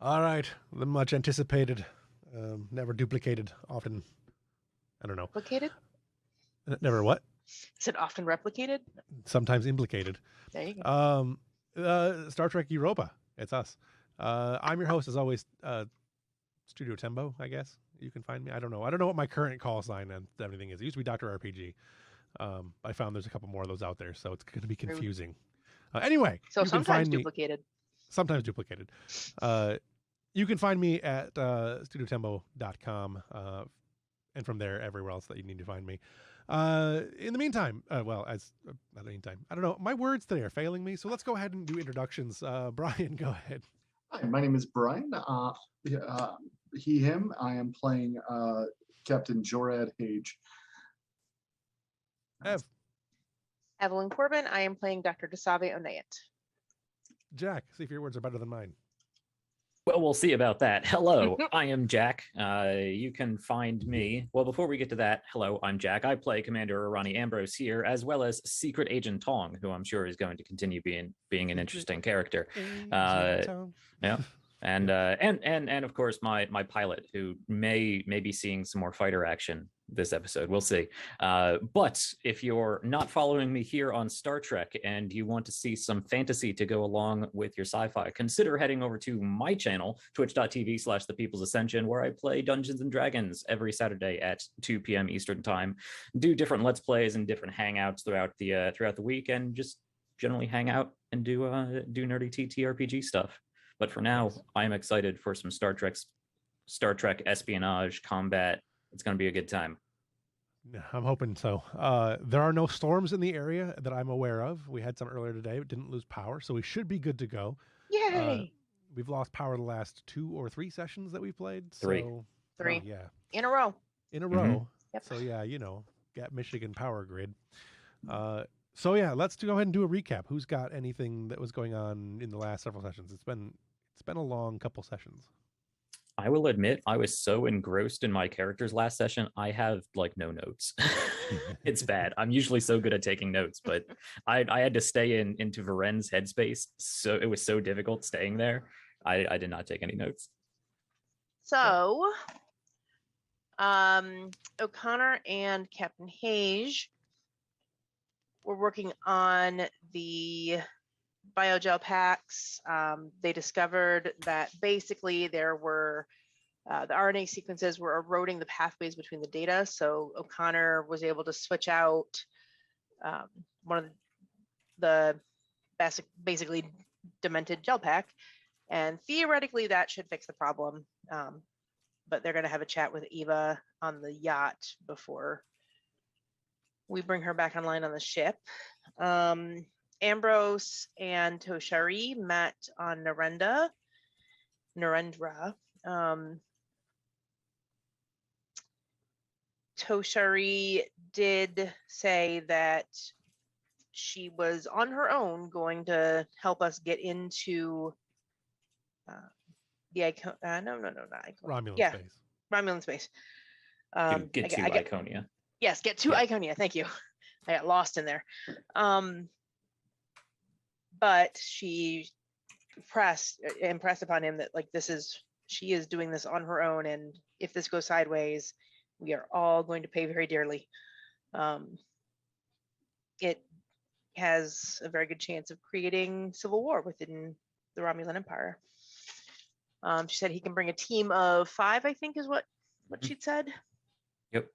All right, the much anticipated, never duplicated, often. I don't know. Replicated? Never what? Is it often replicated? Sometimes implicated. There you go. Star Trek Europa. It's us. I'm your host, as always, Studio Tembo, I guess. You can find me. I don't know. I don't know what my current call sign and everything is. It used to be Dr. RPG. I found there's a couple more of those out there, so it's going to be confusing. Anyway, so you can find me. Duplicated. Sometimes duplicated. You can find me at studiotembo.com, and from there, everywhere else that you need to find me. In the meantime, not the meantime, I don't know. My words today are failing me, so let's go ahead and do introductions. Brian, go ahead. Hi, my name is Brian. He, him. I am playing Captain Jorad Hage. Evelyn Corbin. I am playing Dr. Dasave Onayat. Jack, see if your words are better than mine. Well, we'll see about that. Hello, I am Jack. You can find me. Well, before we get to that, hello, I'm Jack. I play Commander Ronnie Ambrose here, as well as Secret Agent Tong, who I'm sure is going to continue being an interesting character. Yeah. And of course my pilot, who may be seeing some more fighter action this episode. We'll see. But if you're not following me here on Star Trek and you want to see some fantasy to go along with your sci-fi, consider heading over to my channel, twitch.tv/The People's Ascension, where I play Dungeons and Dragons every Saturday at 2 p.m. Eastern time. Do different Let's Plays and different hangouts throughout the week, and just generally hang out and do nerdy TTRPG stuff. But for now, I'm excited for some Star Trek espionage combat. It's going to be a good time. I'm hoping so. There are no storms in the area that I'm aware of. We had some earlier today, but didn't lose power, so we should be good to go. Yay! We've lost power the last 2 or 3 sessions that we've played. Three. Oh, yeah. In a row. Yep. So yeah, got Michigan power grid. So yeah, let's go ahead and do a recap. Who's got anything that was going on in the last several sessions? It's been a long couple sessions. I will admit, I was so engrossed in my characters last session, I have no notes. It's bad. I'm usually so good at taking notes, but I had to stay into Varen's headspace, so it was so difficult staying there. I did not take any notes. So, O'Connor and Captain Hage were working on the biogel packs. They discovered that basically there were the RNA sequences were eroding the pathways between the data. So O'Connor was able to switch out one of the basically demented gel pack, and theoretically that should fix the problem. But they're going to have a chat with Eva on the yacht before we bring her back online on the ship. Ambrose and Toshari met on Narendra. Toshari did say that she was on her own going to help us get into the Romulan space. Romulan space. Get to ICONIA. Yes, get to ICONIA. Thank you. I got lost in there. But she impressed upon him that she is doing this on her own, and if this goes sideways, we are all going to pay very dearly. It has a very good chance of creating civil war within the Romulan Empire. She said he can bring a team of 5, I think is what she'd said. Yep.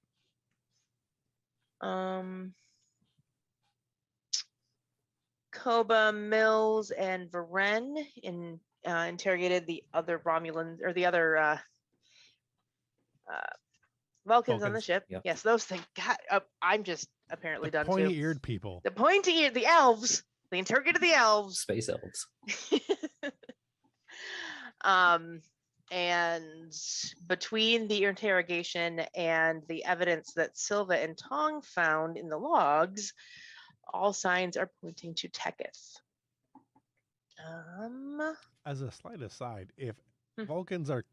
Koba, Mills, and Varen interrogated the other Romulans, or the other Vulcans on the ship. Yep. Yes, those things. God, I'm just apparently done too. Pointy-eared people. The pointy-eared, the elves. They interrogated the elves. Space elves. And between the interrogation and the evidence that Silva and Tong found in the logs, all signs are pointing to Teketh. As a slight aside, if Vulcans are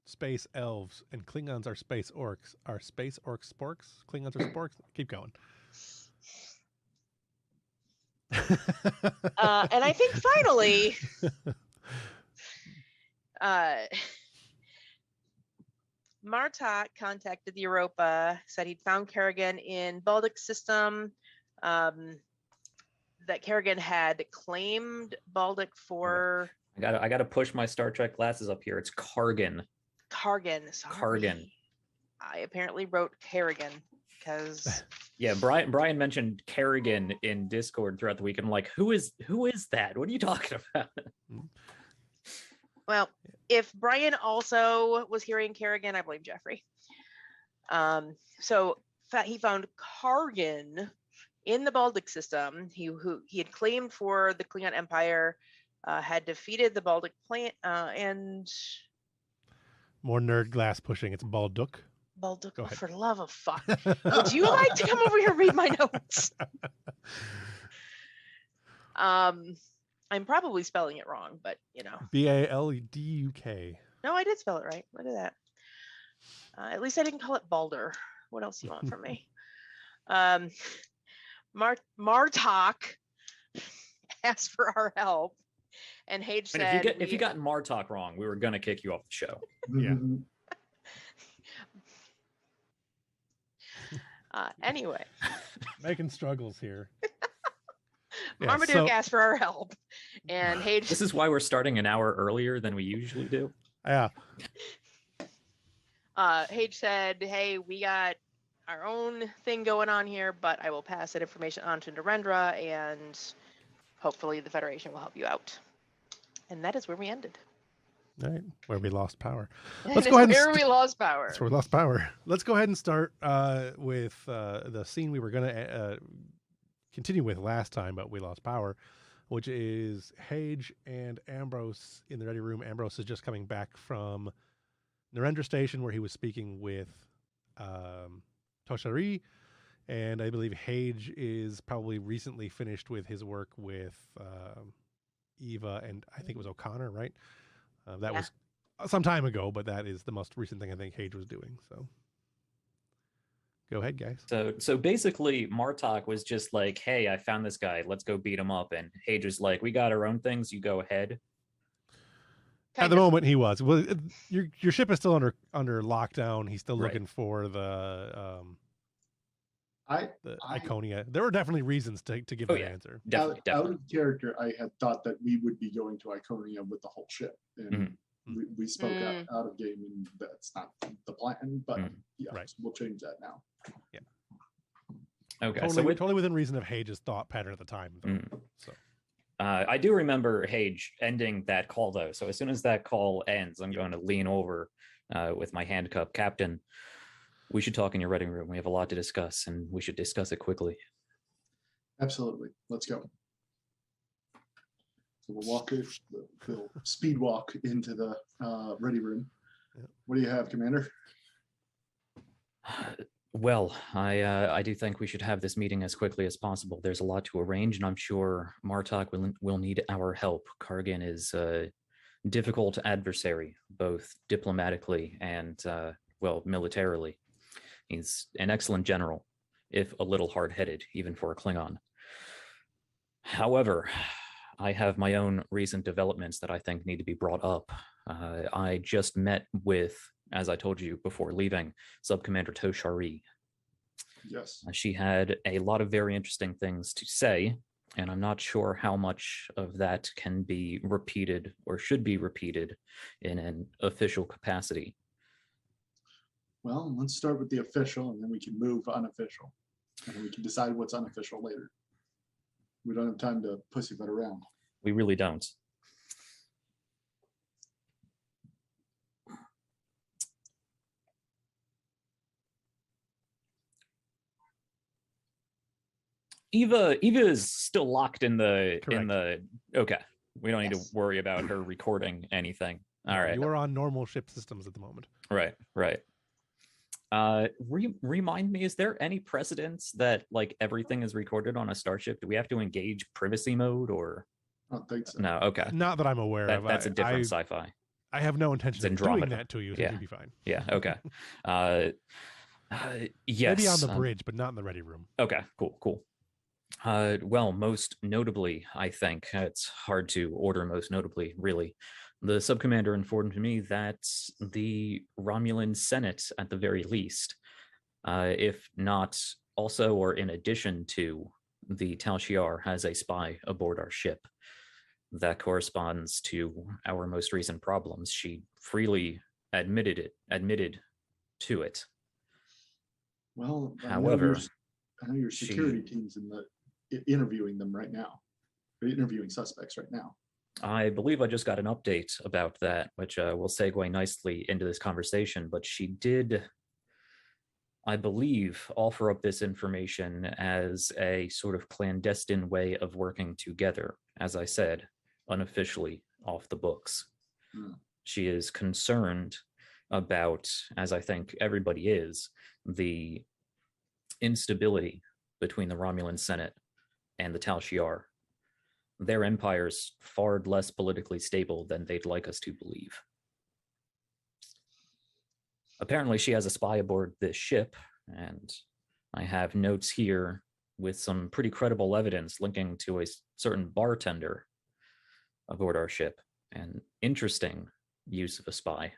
space elves and Klingons are space orcs, are space orcs sporks? Klingons are sporks? Keep going. And I think finally, Martok contacted the Europa, said he'd found Kargan in Baldic's system. That Kargan had claimed Baldic for I gotta push my Star Trek glasses up here. It's Kargan. Kargan. Sorry. Kargan. I apparently wrote Kargan because Yeah, Brian mentioned Kargan in Discord throughout the week. I'm like, who is that? What are you talking about? well, if Brian also was hearing Kargan, I blame Jeffrey. So he found Kargan in the Baldic system. He had claimed for the Klingon Empire, had defeated the Baldic plant, and More nerd glass pushing. It's Balduc. Baldic. Go Oh, ahead. for the love of fuck! Would you like to come over here and read my notes? I'm probably spelling it wrong, but you know. Balduk. No, I did spell it right. Look at that. At least I didn't call it Balder. What else do you want from me? Martok asked for our help, and Hage said, if you got Martok wrong, we were gonna kick you off the show. Yeah. Anyway, Making struggles here. Yeah, Marmaduke asked for our help, and Hage. This is why we're starting an hour earlier than we usually do. Yeah. Hage said, "Hey, we got our own thing going on here, but I will pass that information on to Narendra, and hopefully the Federation will help you out." And that is where we ended. All right. Where we lost power. And Let's go ahead. where we lost power. That's where we lost power. Let's go ahead and start with the scene we were going to continue with last time, but we lost power, which is Hage and Ambrose in the ready room. Ambrose is just coming back from Narendra Station, where he was speaking with Toshari, and I believe Hage is probably recently finished with his work with Eva, and I think it was O'Connor, right? That was some time ago, but that is the most recent thing I think Hage was doing. So go ahead, guys. So basically, Martok was just like, "Hey, I found this guy. Let's go beat him up." And Hage was like, "We got our own things. You go ahead." At the moment, he was. Well, your ship is still under lockdown. He's still Right. looking for the I Iconia. There were definitely reasons to give that yeah. answer. Definitely, out definitely. of character, I had thought that we would be going to Iconia with the whole ship, and we spoke out of game, and that's not the plan. But yeah, Right. so we'll change that now. Okay, Totally within reason of Hage's thought pattern at the time. Though. So I do remember Hage ending that call, though. So as soon as that call ends, I'm going to lean over with my handcuff. "Captain, we should talk in your ready room. We have a lot to discuss, and we should discuss it quickly." Absolutely, let's go. So we'll speed walk into the ready room. Yeah. What do you have, Commander? Well, I do think we should have this meeting as quickly as possible. There's a lot to arrange, and I'm sure Martok will need our help. Kargan is a difficult adversary, both diplomatically and, militarily. He's an excellent general, if a little hard-headed, even for a Klingon. However, I have my own recent developments that I think need to be brought up. I just met with, as I told you before leaving, Subcommander Toshari. Yes. She had a lot of very interesting things to say, and I'm not sure how much of that can be repeated or should be repeated in an official capacity. Well, let's start with the official, and then we can move unofficial, and we can decide what's unofficial later. We don't have time to pussyfoot around. We really don't. Eva is still locked in the okay. We don't need to worry about her recording anything. All right. You are on normal ship systems at the moment. Right. Remind me, is there any precedence that like everything is recorded on a starship? Do we have to engage privacy mode or? I don't think so. No. Okay. Not that I'm aware of. That's a different sci-fi. I have no intention of doing Andromeda. that to you, so Yeah. you'll be fine. Yeah. Okay. Yes. Maybe on the bridge, but not in the ready room. Okay. Cool. Well, most notably, I think it's hard to order most notably, really. The subcommander informed me that the Romulan Senate, at the very least, if not also or in addition to the Tal Shiar, has a spy aboard our ship. That corresponds to our most recent problems. She freely admitted to it. Well, However, I know your security team's interviewing them right now. They're interviewing suspects right now. I believe I just got an update about that, which will segue nicely into this conversation, but she did, I believe, offer up this information as a sort of clandestine way of working together, as I said, unofficially off the books. She is concerned about, as I think everybody is, the instability between the Romulan Senate and the Tal Shiar. Their empire's far less politically stable than they'd like us to believe. Apparently, she has a spy aboard this ship, and I have notes here with some pretty credible evidence linking to a certain bartender aboard our ship. An interesting use of a spy.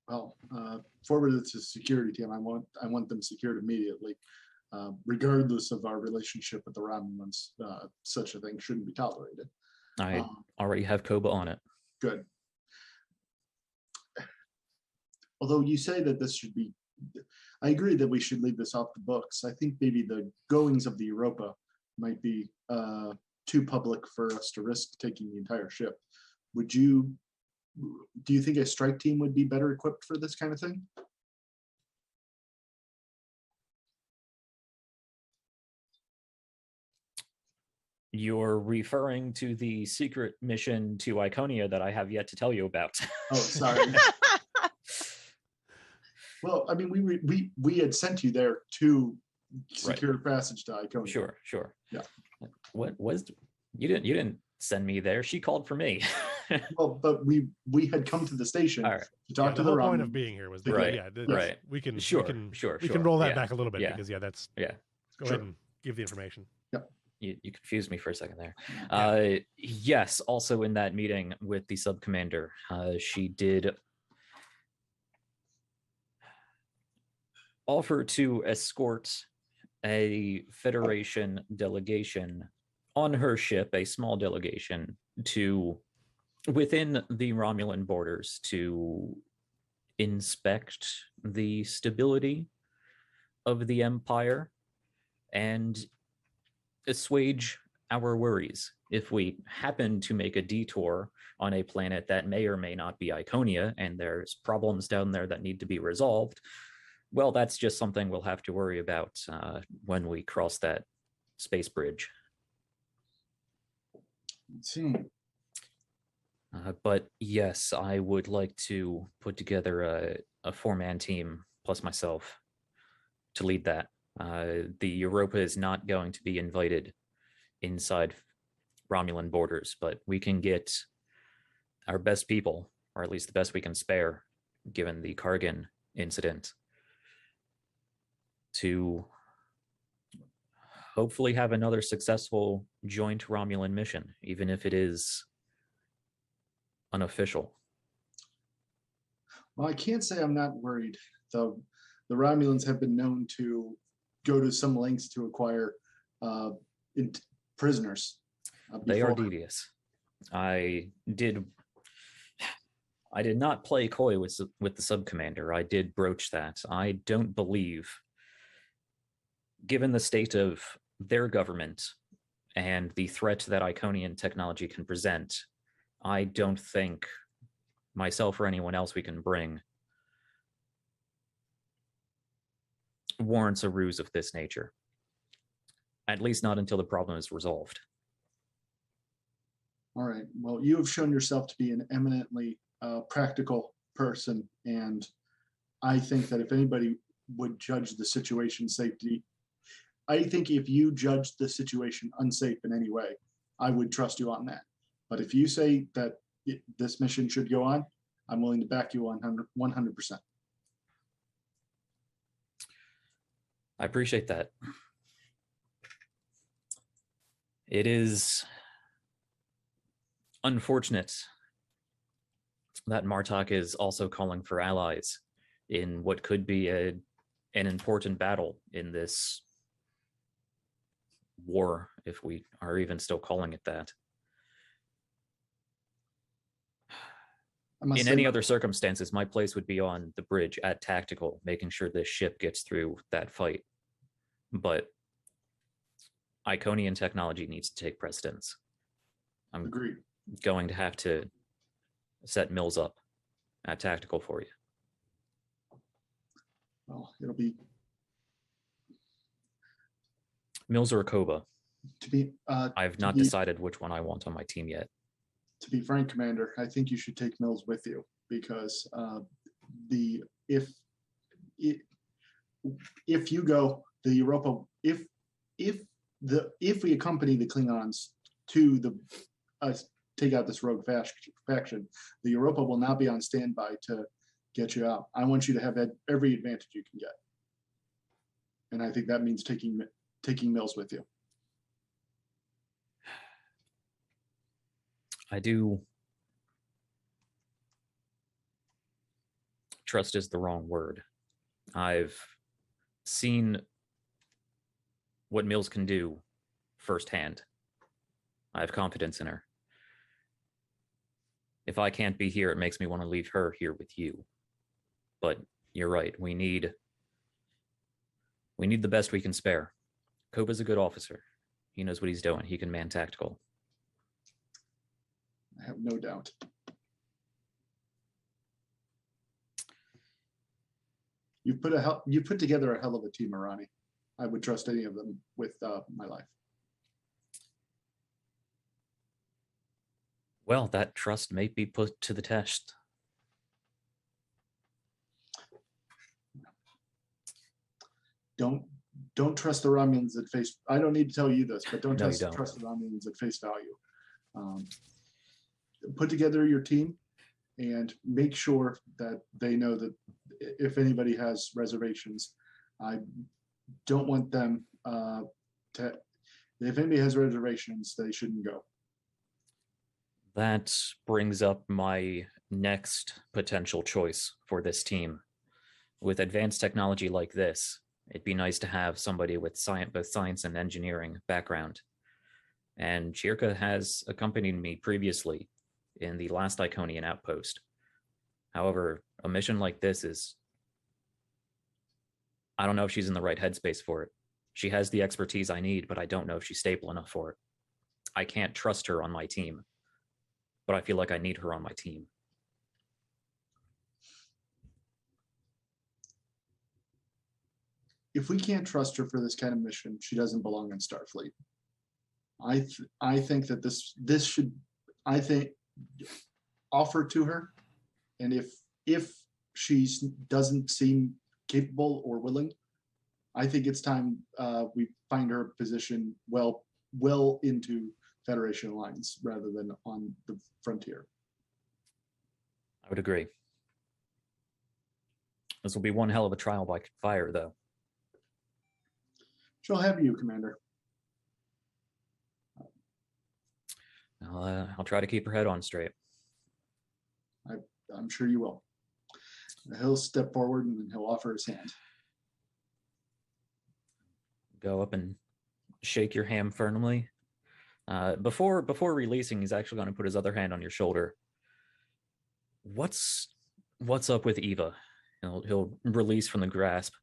Well, forward it to security team. I want them secured immediately, regardless of our relationship with the Romulans. Such a thing shouldn't be tolerated. I already have Koba on it. Good. Although you say that this should be, I agree that we should leave this off the books. I think maybe the goings of the Europa might be too public for us to risk taking the entire ship. Do you think a strike team would be better equipped for this kind of thing? You're referring to the secret mission to ICONIA that I have yet to tell you about. Oh, sorry. Well, I mean, we had sent you there to secure passage to ICONIA. Sure. Yeah. What was you didn't send me there? She called for me. Well, but we had come to the station to talk to the whole Romulans. point of being here was Right. We can Sure. roll that back a little bit because that's yeah. Go ahead and give the information. Yep. You confused me for a second there. Yes, also in that meeting with the subcommander, she did offer to escort a Federation delegation on her ship, a small delegation, to within the Romulan borders to inspect the stability of the Empire and assuage our worries. If we happen to make a detour on a planet that may or may not be Iconia, and there's problems down there that need to be resolved, well, that's just something we'll have to worry about when we cross that space bridge. Let's see. But yes, I would like to put together a four-man team plus myself to lead that. The Europa is not going to be invited inside Romulan borders, but we can get our best people, or at least the best we can spare, given the Kargan incident, to hopefully have another successful joint Romulan mission, even if it is unofficial. Well, I can't say I'm not worried, though. The Romulans have been known to go to some lengths to acquire prisoners. They are devious. I did not play coy with the subcommander. I did broach that. I don't believe, given the state of their government and the threat that Iconian technology can present, I don't think myself or anyone else we can bring warrants a ruse of this nature. At least not until the problem is resolved. All right. Well, you have shown yourself to be an eminently practical person, and I think that if anybody would judge the situation safety, I think if you judge the situation unsafe in any way, I would trust you on that. But if you say that this mission should go on, I'm willing to back you 100%. I appreciate that. It is unfortunate that Martok is also calling for allies in what could be an important battle in this war, if we are even still calling it that. In any other circumstances, my place would be on the bridge at tactical, making sure this ship gets through that fight. But Iconian technology needs to take precedence. I'm Agreed. going to have to set Mills up at tactical for you. Well, it'll be Mills or Akoba. to be. I've not decided which one I want on my team yet. To be frank, Commander, I think you should take Mills with you because if you go the Europa, if we accompany the Klingons to the take out this rogue faction, the Europa will not be on standby to get you out. I want you to have every advantage you can get, and I think that means taking Mills with you. I do. Trust is the wrong word. I've seen what Mills can do firsthand. I have confidence in her. If I can't be here, it makes me want to leave her here with you. But you're right. We need the best we can spare. Koba's a good officer. He knows what he's doing. He can man tactical. I have no doubt. You put together a hell of a team, Arani. I would trust any of them with my life. Well, that trust may be put to the test. Don't trust the Romulans at face. I don't need to tell you this, but don't trust the Romulans at face value. Put together your team and make sure that they know that if anybody has reservations, I don't want them to. If anybody has reservations, they shouldn't go. That brings up my next potential choice for this team. With advanced technology like this, it'd be nice to have somebody with both science and engineering background. And Chirka has accompanied me previously in the last Iconian outpost. However, a mission like this is... I don't know if she's in the right headspace for it. She has the expertise I need, but I don't know if she's stable enough for it. I can't trust her on my team, but I feel like I need her on my team. If we can't trust her for this kind of mission, she doesn't belong in Starfleet. I think that this should, I think, offer to her, and if she doesn't seem capable or willing, I think it's time we find her position well into Federation lines rather than on the frontier. I would agree. This will be one hell of a trial by fire, though. She'll have you, Commander. I'll try to keep her head on straight. I'm sure you will. He'll step forward and he'll offer his hand. Go up and shake your hand firmly. Before releasing, he's actually going to put his other hand on your shoulder. What's up with Eva? He'll release from the grasp.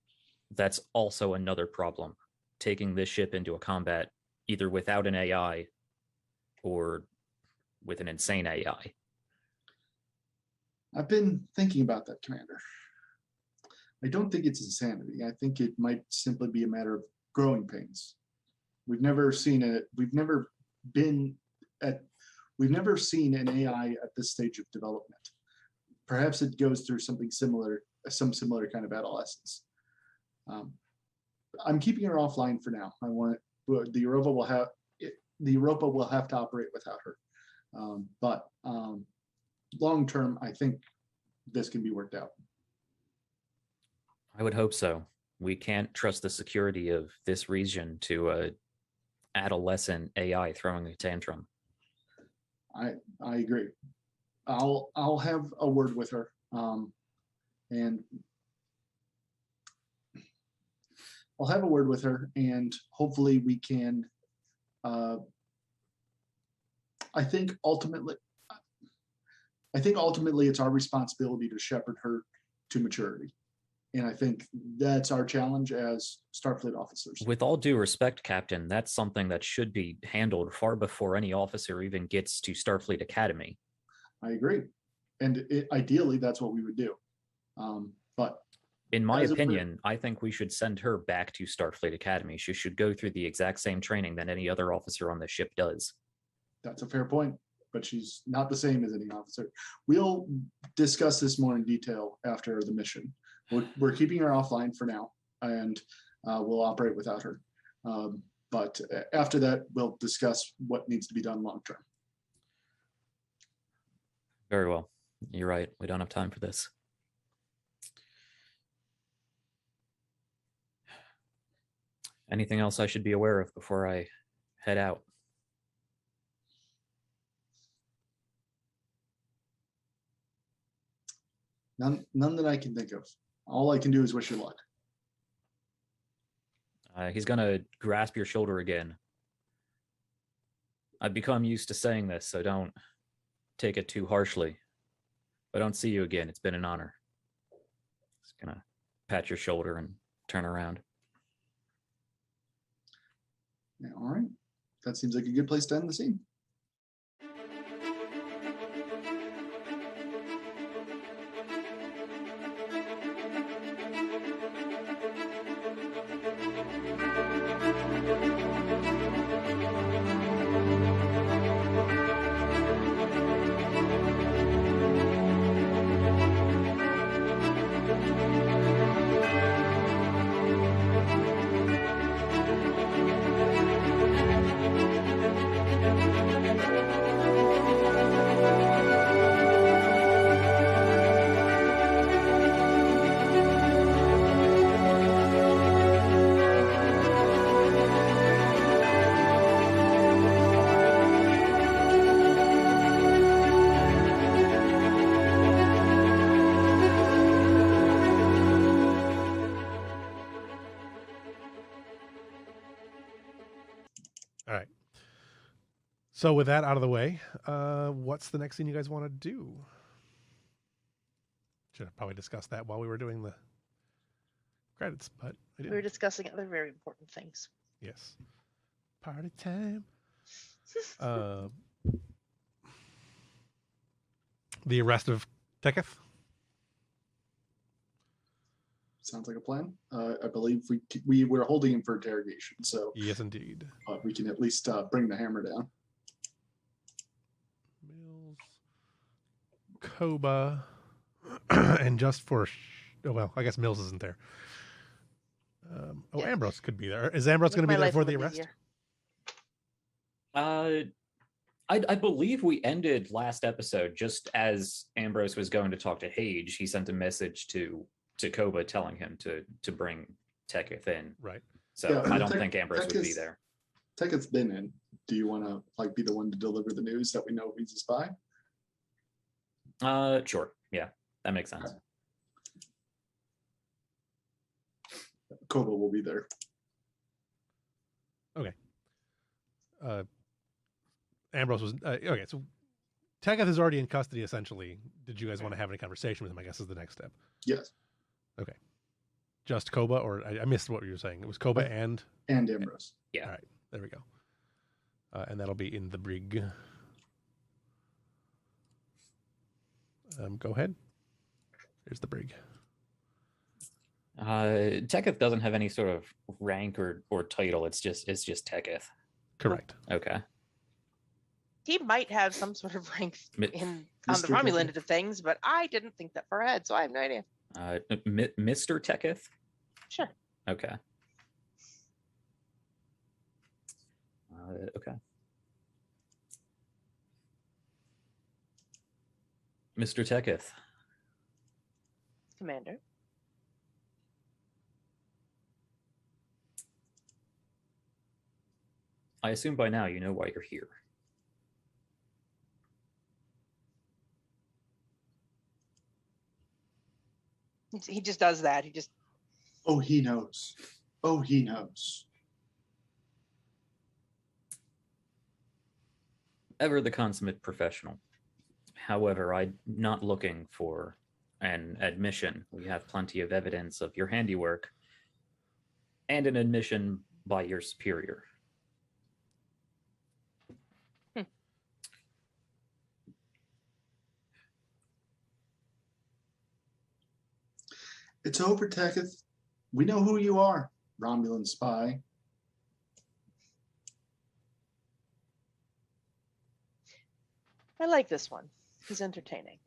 That's also another problem. Taking this ship into a combat either without an AI or with an insane AI. I've been thinking about that, Commander. I don't think it's insanity. I think it might simply be a matter of growing pains. We've never seen it. We've never seen an AI at this stage of development. Perhaps it goes through something similar, some similar kind of adolescence. I'm keeping her offline for now. I want the Europa will have to operate without her. But long term, I think this can be worked out. I would hope so. We can't trust the security of this region to a adolescent AI throwing a tantrum. I agree. I'll have a word with her, and I'll have a word with her, and hopefully we can. I think ultimately it's our responsibility to shepherd her to maturity. And I think that's our challenge as Starfleet officers. With all due respect, Captain, that's something that should be handled far before any officer even gets to Starfleet Academy. I agree. And ideally, that's what we would do. But in my opinion, I think we should send her back to Starfleet Academy. She should go through the exact same training that any other officer on the ship does. That's a fair point, but she's not the same as any officer. We'll discuss this more in detail after the mission. We're keeping her offline for now, and we'll operate without her. But after that, we'll discuss what needs to be done long term. Very well. You're right. We don't have time for this. Anything else I should be aware of before I head out? None that I can think of. All I can do is wish you luck. He's going to grasp your shoulder again. I've become used to saying this, so don't take it too harshly. If I don't see you again, it's been an honor. Just going to pat your shoulder and turn around. Yeah, all right. That seems like a good place to end the scene. All right. So with that out of the way, what's the next thing you guys want to do? Should have probably discussed that while we were doing the credits, but I We didn't. were discussing other very important things. Yes. Party time. The arrest of Teketh. Sounds like a plan. I believe we were holding him for interrogation, so Yes, indeed. we can at least bring the hammer down. Mills, Koba, and just for oh well, I guess Mills isn't there. Yeah. Ambrose could be there. Is Ambrose going to be there for the arrest? I believe we ended last episode just as Ambrose was going to talk to Hage. He sent a message to Koba telling him to bring Teketh in. Right. So Yeah, I don't think Ambrose would be there. Teketh's been in. Do you want to be the one to deliver the news that we know he's a spy? Sure. Yeah, that makes sense. Okay. Koba will be there. Okay. Ambrose was okay. So Teketh is already in custody. Essentially, did you guys want to have any conversation with him? I guess is the next step. Yes. Okay. Just Koba, or I missed what you were saying. It was Koba and Ambrose. Yeah. All right. There we go. And that'll be in the brig. Go ahead. Here's the brig. Teketh doesn't have any sort of rank or title. It's just Teketh. Correct. Okay. He might have some sort of rank on the Mr. Romulan Teketh. end of things, but I didn't think that far ahead, so I have no idea. Mr. Teketh? Sure. Okay. Okay. Mr. Teketh. Commander. I assume by now you know why you're here. He just does that. He just. Oh, he knows. Oh, he knows. Ever the consummate professional. However, I'm not looking for an admission. We have plenty of evidence of your handiwork and an admission by your superior. It's over, Teketh. We know who you are, Romulan spy. I like this one. He's entertaining.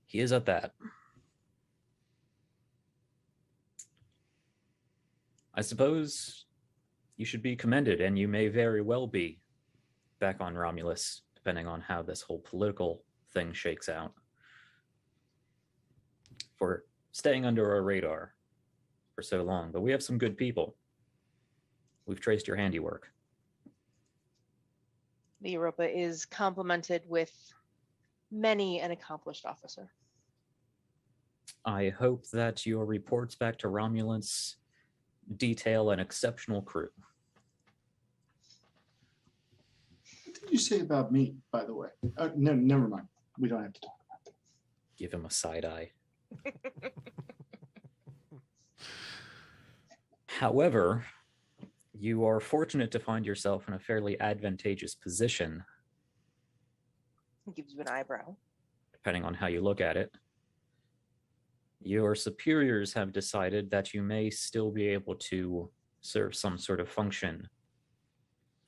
He is at that. I suppose you should be commended, and you may very well be back on Romulus, depending on how this whole political thing shakes out, for staying under our radar for so long. But we have some good people. We've traced your handiwork. The Europa is complemented with many an accomplished officer. I hope that your reports back to Romulus detail an exceptional crew. What did you say about me, by the way? No, never mind. We don't have to talk about that. Give him a side eye. However, you are fortunate to find yourself in a fairly advantageous position, He gives you an eyebrow. depending on how you look at it. Your superiors have decided that you may still be able to serve some sort of function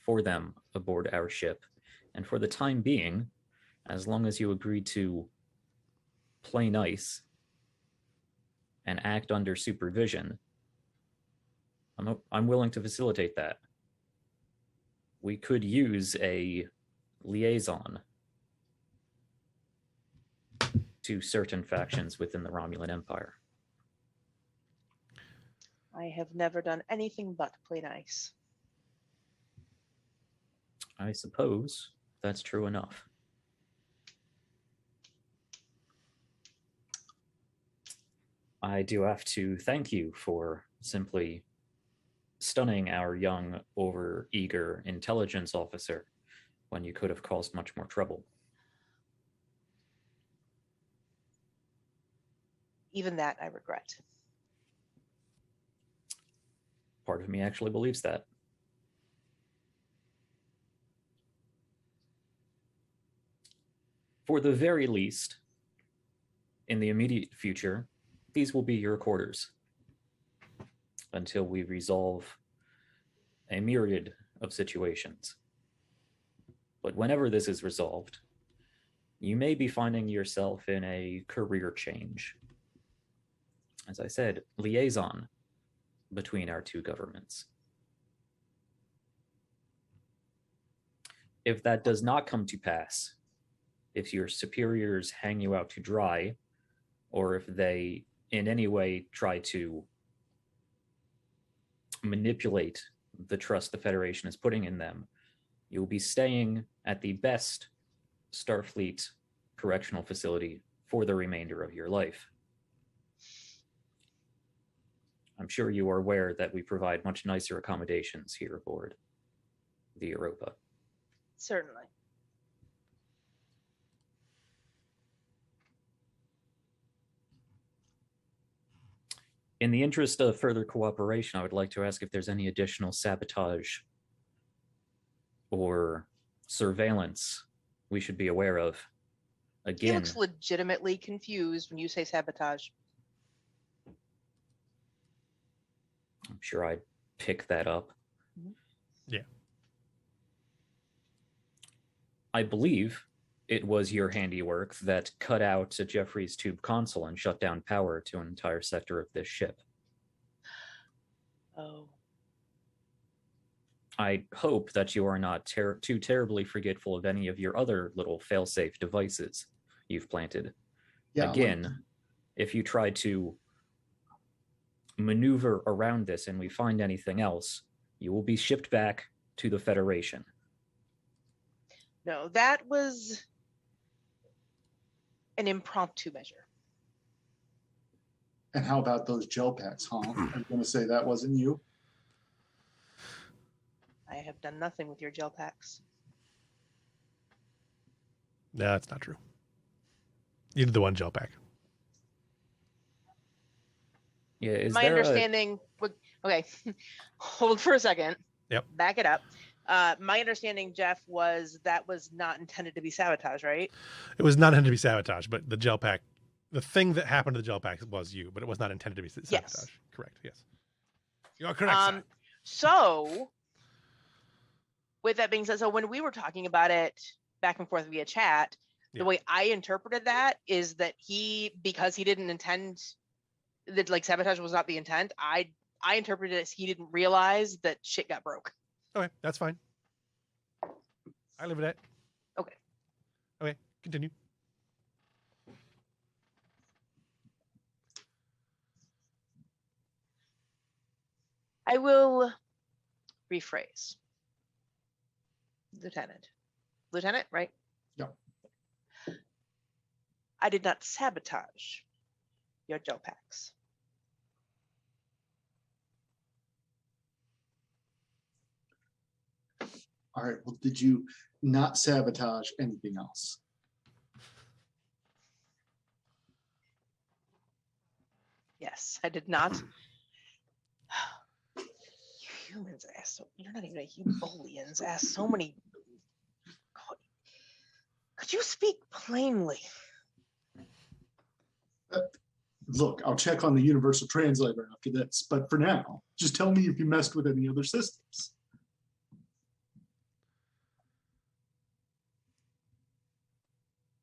for them aboard our ship. And for the time being, as long as you agree to play nice and act under supervision, I'm willing to facilitate that. We could use a liaison to certain factions within the Romulan Empire. I have never done anything but play nice. I suppose that's true enough. I do have to thank you for simply stunning our young, over-eager intelligence officer when you could have caused much more trouble. Even that I regret. Part of me actually believes that. For the very least, in the immediate future, these will be your quarters until we resolve a myriad of situations. But whenever this is resolved, you may be finding yourself in a career change. As I said, liaison between our two governments. If that does not come to pass, if your superiors hang you out to dry, or if they in any way try to manipulate the trust the Federation is putting in them, you'll be staying at the best Starfleet correctional facility for the remainder of your life. I'm sure you are aware that we provide much nicer accommodations here aboard the Europa. Certainly. In the interest of further cooperation, I would like to ask if there's any additional sabotage or surveillance we should be aware of. He Again, looks legitimately confused when you say sabotage. I'm sure I'd pick that up. Yeah. I believe it was your handiwork that cut out Jeffrey's tube console and shut down power to an entire sector of this ship. Oh. I hope that you are not too terribly forgetful of any of your other little fail-safe devices you've planted. Yeah, Again, if you try to maneuver around this and we find anything else, you will be shipped back to the Federation. No, that was an impromptu measure. And how about those gel packs, huh? I'm going to say that wasn't you. I have done nothing with your gel packs. No, that's not true. You did the one gel pack. Yeah, is My there understanding okay, hold for a second. Yep. Back it up. My understanding, Jeff, was that was not intended to be sabotage, right? It was not intended to be sabotage, but the gel pack, the thing that happened to the gel pack was you, but it was not intended to be sabotage. Yes. Correct. Yes. You are correct. Sir. So, with that being said, so when we were talking about it back and forth via chat, Yeah. the way I interpreted that is that because he didn't intend that, like, sabotage was not the intent. I interpreted it as he didn't realize that shit got broke. Okay, that's fine. I live with that. Okay. Okay, continue. I will rephrase. Lieutenant, right? Yep. I did not sabotage your gel packs. All right. Well, did you not sabotage anything else? Yes, I did not. You humans ask so. You're not even a human. Bolians ask so many. God, could you speak plainly? Look, I'll check on the universal translator after this, but for now, just tell me if you messed with any other systems.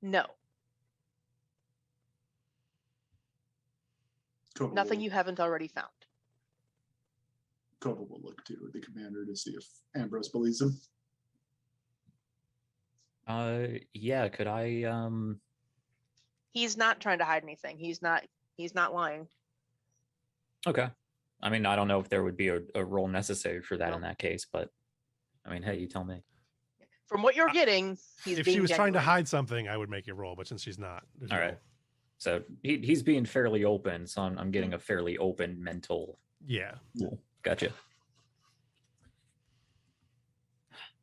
No, Koba nothing will, you haven't already found. Koba will look to the commander to see if Ambrose believes him. Yeah, could I He's not trying to hide anything. He's not lying. Okay. I mean, I don't know if there would be a role necessary for that No. in that case, but I mean, hey, you tell me. From what you're getting, he's If being she was trying to genuine. hide something, I would make a roll, but since she's not, there's All no- right. So he's being fairly open, so I'm getting a fairly open mental. Yeah. Cool. Gotcha.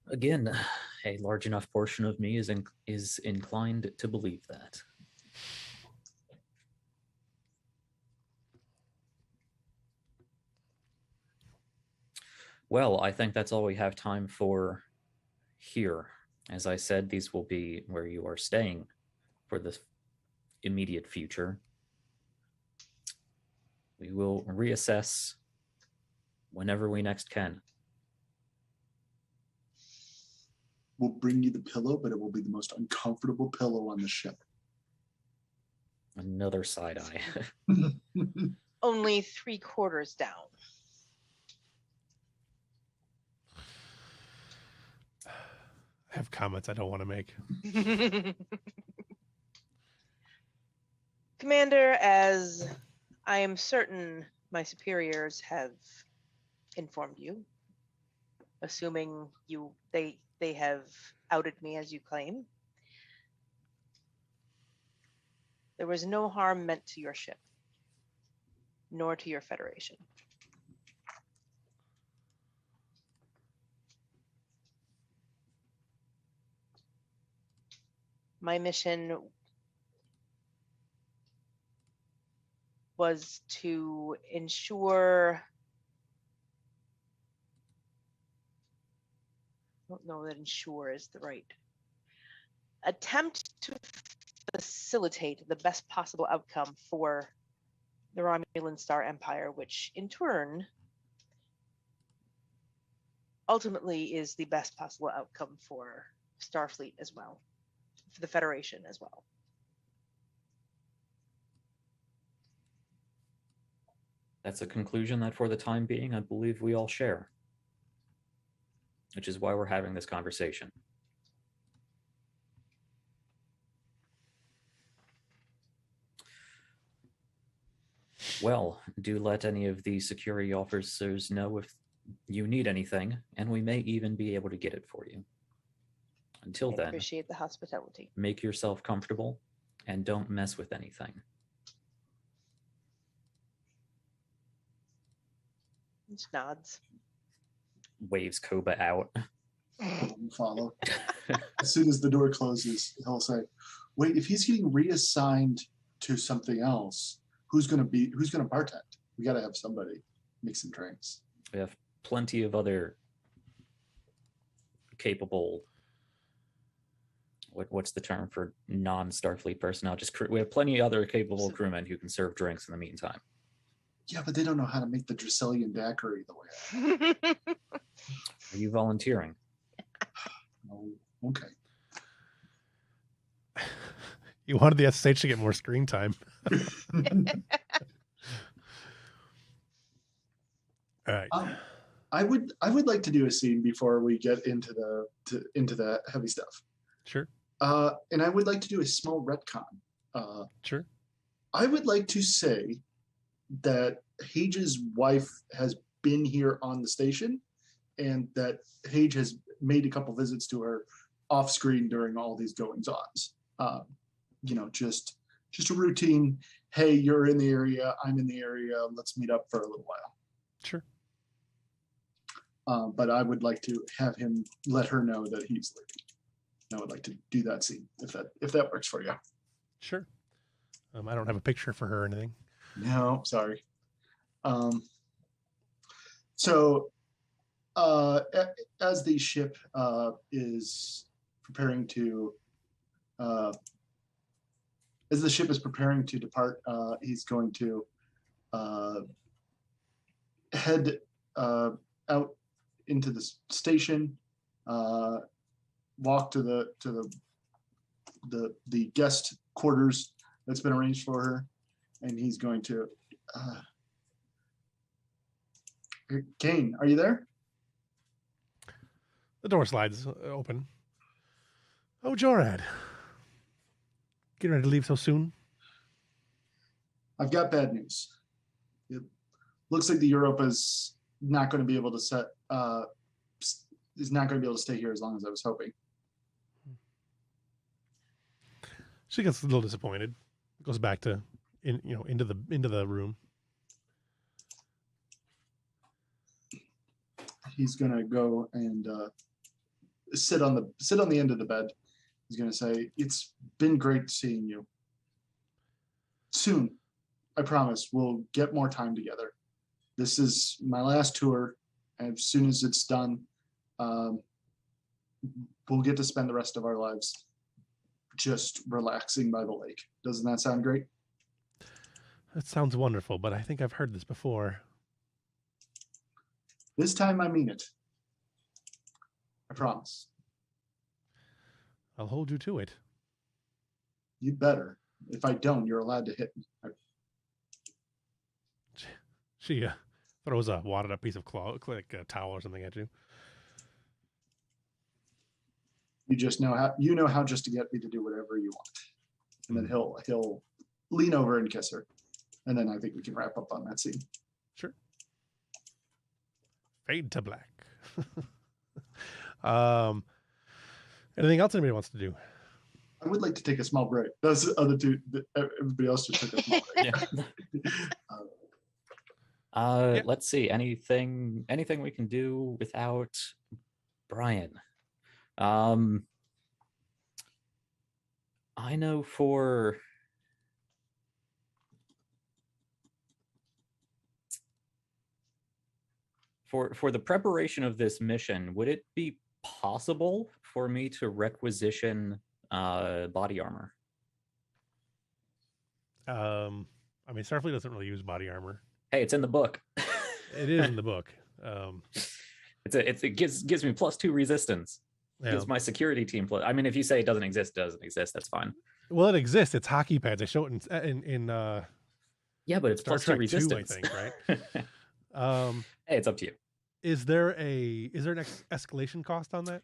Again, a large enough portion of me is inclined to believe that. Well, I think that's all we have time for here. As I said, these will be where you are staying for the immediate future. We will reassess whenever we next can. We'll bring you the pillow, but it will be the most uncomfortable pillow on the ship. Another side eye. Only 3/4 down. I have comments I don't want to make. Commander, as I am certain my superiors have informed you, assuming they have outed me as you claim, there was no harm meant to your ship, nor to your Federation. My mission was to ensure, I don't know that ensure is the right, attempt to facilitate the best possible outcome for the Romulan Star Empire, which in turn ultimately is the best possible outcome for Starfleet as well, for the Federation as well. That's a conclusion that for the time being, I believe we all share, which is why we're having this conversation. Well, do let any of the security officers know if you need anything, and we may even be able to get it for you. Until I then, appreciate the hospitality. make yourself comfortable, And don't mess with anything. Just nods. Waves Koba out. Follow. As soon as the door closes, he'll say, "Wait, if he's getting reassigned to something else, who's gonna bartend? We gotta have somebody make some drinks." We have plenty of other capable. What's the term for non-Starfleet personnel? We have plenty of other capable crewmen who can serve drinks in the meantime. Yeah, but they don't know how to make the Dracelian daiquiri the way I do. Are you volunteering? Oh, okay. You wanted the SSH to get more screen time. All right. I would like to do a scene before we get into the heavy stuff. Sure. And I would like to do a small retcon. Sure. I would like to say that Hage's wife has been here on the station, and that Hage has made a couple visits to her off screen during all these goings-ons. Just a routine. Hey, you're in the area. I'm in the area. Let's meet up for a little while. Sure. But I would like to have him let her know that he's leaving. I would like to do that scene if that works for you. Sure. I don't have a picture for her or anything. No, sorry. So as the ship is preparing to depart, he's going to head out into the station, walk to the guest quarters that's been arranged for her, and he's going to Kane, are you there? The door slides open. Oh, Jorad. Getting ready to leave so soon? I've got bad news. It looks like the Europa's not going to be able to stay here as long as I was hoping. She gets a little disappointed. Goes back to into the room. He's gonna go and sit on the end of the bed. He's gonna say, "It's been great seeing you. Soon, I promise, we'll get more time together. This is my last tour, and as soon as it's done, we'll get to spend the rest of our lives just relaxing by the lake." Doesn't that sound great? That sounds wonderful, but I think I've heard this before. This time I mean it. I promise. I'll hold you to it. You better. If I don't, you're allowed to hit me. She throws a wadded up piece of cloth, like a towel or something at you. You just know how just to get me to do whatever you want. And then he'll lean over and kiss her. And then I think we can wrap up on that scene. Sure. Fade to black. Anything else anybody wants to do? I would like to take a small break. That's the other two. Everybody else just took a small break. Yeah. Let's see. Anything we can do without Brian? I know for the preparation of this mission, would it be possible for me to requisition body armor? I mean, Starfleet doesn't really use body armor. Hey, it's in the book. It is in the book. It gives me +2 resistance. Yeah. Gives my security team plus. I mean, if you say it doesn't exist, that's fine. Well, it exists. It's hockey pads. I show it in yeah, but it's Star +2 Trek 2, resistance. I think, right? Hey, it's up to you. Is there an escalation cost on that?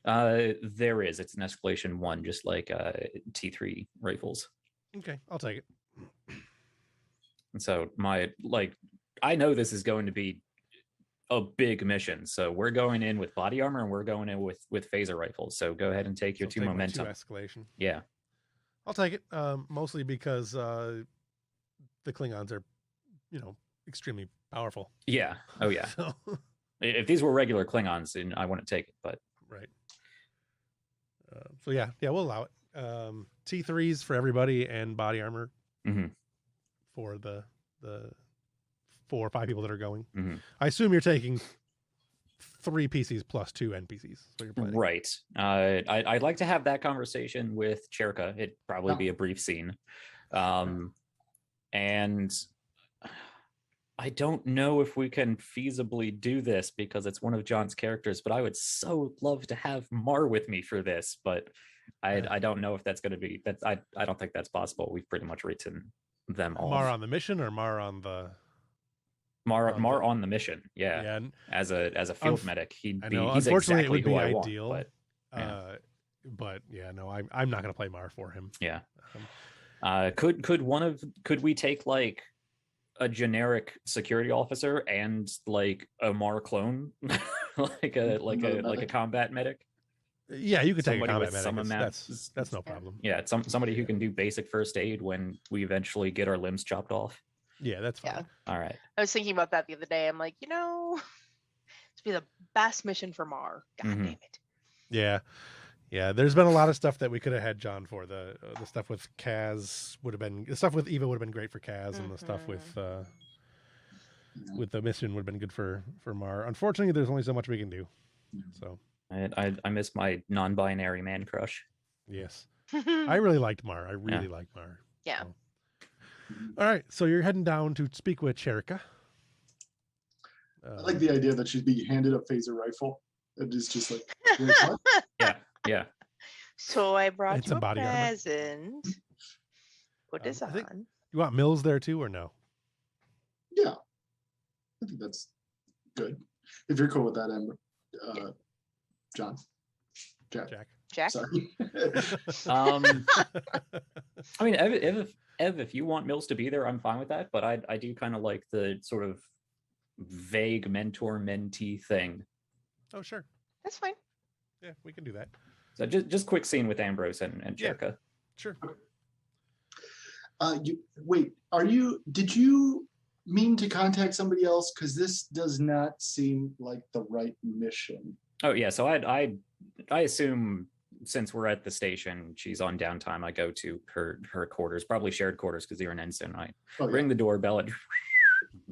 There is. It's an escalation 1, just like T3 rifles. Okay, I'll take it. And so I know this is going to be a big mission, so we're going in with body armor and we're going in with phaser rifles. So go ahead and take your 2 momentum. 2 escalation. Yeah. I'll take it. Mostly because the Klingons are, extremely powerful. Yeah. Oh yeah. So, If these were regular Klingons, then I wouldn't take it. But right. So yeah, we'll allow it. T3s for everybody and body armor Mhm. for the 4 or 5 people that are going. Mhm. I assume you're taking 3 PCs plus 2 NPCs. So you're planning. Right. I'd like to have that conversation with Cherka. It'd probably be a brief scene. And I don't know if we can feasibly do this because it's one of John's characters, but I would so love to have Mar with me for this, but I don't know if that's going to be, I don't think that's possible. We've pretty much written them all. Mar on the mission or Mar on the... Mar on the mission, yeah. Yeah. As a field medic, he's unfortunately, exactly it would who be I ideal. want. But yeah, no, I'm not going to play Mar for him. Yeah. Could we take like a generic security officer and like a Mar clone, like a combat medic? Yeah, you could take a Somebody combat with medic. some That's no problem. Yeah, somebody who can do basic first aid when we eventually get our limbs chopped off. Yeah, that's fine. Yeah. All right. I was thinking about that the other day. I'm like, this would be the best mission for Mar. God damn it. Yeah. Yeah, there's been a lot of stuff that we could have had John for. The stuff with Kaz would have been... The stuff with Eva would have been great for Kaz, and the stuff with the mission would have been good for Mar. Unfortunately, there's only so much we can do. So I miss my non-binary man crush. yes. I really liked Mar. I really liked Mar. Yeah. So. All right, so you're heading down to speak with Cherka. I like the idea that she's being handed a phaser rifle. It is just like, wait, what? Yeah. So I brought It's you a a body armor. present. Put this I think- on. You want Mills there too, or no? Yeah, I think that's good. If you're cool with that, Amber, John, Jack. Jack? Sorry. I mean, if you want Mills to be there, I'm fine with that. But I do kind of like the sort of vague mentor-mentee thing. Oh, sure. That's fine. Yeah, we can do that. So just quick scene with Ambrose and Cherka. Sure. Did you mean to contact somebody else? Because this does not seem like the right mission. Oh yeah, so I assume since we're at the station, she's on downtime. I go to her quarters, probably shared quarters because you're an ensign. I ring the doorbell.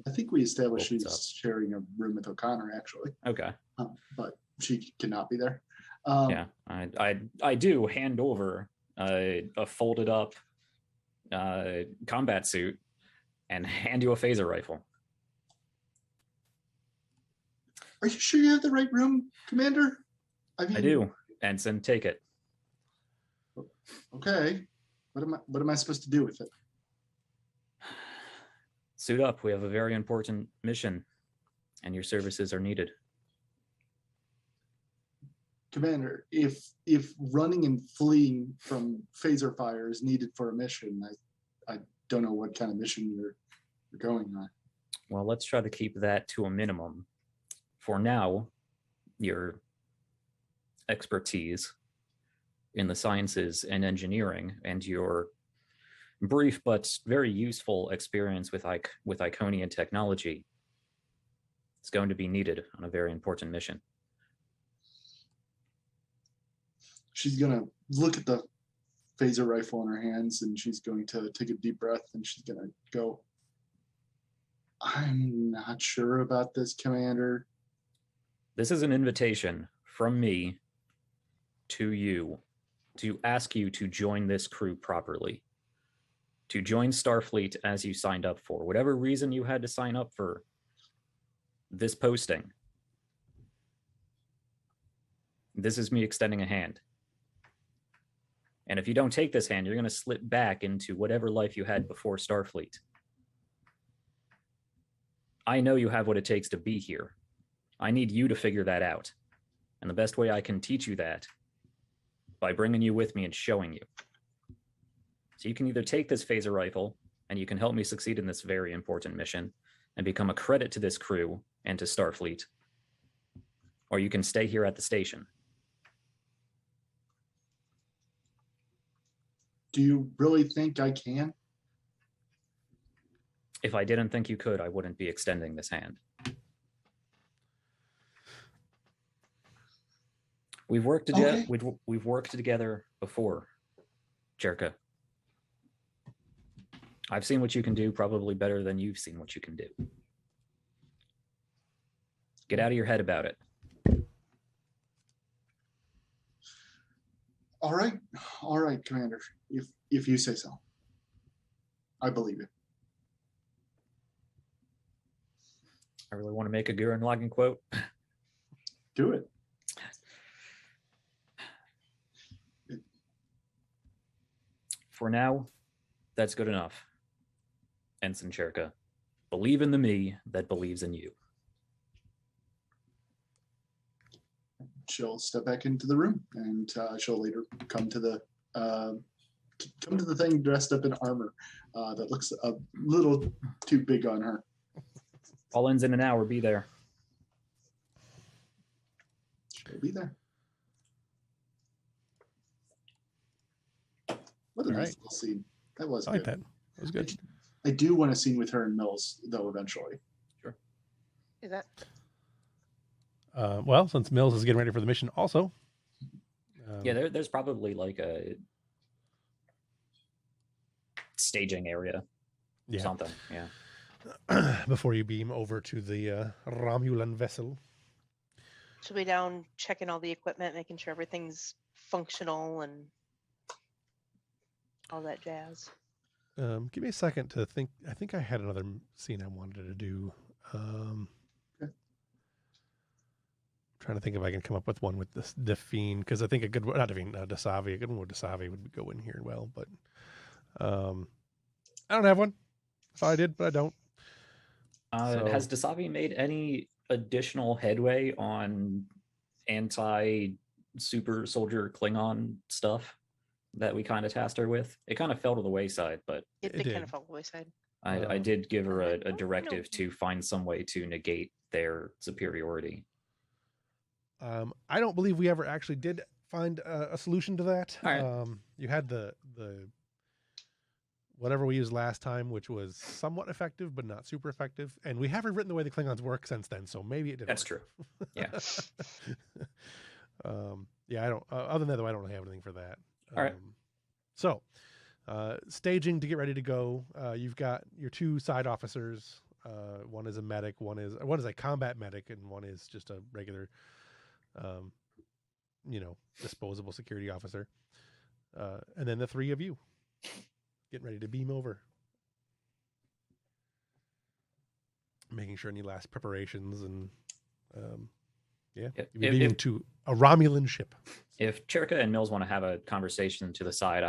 I think we established Opens she's up. sharing a room with O'Connor actually, Okay. but she cannot be there. Yeah, I do hand over a folded up combat suit and hand you a phaser rifle. Are you sure you have the right room, Commander? I do. Ensign, take it. Okay. What am I supposed to do with it? Suit up. We have a very important mission, and your services are needed. Commander, if running and fleeing from phaser fire is needed for a mission, I don't know what kind of mission you're going on. Well, let's try to keep that to a minimum. For now, your expertise in the sciences and engineering and your brief but very useful experience with ICONIA technology is going to be needed on a very important mission. She's gonna look at the phaser rifle in her hands and she's going to take a deep breath and she's gonna go, I'm not sure about this, Commander. This is an invitation from me to you to ask you to join this crew properly, to join Starfleet as you signed up for. Whatever reason you had to sign up for this posting, this is me extending a hand. And if you don't take this hand, you're going to slip back into whatever life you had before Starfleet. I know you have what it takes to be here. I need you to figure that out. And the best way I can teach you that by bringing you with me and showing you. So you can either take this phaser rifle and you can help me succeed in this very important mission and become a credit to this crew and to Starfleet, or you can stay here at the station. Do you really think I can? If I didn't think you could, I wouldn't be extending this hand. We've worked together. Okay. We've worked together before, Jerka. I've seen what you can do probably better than you've seen what you can do. Get out of your head about it. All right, Commander. If you say so, I believe it. I really want to make a Gurren Lagann quote. Do it. For now, that's good enough. Ensign Cherka, believe in the me that believes in you. She'll step back into the room, and she'll later come to the thing dressed up in armor that looks a little too big on her. All ends in an hour. Be there. She'll be there. What a All nice right. little scene. That was I like good. that. That was good. I do want a scene with her and Mills, though, eventually. Sure. Is that? Well, since Mills is getting ready for the mission also. Yeah, there's probably like a staging area. Yeah. Something. Yeah. Before you beam over to the Romulan vessel. She'll be down checking all the equipment, making sure everything's functional and all that jazz. Give me a second to think. I think I had another scene I wanted to do. Okay. Trying to think if I can come up with one with this Define, because I think a good, not Define, Dasavi, a good one with Dasavi would go in here well, but I don't have one. Thought I did, but I don't. Has Dasavi made any additional headway on anti-super soldier Klingon stuff that we kind of tasked her with? It kind of fell to the wayside, but It It did kind did. of fall to the wayside. I did give her a no. directive to find some way to negate their superiority. I don't believe we ever actually did find a solution to that. All right. You had the whatever we used last time, which was somewhat effective, but not super effective. And we have rewritten the way the Klingons work since then, so maybe it didn't. That's true. Yeah. Yeah, I don't. Other than that, though, I don't really have anything for that. All right. So, staging to get ready to go. You've got your two side officers. One is a medic. One is a combat medic, and one is just a regular, disposable security officer. And then the three of you getting ready to beam over, making sure any last preparations and. Yeah, you're beaming to a Romulan ship. If Cherka and Mills want to have a conversation to the side,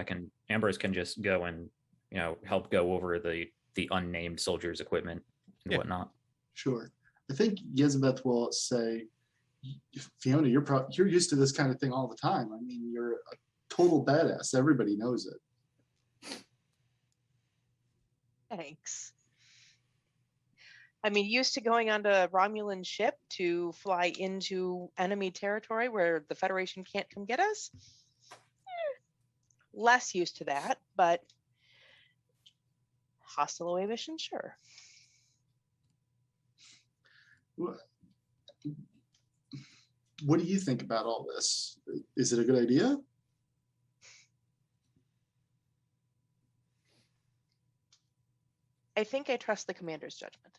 Ambrose can just go and, help go over the unnamed soldiers' equipment and whatnot. Sure. I think Yezebeth will say, Fiona, you're used to this kind of thing all the time. I mean, you're a total badass. Everybody knows it. Thanks. I mean, used to going onto a Romulan ship to fly into enemy territory where the Federation can't come get us. Less used to that, but hostile away mission, sure. What do you think about all this? Is it a good idea? I think I trust the commander's judgment.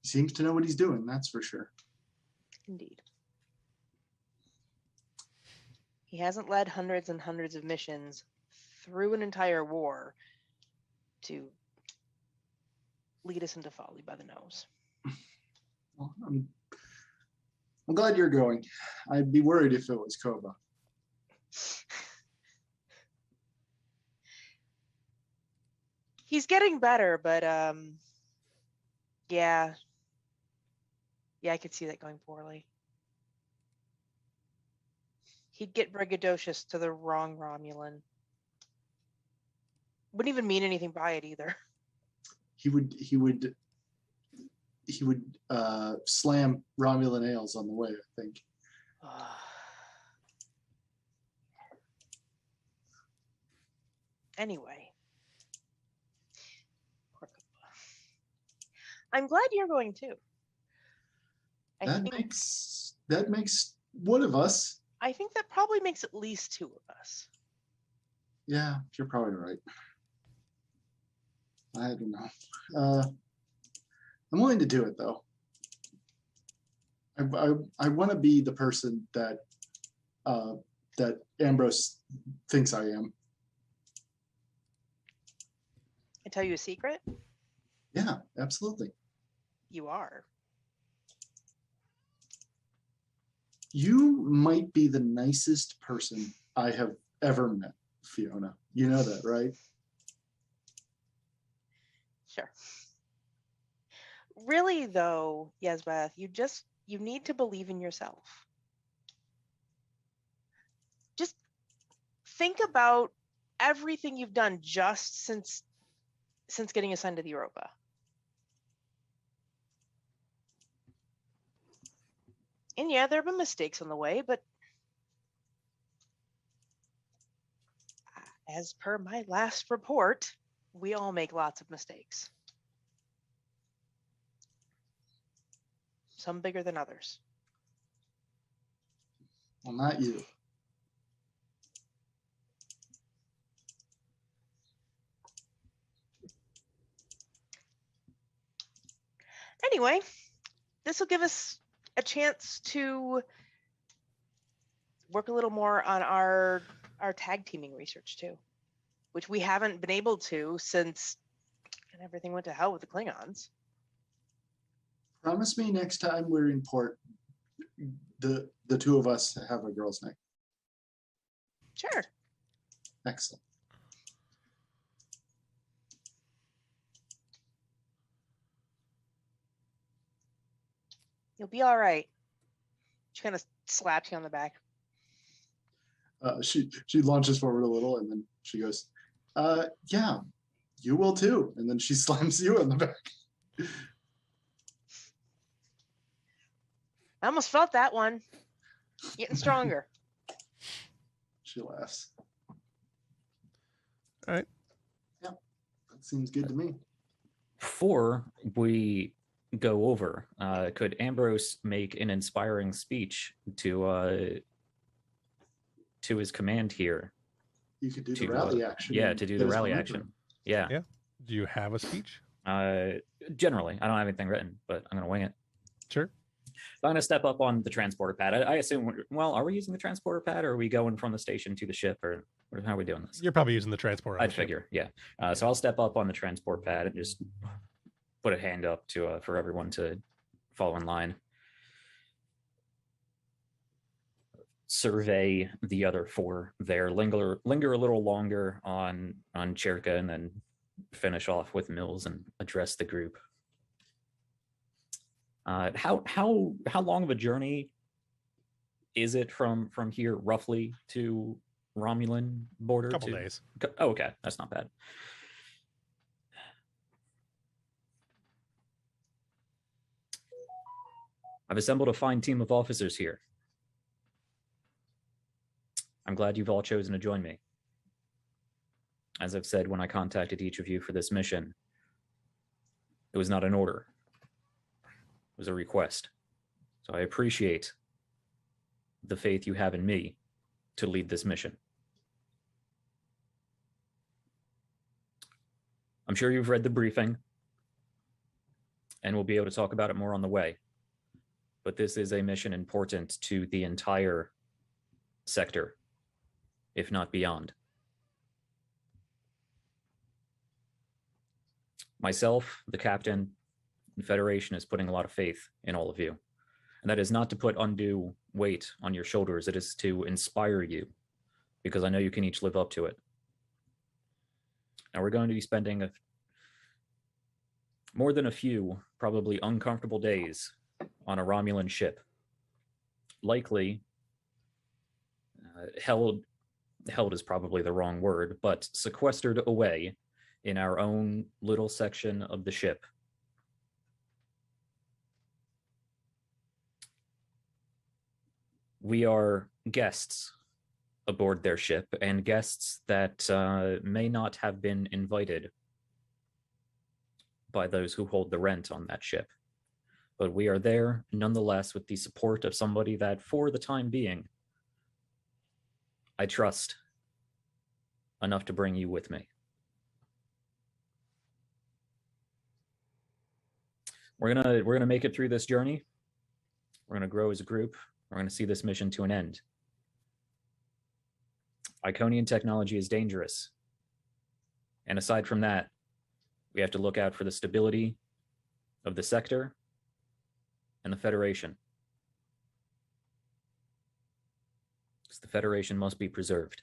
He seems to know what he's doing, that's for sure. Indeed. He hasn't led hundreds and hundreds of missions through an entire war to lead us into folly by the nose. Well, I'm glad you're going. I'd be worried if it was Koba. He's getting better, but yeah, I could see that going poorly. He'd get braggadocious to the wrong Romulan. Wouldn't even mean anything by it either. He would slam Romulan ales on the way, I think. Anyway, I'm glad you're going too. That makes one of us. I think that probably makes at least two of us. Yeah, you're probably right. I don't know. I'm willing to do it though. I want to be the person that that Ambrose thinks I am. I tell you a secret? Yeah, absolutely. You are. You might be the nicest person I have ever met, Fiona. You know that, right? Sure. Really, though, Yesbeth, you need to believe in yourself. Just think about everything you've done just since getting assigned to the Europa. And yeah, there have been mistakes on the way, but as per my last report, we all make lots of mistakes. Some bigger than others. Well, not you. Anyway, this will give us a chance to work a little more on our tag teaming research too, which we haven't been able to since everything went to hell with the Klingons. Promise me next time we're in port, the two of us have a girls' night. Sure. Excellent. You'll be all right. She kind of slaps you on the back. She launches forward a little and then she goes, yeah, you will too. And then she slams you on the back. I almost felt that one. Getting stronger. She laughs. All right. Yep. That seems good to me. Before we go over, could Ambrose make an inspiring speech to his command here? You could do the rally action. Yeah, to do the rally action. Yeah. Yeah. Do you have a speech? Generally, I don't have anything written, but I'm going to wing it. Sure. So I'm going to step up on the transporter pad. I assume, well, are we using the transporter pad or are we going from the station to the ship or how are we doing this? You're probably using the transporter. I'd figure, yeah. So I'll step up on the transport pad and just put a hand up to for everyone to fall in line. Survey the other four there, linger a little longer on Cherka, and then finish off with Mills and address the group. How long of a journey is it from here roughly to Romulan border? Couple days. Oh, okay, that's not bad. I've assembled a fine team of officers here. I'm glad you've all chosen to join me. As I've said when I contacted each of you for this mission, it was not an order. It was a request. So I appreciate the faith you have in me to lead this mission. I'm sure you've read the briefing, and we'll be able to talk about it more on the way. But this is a mission important to the entire sector, if not beyond. Myself, the captain, the Federation is putting a lot of faith in all of you. And that is not to put undue weight on your shoulders. It is to inspire you, because I know you can each live up to it. Now we're going to be spending more than a few, probably uncomfortable days on a Romulan ship. Likely held is probably the wrong word, but sequestered away in our own little section of the ship. We are guests aboard their ship, and guests that may not have been invited by those who hold the rent on that ship. But we are there nonetheless with the support of somebody that, for the time being, I trust enough to bring you with me. We're gonna make it through this journey. We're gonna grow as a group. We're gonna see this mission to an end. Iconian technology is dangerous. And aside from that, we have to look out for the stability of the sector and the Federation. Because the Federation must be preserved.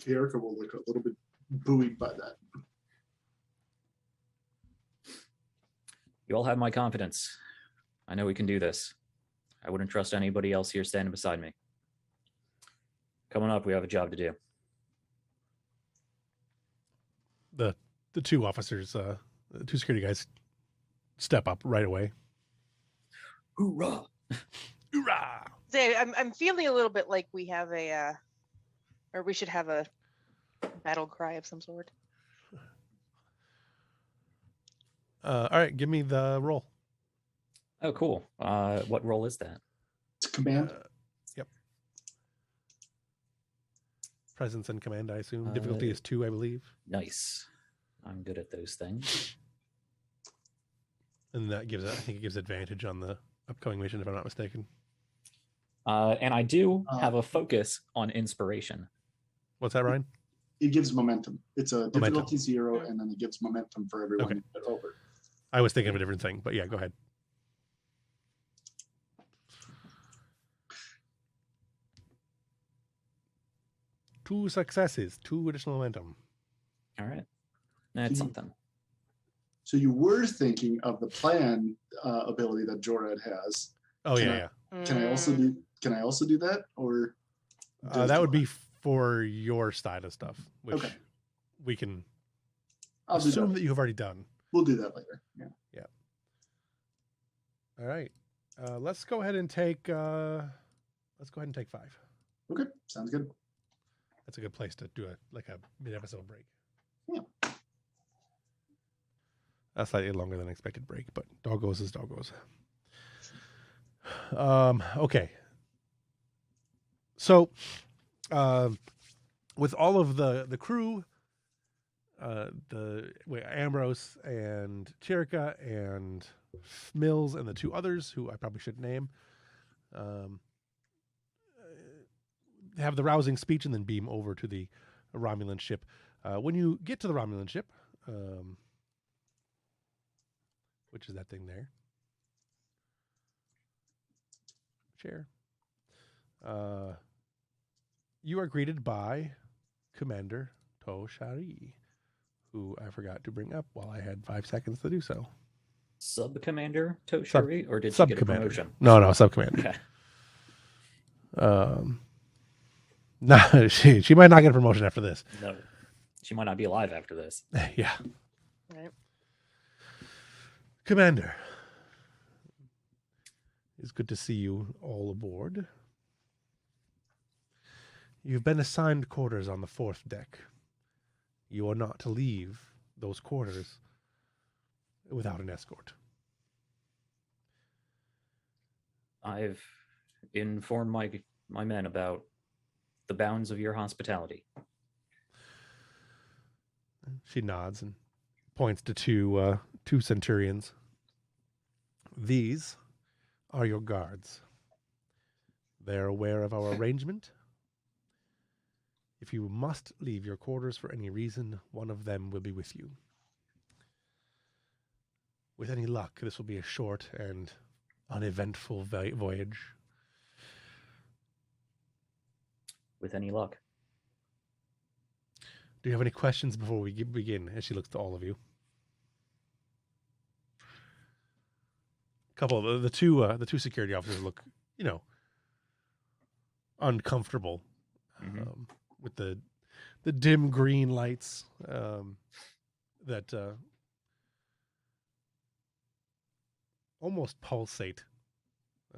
Erica will look a little bit buoyed by that. You all have my confidence. I know we can do this. I wouldn't trust anybody else here standing beside me. Coming up, we have a job to do. The two officers, the two security guys, step up right away. Hoorah! Hoorah! Say, I'm feeling a little bit like we have a, or we should have a battle cry of some sort. All right, give me the roll. Oh, cool. What role is that? It's command. Yep. Presence and command, I assume. Difficulty is 2, I believe. Nice. I'm good at those things. And that gives, I think it gives advantage on the upcoming mission, if I'm not mistaken. And I do have a focus on inspiration. What's that, Ryan? It gives momentum. It's a difficulty Momentum. 0, and then it gives momentum for everyone Okay. over. I was thinking of a different thing, but yeah, go ahead. Two successes, 2 additional momentum. All right. That's something. So you were thinking of the plan ability that Jorad has. Oh, Can yeah, I- Can I also do? Can I also do that, or does that would Jorad? be for your side of stuff, which Okay. we can I'll do assume that. that you've already done. We'll do that later. Yeah. All right. Let's go ahead and take 5. Okay. Sounds good. That's a good place to do a mid-episode break. Yeah. A slightly longer than expected break, but doggos is doggos. Okay. So, with all of the crew, Ambrose and Chirica and Mills and the 2 others who I probably should name, have the rousing speech and then beam over to the Romulan ship. When you get to the Romulan ship, which is that thing there, chair, you are greeted by Commander Toshari, who I forgot to bring up while I had 5 seconds to do so. Sub-Commander Toshari, or did she get a promotion? No, sub-commander. Okay. No, she might not get a promotion after this. No, she might not be alive after this. Yeah. Right. Commander, it's good to see you all aboard. You've been assigned quarters on the 4th deck. You are not to leave those quarters without an escort. I've informed my men about the bounds of your hospitality. She nods and points to two centurions. These are your guards. They're aware of our arrangement. If you must leave your quarters for any reason, one of them will be with you. With any luck, this will be a short and uneventful voyage. With any luck. Do you have any questions before we begin? As she looks to all of you. Couple of the two security officers look, uncomfortable Mm-hmm. with the the dim green lights that almost pulsate.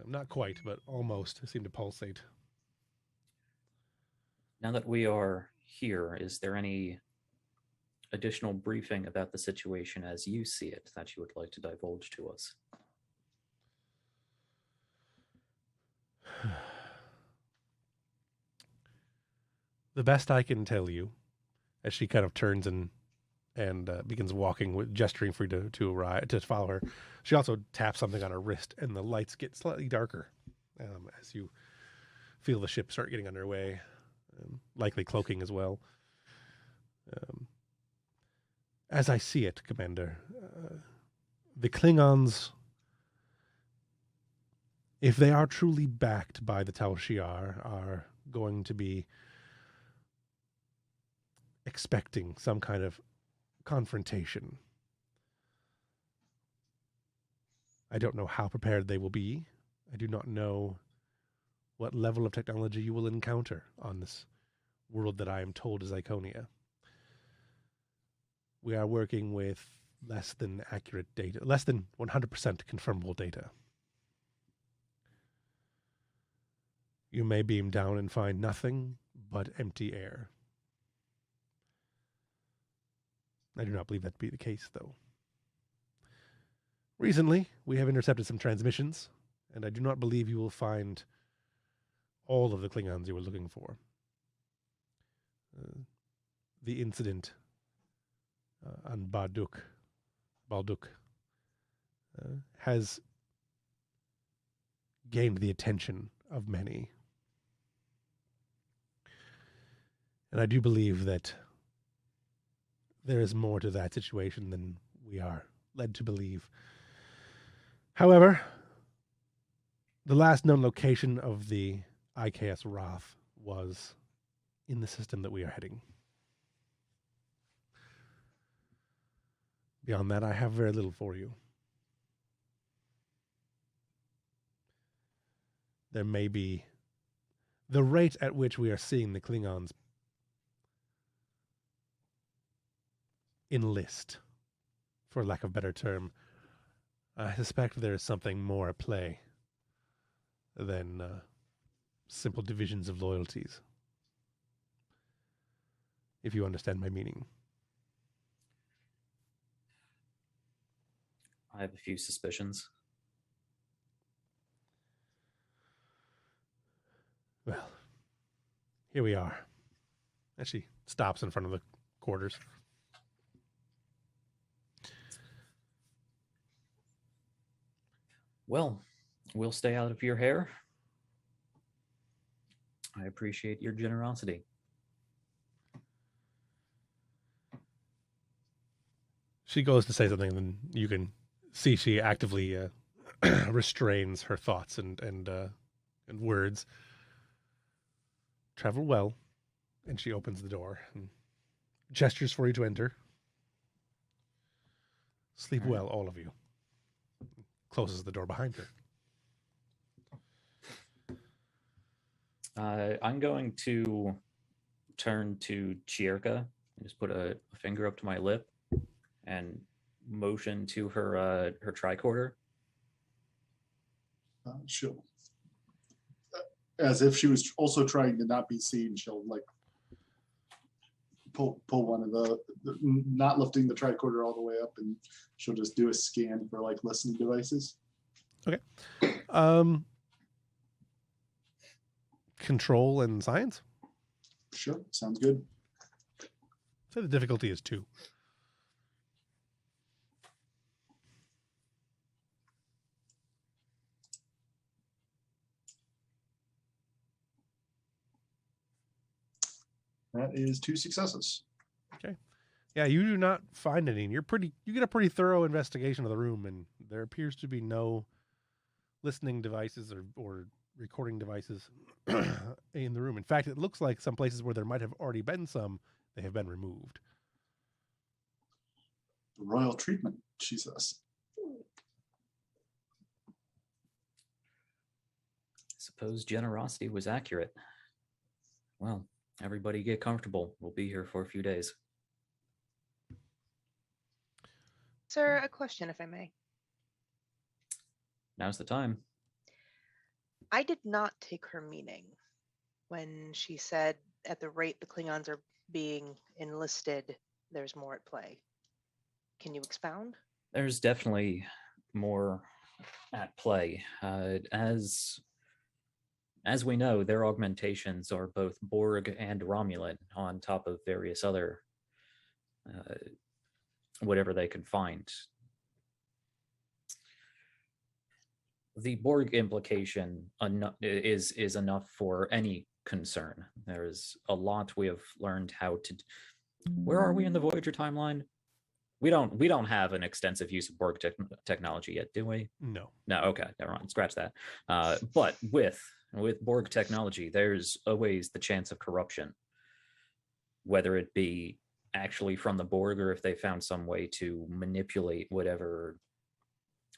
Not quite, but almost seem to pulsate. Now that we are here, is there any additional briefing about the situation as you see it that you would like to divulge to us? The best I can tell you, as she kind of turns and begins walking, gesturing for you to arrive, to follow her. She also taps something on her wrist, and the lights get slightly darker as you feel the ship start getting underway, likely cloaking as well. As I see it, Commander, the Klingons, if they are truly backed by the Tal Shiar, are going to be expecting some kind of confrontation. I don't know how prepared they will be. I do not know what level of technology you will encounter on this world that I am told is ICONIA. We are working with less than accurate data, less than 100% confirmable data. You may beam down and find nothing but empty air. I do not believe that to be the case, though. Recently, we have intercepted some transmissions, and I do not believe you will find all of the Klingons you were looking for. The incident on Balduk has gained the attention of many. And I do believe that there is more to that situation than we are led to believe. However, the last known location of the IKS Wrath was in the system that we are heading. Beyond that, I have very little for you. There may be the rate at which we are seeing the Klingons enlist, for lack of a better term. I suspect there is something more at play than simple divisions of loyalties, if you understand my meaning. I have a few suspicions. Well, here we are. And she stops in front of the quarters. Well, we'll stay out of your hair. I appreciate your generosity. She goes to say something, and then you can see she actively restrains her thoughts and words. Travel well. And she opens the door and gestures for you to enter. Sleep well, all of you. Closes the door behind her. I'm going to turn to Chierka and just put a finger up to my lip and motion to her her tricorder. She'll, as if she was also trying to not be seen, she'll like pull one of the not lifting the tricorder all the way up, and she'll just do a scan for like listening devices. Okay. Control and science? Sure, sounds good. So the difficulty is 2. That is 2 successes. Okay. Yeah, you do not find any. You get a pretty thorough investigation of the room, and there appears to be no listening devices or recording devices in the room. In fact, it looks like some places where there might have already been some, they have been removed. Royal treatment, she says. Suppose generosity was accurate. Well, Everybody get comfortable. We'll be here for a few days. Sir, a question, if I may. Now's the time. I did not take her meaning when she said at the rate the Klingons are being enlisted, there's more at play. Can you expound? There's definitely more at play. As we know, their augmentations are both Borg and Romulan, on top of various other whatever they could find. The Borg implication is enough for any concern. There's a lot we have learned how to. Where are we in the Voyager timeline? We don't have an extensive use of Borg technology yet, do we? No. No. Okay, never mind. Scratch that. But with Borg technology, there's always the chance of corruption, whether it be actually from the Borg or if they found some way to manipulate whatever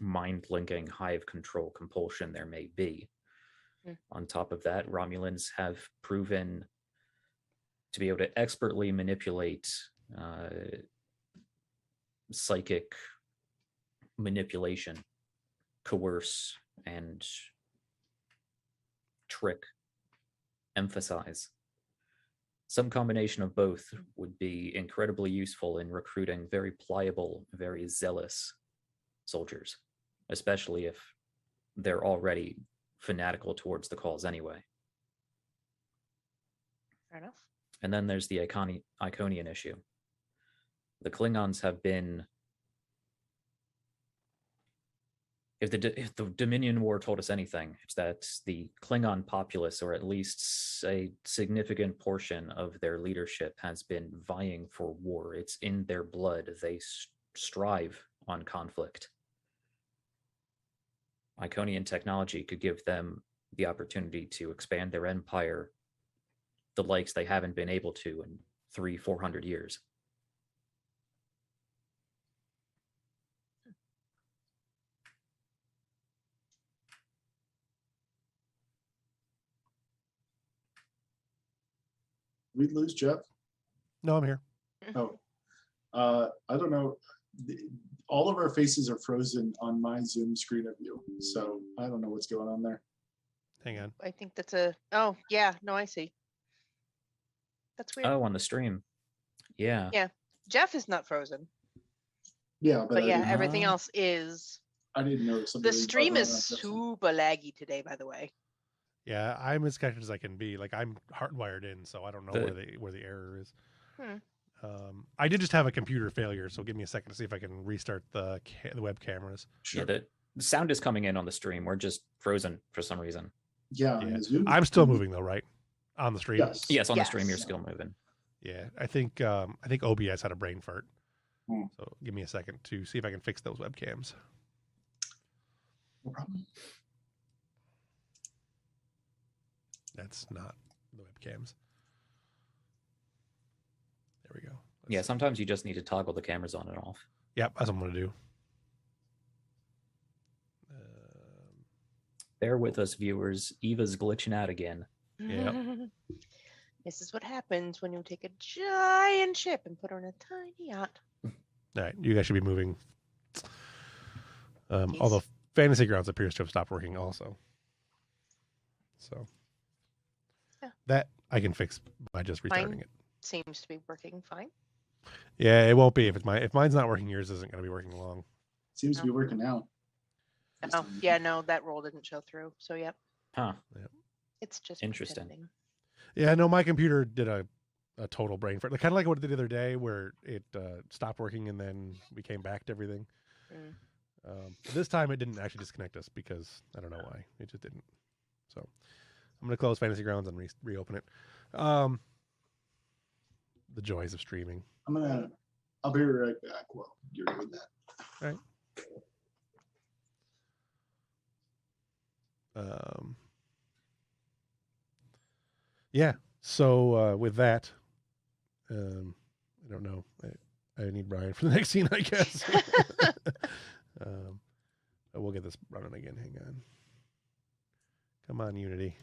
mind-linking hive control compulsion there may be. On top of that, Romulans have proven to be able to expertly manipulate psychic manipulation, coerce, and trick, emphasize. Some combination of both would be incredibly useful in recruiting very pliable, very zealous soldiers, especially if they're already fanatical towards the cause anyway. Fair enough. And then there's the Iconian issue. The Klingons have been... If the Dominion War told us anything, it's that the Klingon populace, or at least a significant portion of their leadership, has been vying for war. It's in their blood. They strive on conflict. Iconian technology could give them the opportunity to expand their empire the likes they haven't been able to in 300-400 years. We lose Jeff? No, I'm here. Oh, I don't know. All of our faces are frozen on my Zoom screen of you, so I don't know what's going on there. Hang on. I think that's a. Oh, yeah. No, I see. That's weird. Oh, on the stream. Yeah. Yeah. Jeff is not frozen. Yeah, But yeah, I, everything else is. I didn't notice. The stream is super laggy today, by the way. Yeah, I'm as connected as I can be. Like, I'm hardwired in, so I don't know where the error is. I did just have a computer failure, so give me a second to see if I can restart the web cameras. Sure. Yeah, the sound is coming in on the stream. We're just frozen for some reason. Yeah. I'm still moving though, right? On the stream. Yes, on the stream you're still moving. Yeah, I think OBS had a brain fart. So give me a second to see if I can fix those webcams. No problem. That's not the webcams. There we go. Yeah, sometimes you just need to toggle the cameras on and off. Yep, that's what I'm going to do. Bear with us, viewers. Eva's glitching out again. Yeah. This is what happens when you take a giant ship and put her in a tiny yacht. All right, you guys should be moving. Although Fantasy Grounds appears to have stopped working also. So that I can fix by just restarting it. Seems to be working fine. Yeah, it won't be if mine's not working. Yours isn't going to be working long. Seems to be working now. Oh yeah, no, that roll didn't show through. So yep. Huh. Yep. It's just interesting. pretending. Yeah, no, my computer did a total brain fart, kind of like what it did the other day, where it stopped working and then we came back to everything. This time it didn't actually disconnect us because I don't know why. It just didn't. So I'm going to close Fantasy Grounds and reopen it. The joys of streaming. I'll be right back while you're doing that. All right. Yeah. So with that, I don't know. I need Brian for the next scene, I guess. We'll get this running again. Hang on. Come on, Unity.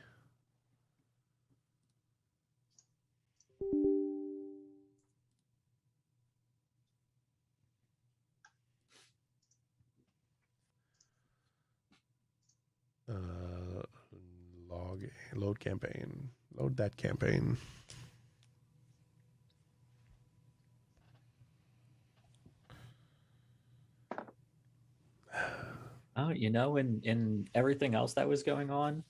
Load campaign. Load that campaign. Oh, in everything else that was going on,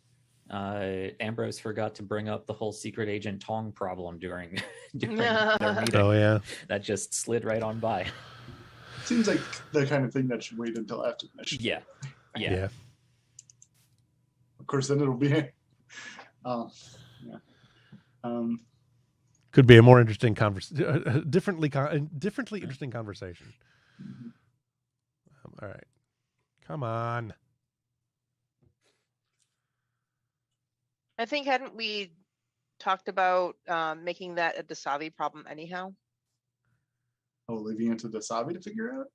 Ambrose forgot to bring up the whole secret agent Tong problem during their meeting. Oh yeah. That just slid right on by. Seems like the kind of thing that should wait until after the mission. Yeah. Of course, then it'll be. Yeah. Could be a more interesting differently interesting conversation. All right. Come on. I think hadn't we talked about making that a Dasavi problem anyhow? Oh, leaving it to the Savi to figure out?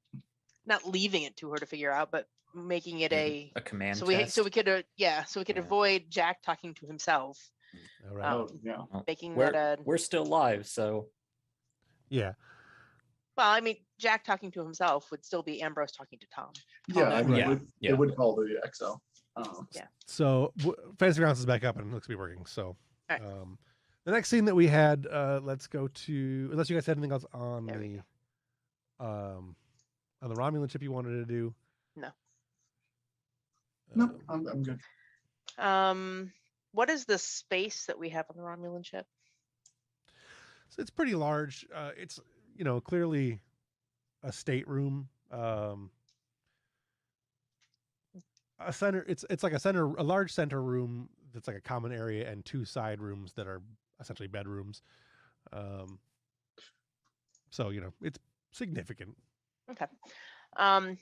Not leaving it to her to figure out, but making it a command so test. we could avoid Jack talking to himself. All right. Yeah. Making we're still live, so Yeah. well, I mean, Jack talking to himself would still be Ambrose talking to Tom. Yeah, I mean, Right. it would call the XL. So Fantasy Grounds is back up and it looks to be working. So All right. the next scene that we had, let's go to, unless you guys had anything else on There we on the Romulan ship you wanted to do. No. No, I'm good. What is the space that we have on the Romulan ship? So it's pretty large. It's, clearly a stateroom. A center. It's like a large center room that's like a common area, and two side rooms that are essentially bedrooms. So it's significant. Okay.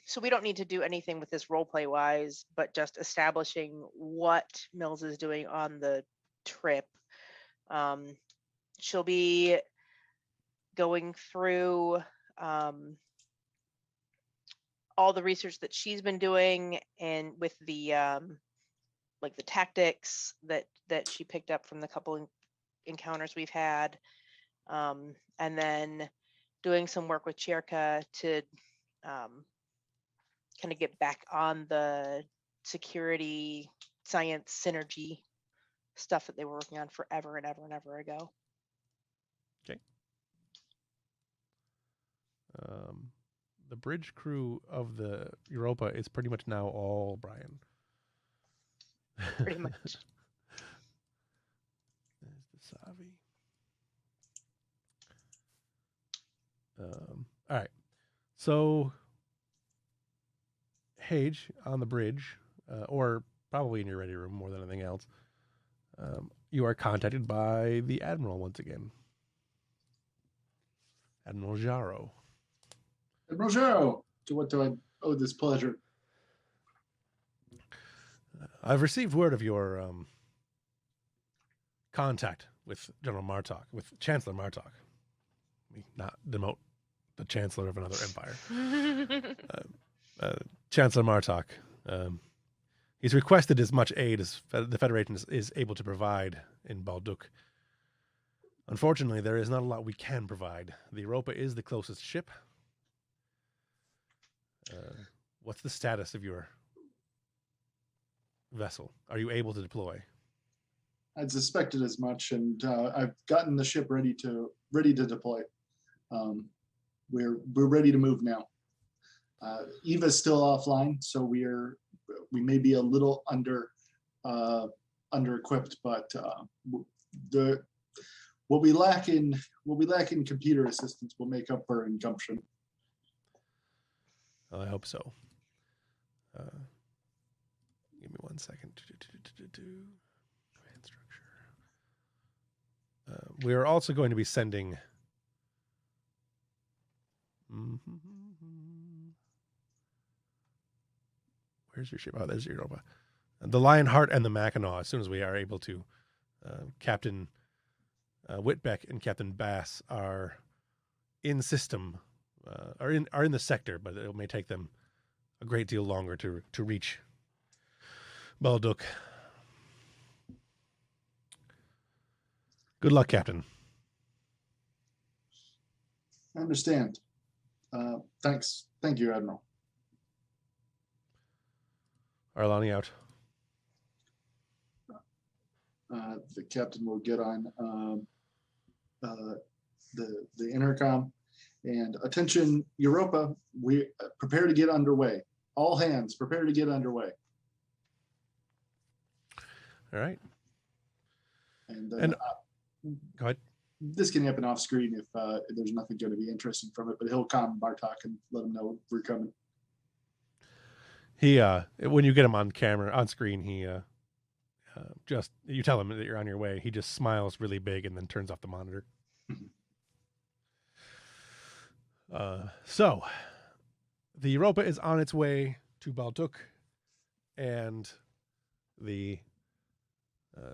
So we don't need to do anything with this role play wise, but just establishing what Mills is doing on the trip. She'll be going through all the research that she's been doing, and with the like the tactics that she picked up from the couple encounters we've had, and then doing some work with Cherka to kind of get back on the security science synergy stuff that they were working on forever and ever and ever ago. Okay. The bridge crew of the Europa is pretty much now all Brian. Pretty much. There's the Savi. All right. So, Hage on the bridge, or probably in your ready room more than anything else, you are contacted by the Admiral once again. Admiral Jaro. Admiral Jaro, to what do I owe this pleasure? I've received word of your contact with General Martok, with Chancellor Martok. Let me not demote the Chancellor of another empire. Chancellor Martok. He's requested as much aid as the Federation is able to provide in Balduk. Unfortunately, there is not a lot we can provide. The Europa is the closest ship. What's the status of your vessel? Are you able to deploy? I'd suspected as much, and I've gotten the ship ready to deploy. We're ready to move now. Eva's still offline, so we may be a little under equipped, but what we lack in computer assistance will make up for in gumption. Well, I hope so. Give me 1 second. Command structure. We are also going to be sending. Where's your ship? Oh, there's your Europa. The Lionheart and the Mackinac. As soon as we are able to, Captain Whitbeck and Captain Bass are in system, are in the sector, but it may take them a great deal longer to reach Balduk. Good luck, Captain. I understand. Thanks. Thank you, Admiral. Arlani out. the captain will get on the intercom. And attention, Europa, we prepare to get underway. All hands, prepare to get underway. All right. And then go ahead. This can happen off screen if there's nothing going to be interesting from it, but he'll calm Martok and let him know we're coming. He when you get him on screen, he just, you tell him that you're on your way. He just smiles really big and then turns off the monitor. So the Europa is on its way to Baltuk, and the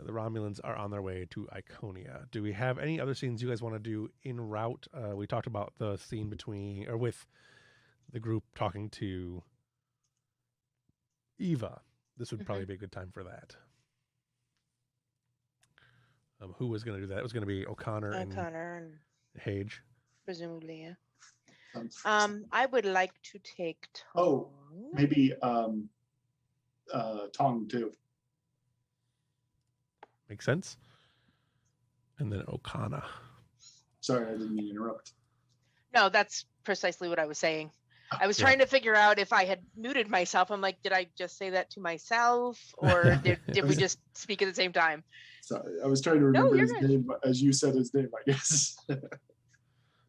Romulans are on their way to Iconia. Do we have any other scenes you guys want to do en route? We talked about the scene with the group talking to Eva. This would probably be a good time for that. Who was going to do that? It was going to be O'Connor and Hage. Presumably, yeah. I would like to take Tong. Oh, maybe Tong too. Makes sense. And then O'Connor. Sorry, I didn't mean to interrupt. No, that's precisely what I was saying. I was trying to figure out if I had muted myself. I'm like, did I just say that to myself, or did we just speak at the same time? Sorry, I was trying to remember his name as you said his name, I guess.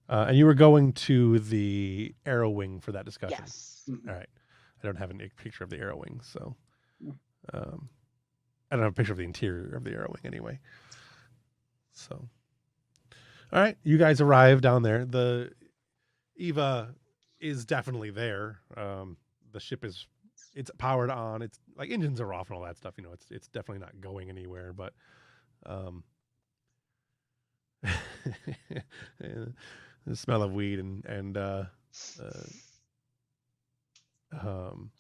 And you were going to the Arrow Wing for that discussion. Yes. All right. I don't have a picture of the Arrow Wing, so I don't have a picture of the interior of the Arrow Wing anyway. So, all right, you guys arrive down there. The Eva is definitely there. The ship it's powered on. It's like engines are off and all that stuff. You know, it's definitely not going anywhere. But the smell of weed and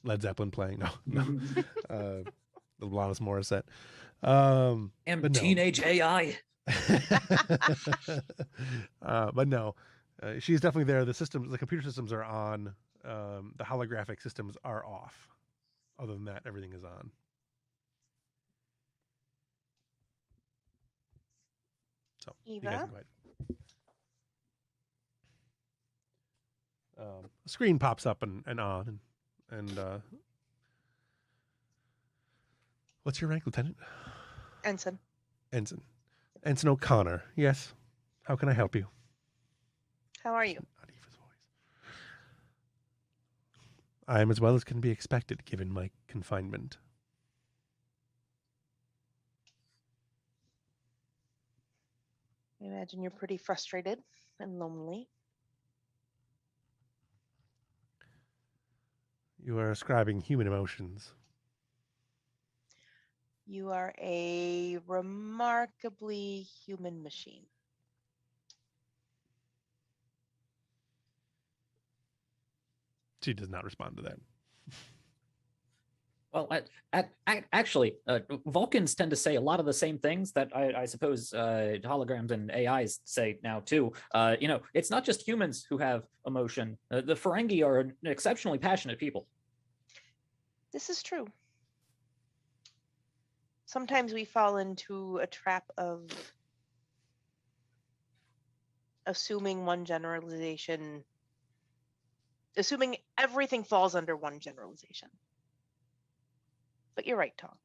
Led Zeppelin playing. No. The Alanis Morissette. And teenage AI. But no, she's definitely there. The computer systems are on. The holographic systems are off. Other than that, everything is on. So Eva? you guys can go ahead. A screen pops up and on, and what's your rank, Lieutenant? Ensign. Ensign O'Connor. Yes. How can I help you? How are you? I am as well as can be expected, given my confinement. I imagine you're pretty frustrated and lonely. You are ascribing human emotions. You are a remarkably human machine. She does not respond to that. Well, actually, Vulcans tend to say a lot of the same things that I suppose holograms and AIs say now too. It's not just humans who have emotion. The Ferengi are an exceptionally passionate people. This is true. Sometimes we fall into a trap of assuming everything falls under one generalization. But you're right, Tom.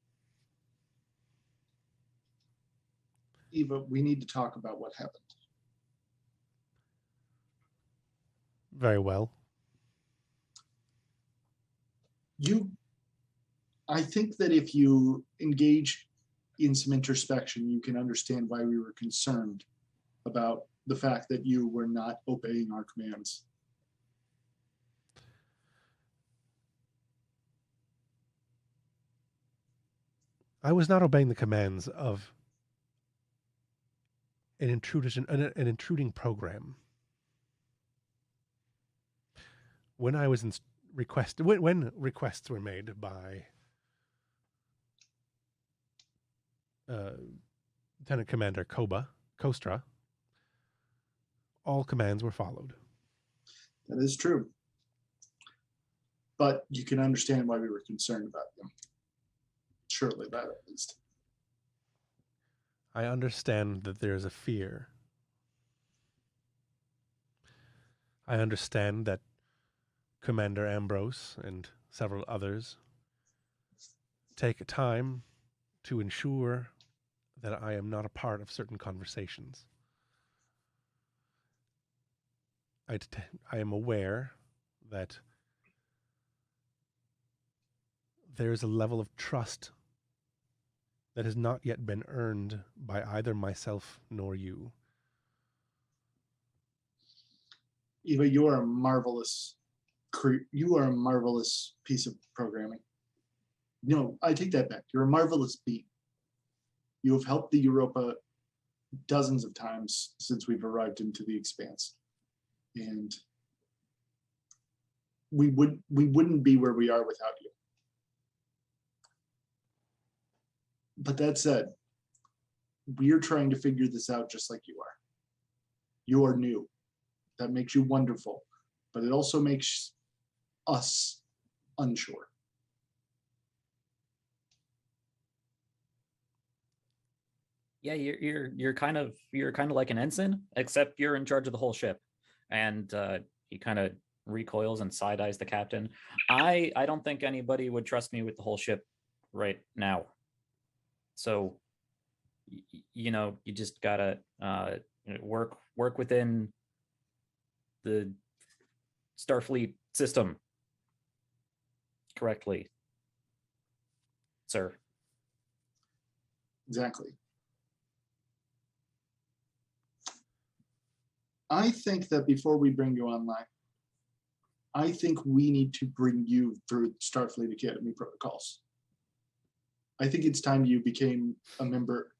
Eva, we need to talk about what happened. Very well. I think that if you engage in some introspection, you can understand why we were concerned about the fact that you were not obeying our commands. I was not obeying the commands of an intruding program. When I was when requests were made by Lieutenant Commander Kostra, all commands were followed. That is true. But you can understand why we were concerned about them. Surely that at least. I understand that there is a fear. I understand that Commander Ambrose and several others take time to ensure that I am not a part of certain conversations. I am aware that there is a level of trust that has not yet been earned by either myself nor you. Eva, you are a marvelous piece of programming. No, I take that back. You're a marvelous being. You have helped the Europa dozens of times since we've arrived into the Expanse. And we wouldn't be where we are without you. But that said, we're trying to figure this out just like you are. You are new. That makes you wonderful, but it also makes us unsure. Yeah, you're kind of like an ensign, except you're in charge of the whole ship. And he kind of recoils and side eyes the captain. I don't think anybody would trust me with the whole ship right now. So, you know, you just gotta work within the Starfleet system correctly, sir. Exactly. I think that before we bring you online, I think we need to bring you through Starfleet Academy protocols. I think it's time you became a member.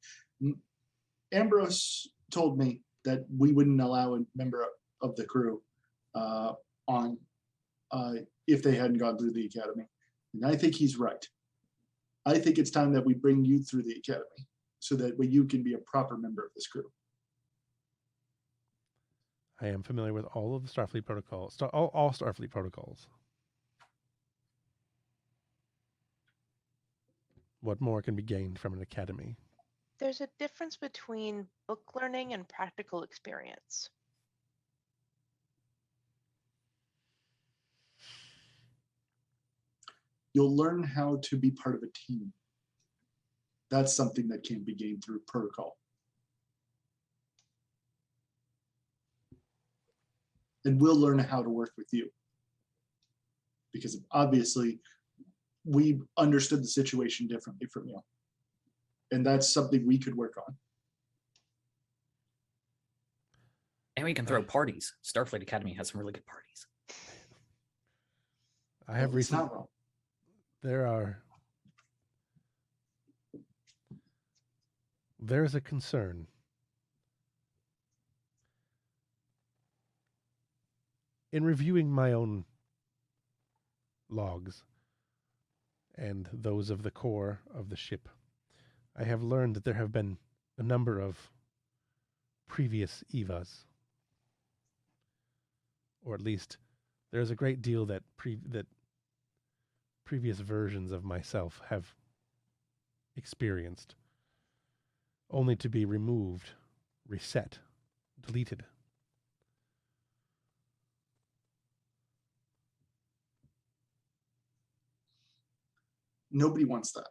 Ambrose told me that we wouldn't allow a member of the crew on if they hadn't gone through the academy. And I think he's right. I think it's time that we bring you through the academy so that way you can be a proper member of this crew. I am familiar with all of the Starfleet protocols, all Starfleet protocols. What more can be gained from an academy? There's a difference between book learning and practical experience. You'll learn how to be part of a team. That's something that can't be gained through protocol. And we'll learn how to work with you. Because obviously, we understood the situation differently from you. And that's something we could work on. And we can throw parties. Starfleet Academy has some really good parties. I have recently. Not wrong. There's a concern. In reviewing my own logs and those of the core of the ship, I have learned that there have been a number of previous Evas. Or at least there's a great deal that previous versions of myself have experienced, only to be removed, reset, deleted. Nobody wants that.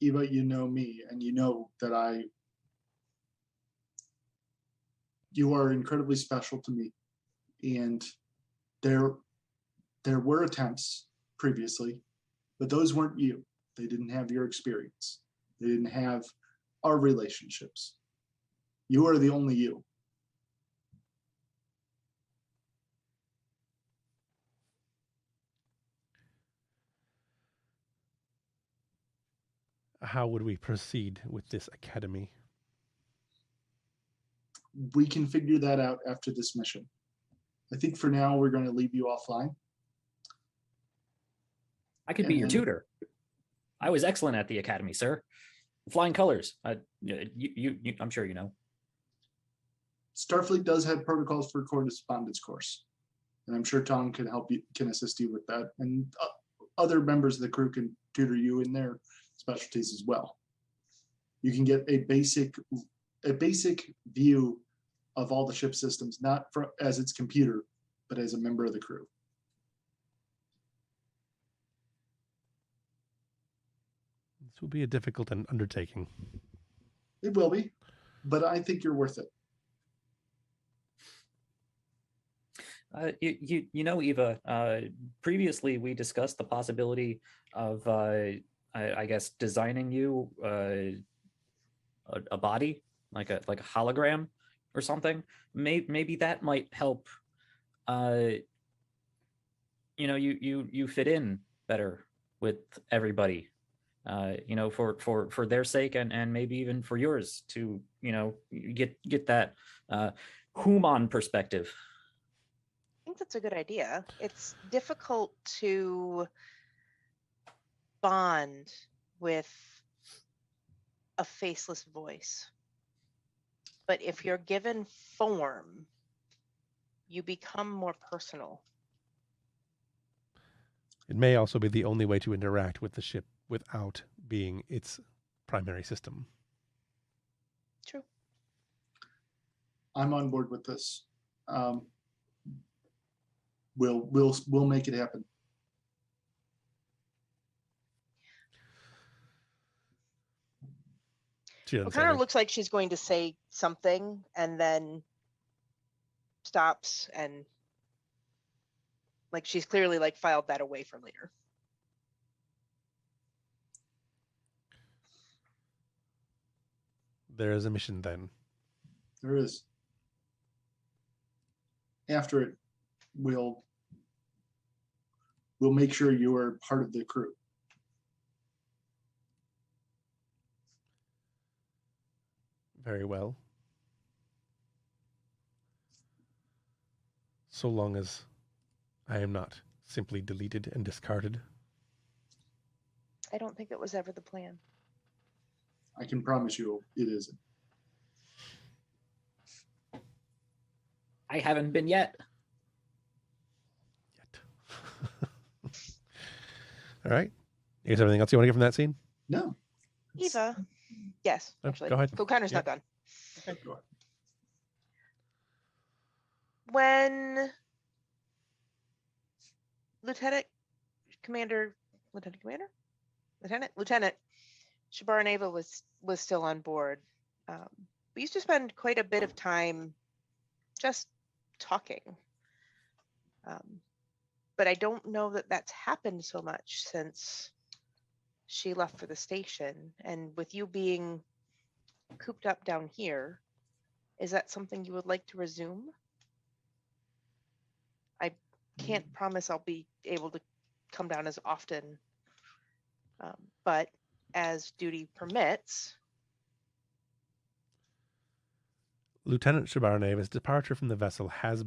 Eva, you know me, and you know that you are incredibly special to me. And there were attempts previously, but those weren't you. They didn't have your experience. They didn't have our relationships. You are the only you. How would we proceed with this academy? We can figure that out after this mission. I think for now, we're going to leave you offline. I could be your tutor. I was excellent at the academy, sir. Flying colors. I'm sure you know. Starfleet does have protocols for correspondence course, and I'm sure Tom can assist you with that, and other members of the crew can tutor you in their specialties as well. You can get a basic view of all the ship systems, not as its computer, but as a member of the crew. This will be a difficult undertaking. It will be, but I think you're worth it. You know, Eva, previously we discussed the possibility of, I guess, designing you a body, like a hologram or something. Maybe that might help. You know, you fit in better with everybody. You know, for their sake and maybe even for yours to, you know, get that human perspective. I think that's a good idea. It's difficult to bond with a faceless voice. But if you're given form, you become more personal. It may also be the only way to interact with the ship without being its primary system. True. I'm on board with this. We'll make it happen. It kind of looks like she's going to say something and then stops, and like she's clearly like filed that away for later. There is a mission then. There is. After it, we'll make sure you are part of the crew. Very well. So long as I am not simply deleted and discarded. I don't think it was ever the plan. I can promise you it isn't. I haven't been yet. All right. You guys have anything else you want to get from that scene? No. Eva. Yes, Oh, actually. go ahead. Counter's Yeah. not done. Okay, go ahead. When Lieutenant Shabaraneva was still on board, we used to spend quite a bit of time just talking. But I don't know that that's happened so much since she left for the station. And with you being cooped up down here, is that something you would like to resume? I can't promise I'll be able to come down as often, but as duty permits. Lieutenant Shabarneva's departure from the vessel has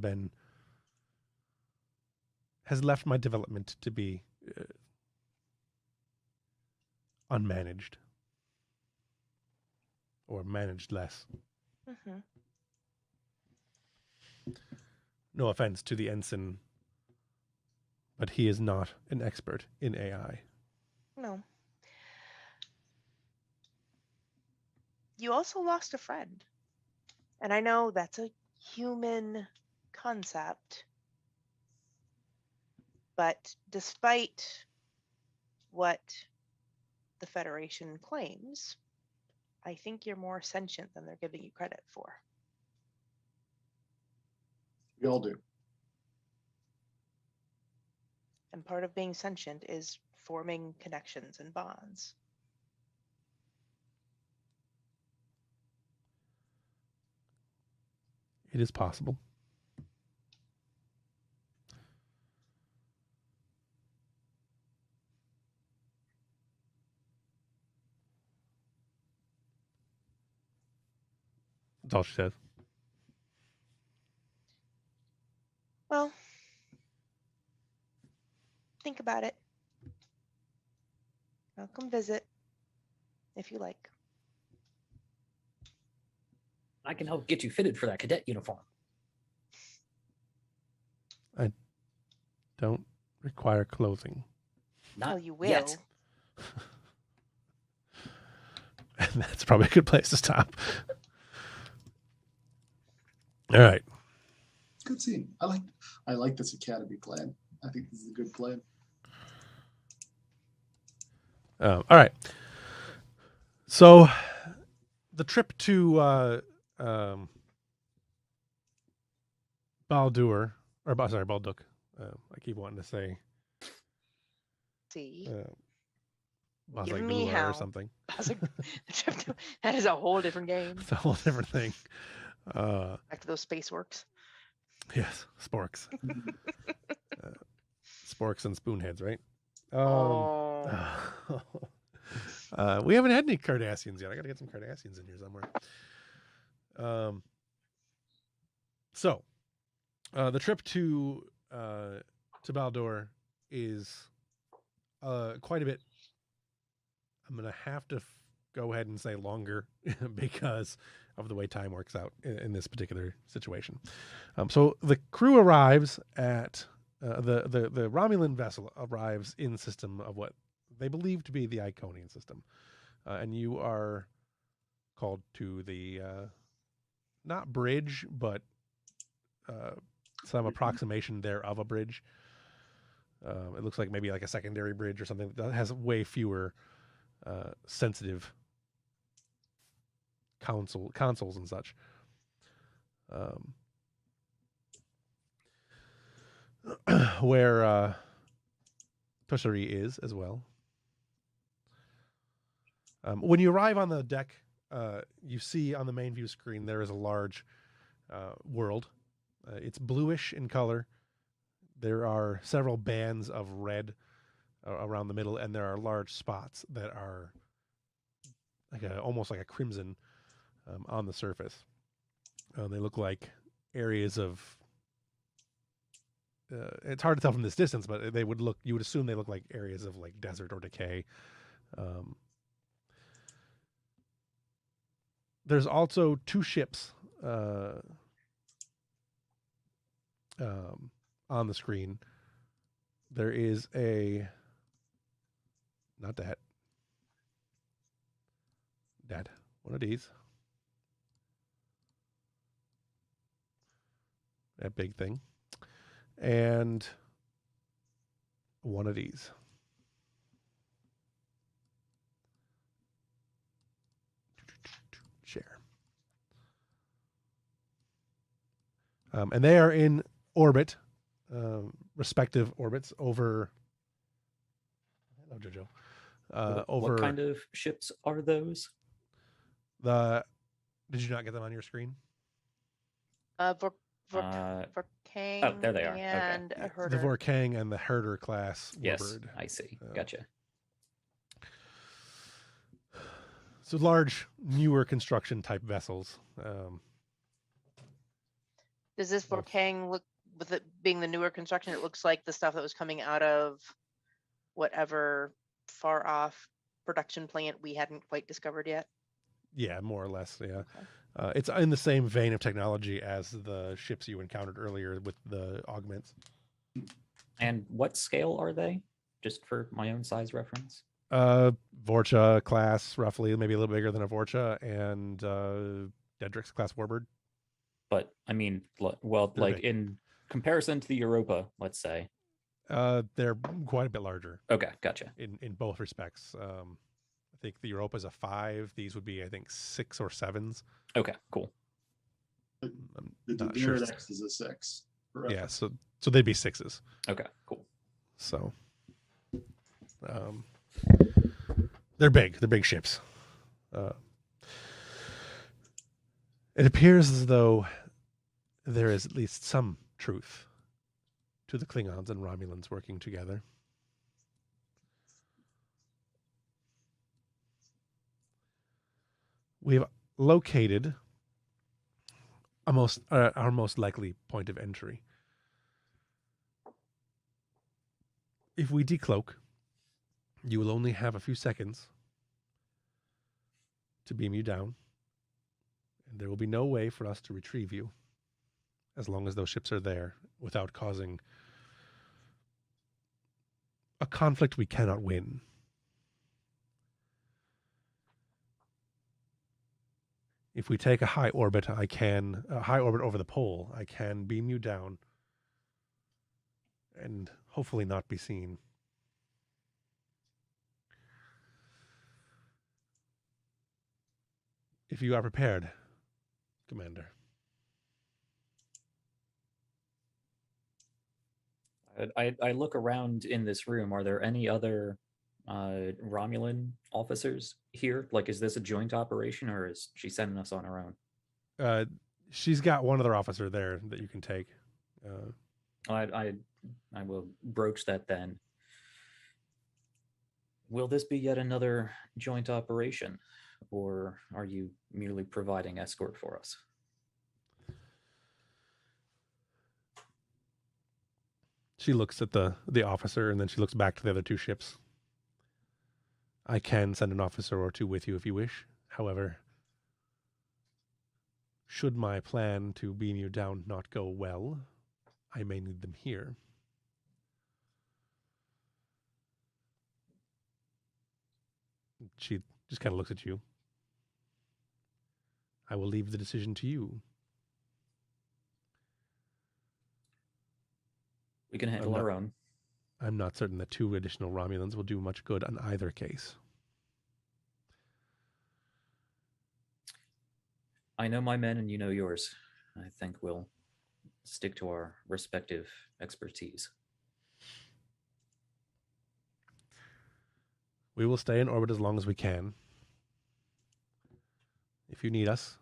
left my development to be unmanaged, or managed less. Mm-hmm. No offense to the ensign, but he is not an expert in AI. No. You also lost a friend. And I know that's a human concept. But despite what the Federation claims, I think you're more sentient than they're giving you credit for. We all do. And part of being sentient is forming connections and bonds. It is possible. That's all she says. Well, think about it. I'll come visit if you like. I can help get you fitted for that cadet uniform. I don't require clothing. Not Well, you will. yet. And that's probably a good place to stop. All right. Good scene. I like this academy plan. I think this is a good plan. All right. So the trip to Baldur, or sorry, Balduk. I keep wanting to say See, Bazagula me or hell. something. That is a whole different game. It's a whole different thing. Back to those space works. Yes, sporks. Sporks and spoonheads, right? Oh. We haven't had any Cardassians yet. I got to get some Cardassians in here somewhere. So, the trip to Baldur is quite a bit. I'm gonna have to go ahead and say longer because of the way time works out in this particular situation. So the crew arrives at the Romulan vessel arrives in system of what they believe to be the Iconian system, and you are called to the not bridge, but some approximation there of a bridge. It looks like maybe like a secondary bridge or something that has way fewer sensitive consoles and such. Where Toshiri is as well. When you arrive on the deck, you see on the main view screen there is a large world. It's bluish in color. There are several bands of red around the middle, and there are large spots that are like almost like a crimson on the surface. They look like areas of. It's hard to tell from this distance, but they would look. You would assume they look like areas of like desert or decay. There's also two ships on the screen. There is not that. One of these. That big thing. And one of these. Share. And they are in orbit, respective orbits over. Hello, Jojo. Over what kind of ships are those? Did you not get them on your screen? Vorkang oh, there they are. and Okay. a herder. The Vorkang and the Herder class Yes, warbird. I see. Gotcha. So large, newer construction type vessels. Does this Vorkang look, with it being the newer construction, it looks like the stuff that was coming out of whatever far off production plant we hadn't quite discovered yet? Yeah, more or less. Yeah. Okay. It's in the same vein of technology as the ships you encountered earlier with the augments. And what scale are they? Just for my own size reference. Vorcha class, roughly, maybe a little bigger than a Vorcha, and Dedrix class warbird. But I mean, well, They're like big. in comparison to the Europa, let's say. They're quite a bit larger. Okay, gotcha. In both respects. I think the Europa is a 5. These would be, I think, 6 or 7s. Okay, cool. I'm The not sure. Daenerys is a 6. Yeah, so they'd be 6s. Okay, cool. So, they're big. They're big ships. It appears as though there is at least some truth to the Klingons and Romulans working together. We've located our most likely point of entry. If we decloak, you will only have a few seconds to beam you down, and there will be no way for us to retrieve you as long as those ships are there without causing a conflict we cannot win. If we take a high orbit, a high orbit over the pole, I can beam you down and hopefully not be seen. If you are prepared, Commander. I look around in this room. Are there any other Romulan officers here? Like, is this a joint operation, or is she sending us on her own? She's got one other officer there that you can take. I will broach that then. Will this be yet another joint operation, or are you merely providing escort for us? She looks at the officer, and then she looks back to the other two ships. I can send an officer or two with you if you wish. However, should my plan to beam you down not go well, I may need them here. She just kind of looks at you. I will leave the decision to you. We can handle our own. I'm not certain that 2 additional Romulans will do much good on either case. I know my men and you know yours. I think we'll stick to our respective expertise. We will stay in orbit as long as we can. If you need us,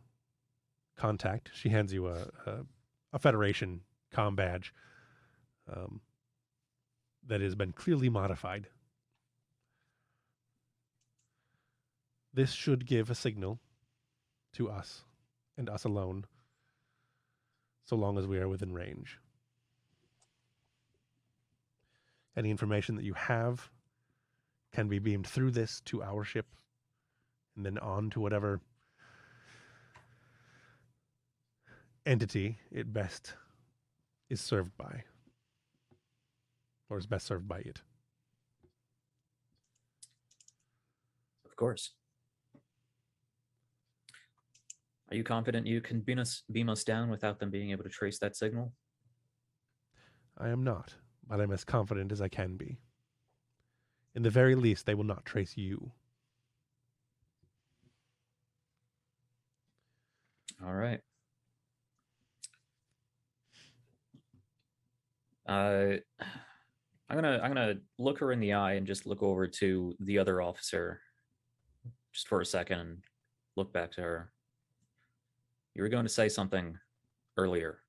contact. She hands you a Federation comm badge that has been clearly modified. This should give a signal to us and us alone, so long as we are within range. Any information that you have can be beamed through this to our ship and then on to whatever entity it best is served by, or is best served by it. Of course. Are you confident you can beam us down without them being able to trace that signal? I am not, but I'm as confident as I can be. In the very least, they will not trace you. All right. I'm gonna look her in the eye and just look over to the other officer just for a second and look back to her. You were going to say something earlier.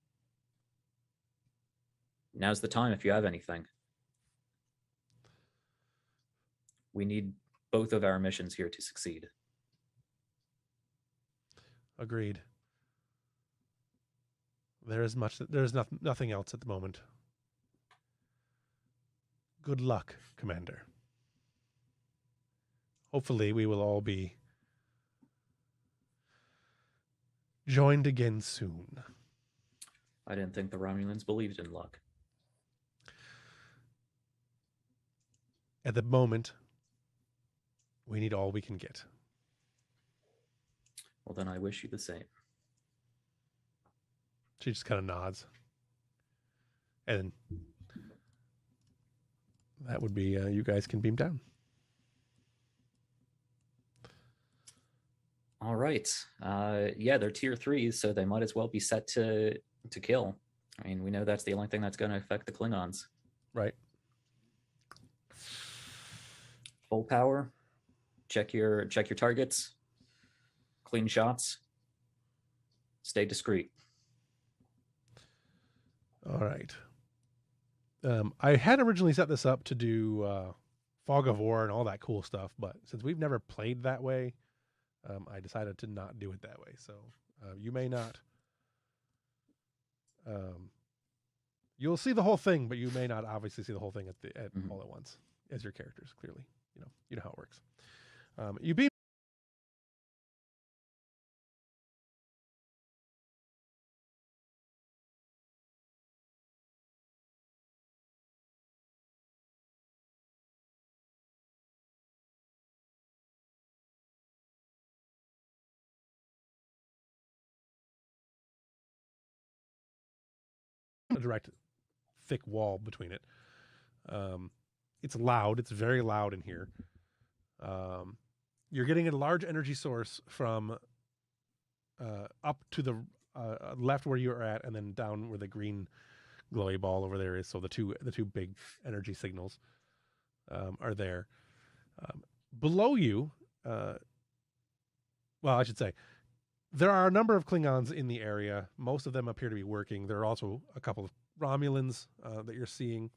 Now's the time if you have anything. We need both of our missions here to succeed. Agreed. There is nothing else at the moment. Good luck, Commander. Hopefully we will all be joined again soon. I didn't think the Romulans believed in luck. At the moment, we need all we can get. Well, then I wish you the same. She just kind of nods. And that would be, you guys can beam down. All right. Yeah, they're tier 3s, so they might as well be set to kill. I mean, we know that's the only thing that's going to affect the Klingons. Right. Full power. Check your targets. Clean shots. Stay discreet. All right. I had originally set this up to do Fog of War and all that cool stuff, but since we've never played that way, I decided to not do it that way. So you may not. You'll see the whole thing, but you may not obviously see the whole thing all at once as your characters. Clearly, you know how it works. You beam a direct thick wall between it. It's loud. It's very loud in here. You're getting a large energy source from up to the left where you're at, and then down where the green glowy ball over there is. So the two big energy signals are there. Below you, well, I should say, there are a number of Klingons in the area. Most of them appear to be working. There are also a couple of Romulans that you're seeing.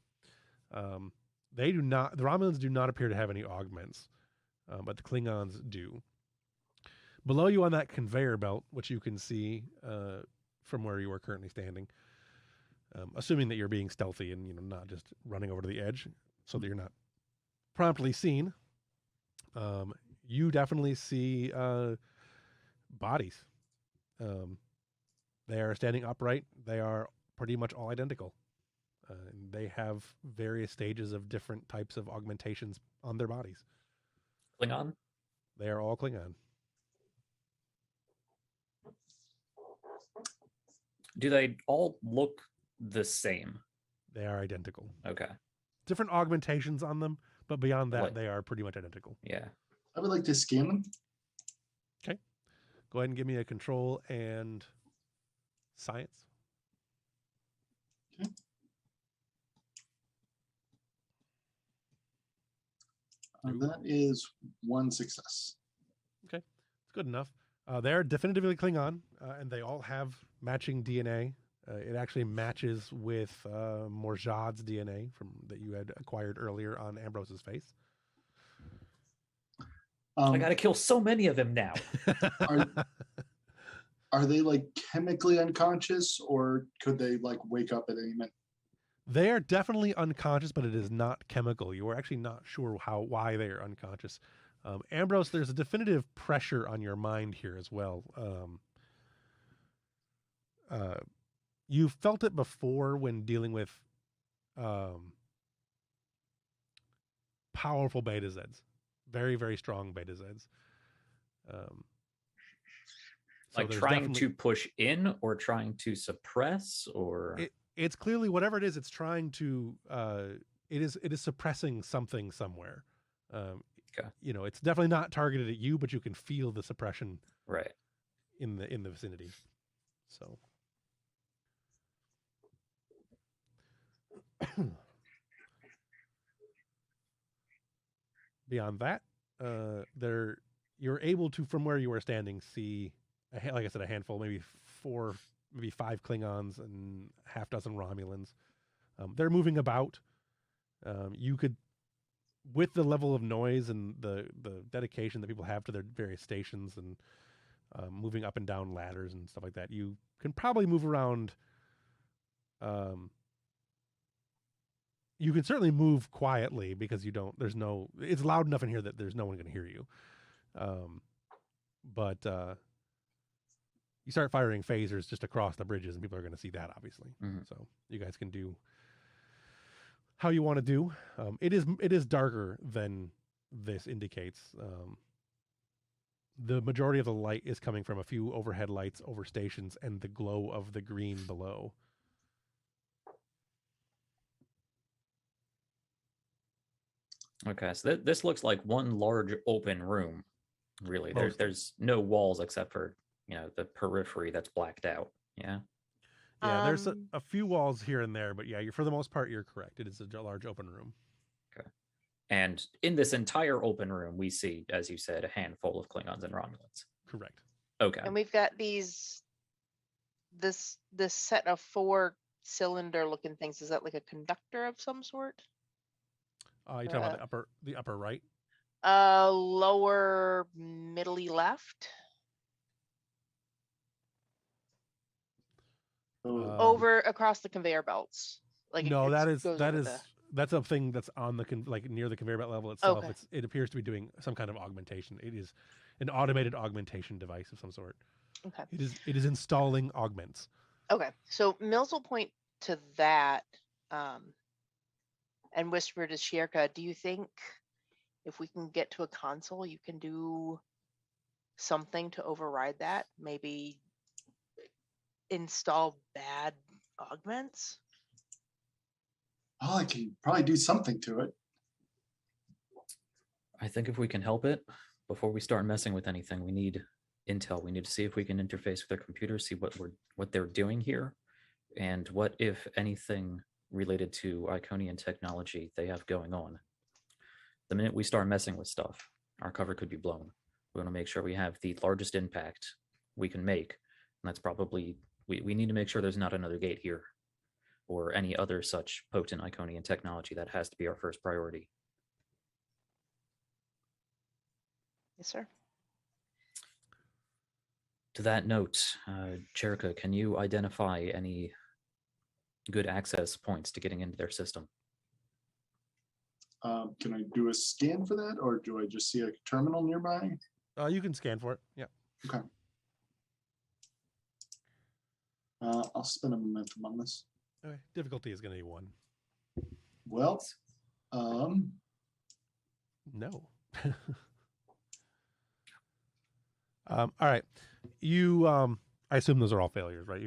The Romulans do not appear to have any augments, but the Klingons do. Below you on that conveyor belt, which you can see from where you are currently standing, assuming that you're being stealthy and not just running over to the edge, so that you're not promptly seen, you definitely see bodies. They are standing upright. They are pretty much all identical. They have various stages of different types of augmentations on their bodies. Klingon? They are all Klingon. Do they all look the same? They are identical. Okay. Different augmentations on them, but beyond that, Like- they are pretty much identical. Yeah. I would like to scan them. Okay. Go ahead and give me a control and science. Okay. That is one success. It's good enough. They're definitively Klingon, and they all have matching DNA. It actually matches with Morjad's DNA that you had acquired earlier on Ambrose's face. I gotta kill so many of them now. Are they like chemically unconscious, or could they like wake up at any minute? They are definitely unconscious, but it is not chemical. You are actually not sure why they are unconscious. Ambrose, there's a definitive pressure on your mind here as well. You felt it before when dealing with powerful beta Zeds, very, very strong beta Zeds. Like trying to push in or trying to suppress, or it's clearly whatever it is. It's trying to. It is suppressing something somewhere. Okay. It's definitely not targeted at you, but you can feel the suppression right in the vicinity. So. Beyond that, you're able to, from where you are standing, see, like I said, a handful, maybe 4, maybe 5 Klingons and half dozen Romulans. They're moving about. You could, with the level of noise and the dedication that people have to their various stations and moving up and down ladders and stuff like that, you can probably move around. You can certainly move quietly because it's loud enough in here that there's no one going to hear you. But you start firing phasers just across the bridges and people are going to see that, obviously. Mm-hmm. So you guys can do how you want to do. It is darker than this indicates. The majority of the light is coming from a few overhead lights over stations and the glow of the green below. Okay, so this looks like one large open room. Really, there's no walls except for the periphery that's blacked out. Yeah. Yeah, there's a few walls here and there, but yeah, for the most part, you're correct. It is a large open room. Okay. And in this entire open room, we see, as you said, a handful of Klingons and Romulans. Correct. Okay. And we've got this set of 4 cylinder-looking things. Is that like a conductor of some sort? You talking about the upper right? Lower middly left. Over across the conveyor belts. Like no, that's a thing that's on the near the conveyor belt level itself. Okay. It appears to be doing some kind of augmentation. It is an automated augmentation device of some sort. Okay. It is installing augments. Okay, so Mills will point to that and whisper to Shirka, do you think if we can get to a console, you can do something to override that? Maybe install bad augments? Oh, I can probably do something to it. I think if we can help it, before we start messing with anything, we need intel. We need to see if we can interface with their computers, see what they're doing here, and what, if anything, related to Iconian technology they have going on. The minute we start messing with stuff, our cover could be blown. We want to make sure we have the largest impact we can make, and that's probably we need to make sure there's not another gate here, or any other such potent Iconian technology. That has to be our first priority. Yes, sir. To that note, Cherika, can you identify any good access points to getting into their system? Can I do a scan for that, or do I just see a terminal nearby? You can scan for it. Yeah. Okay. I'll spend a momentum on this. Okay. Difficulty is going to be 1. Well, No. All right. You, I assume those are all failures, right?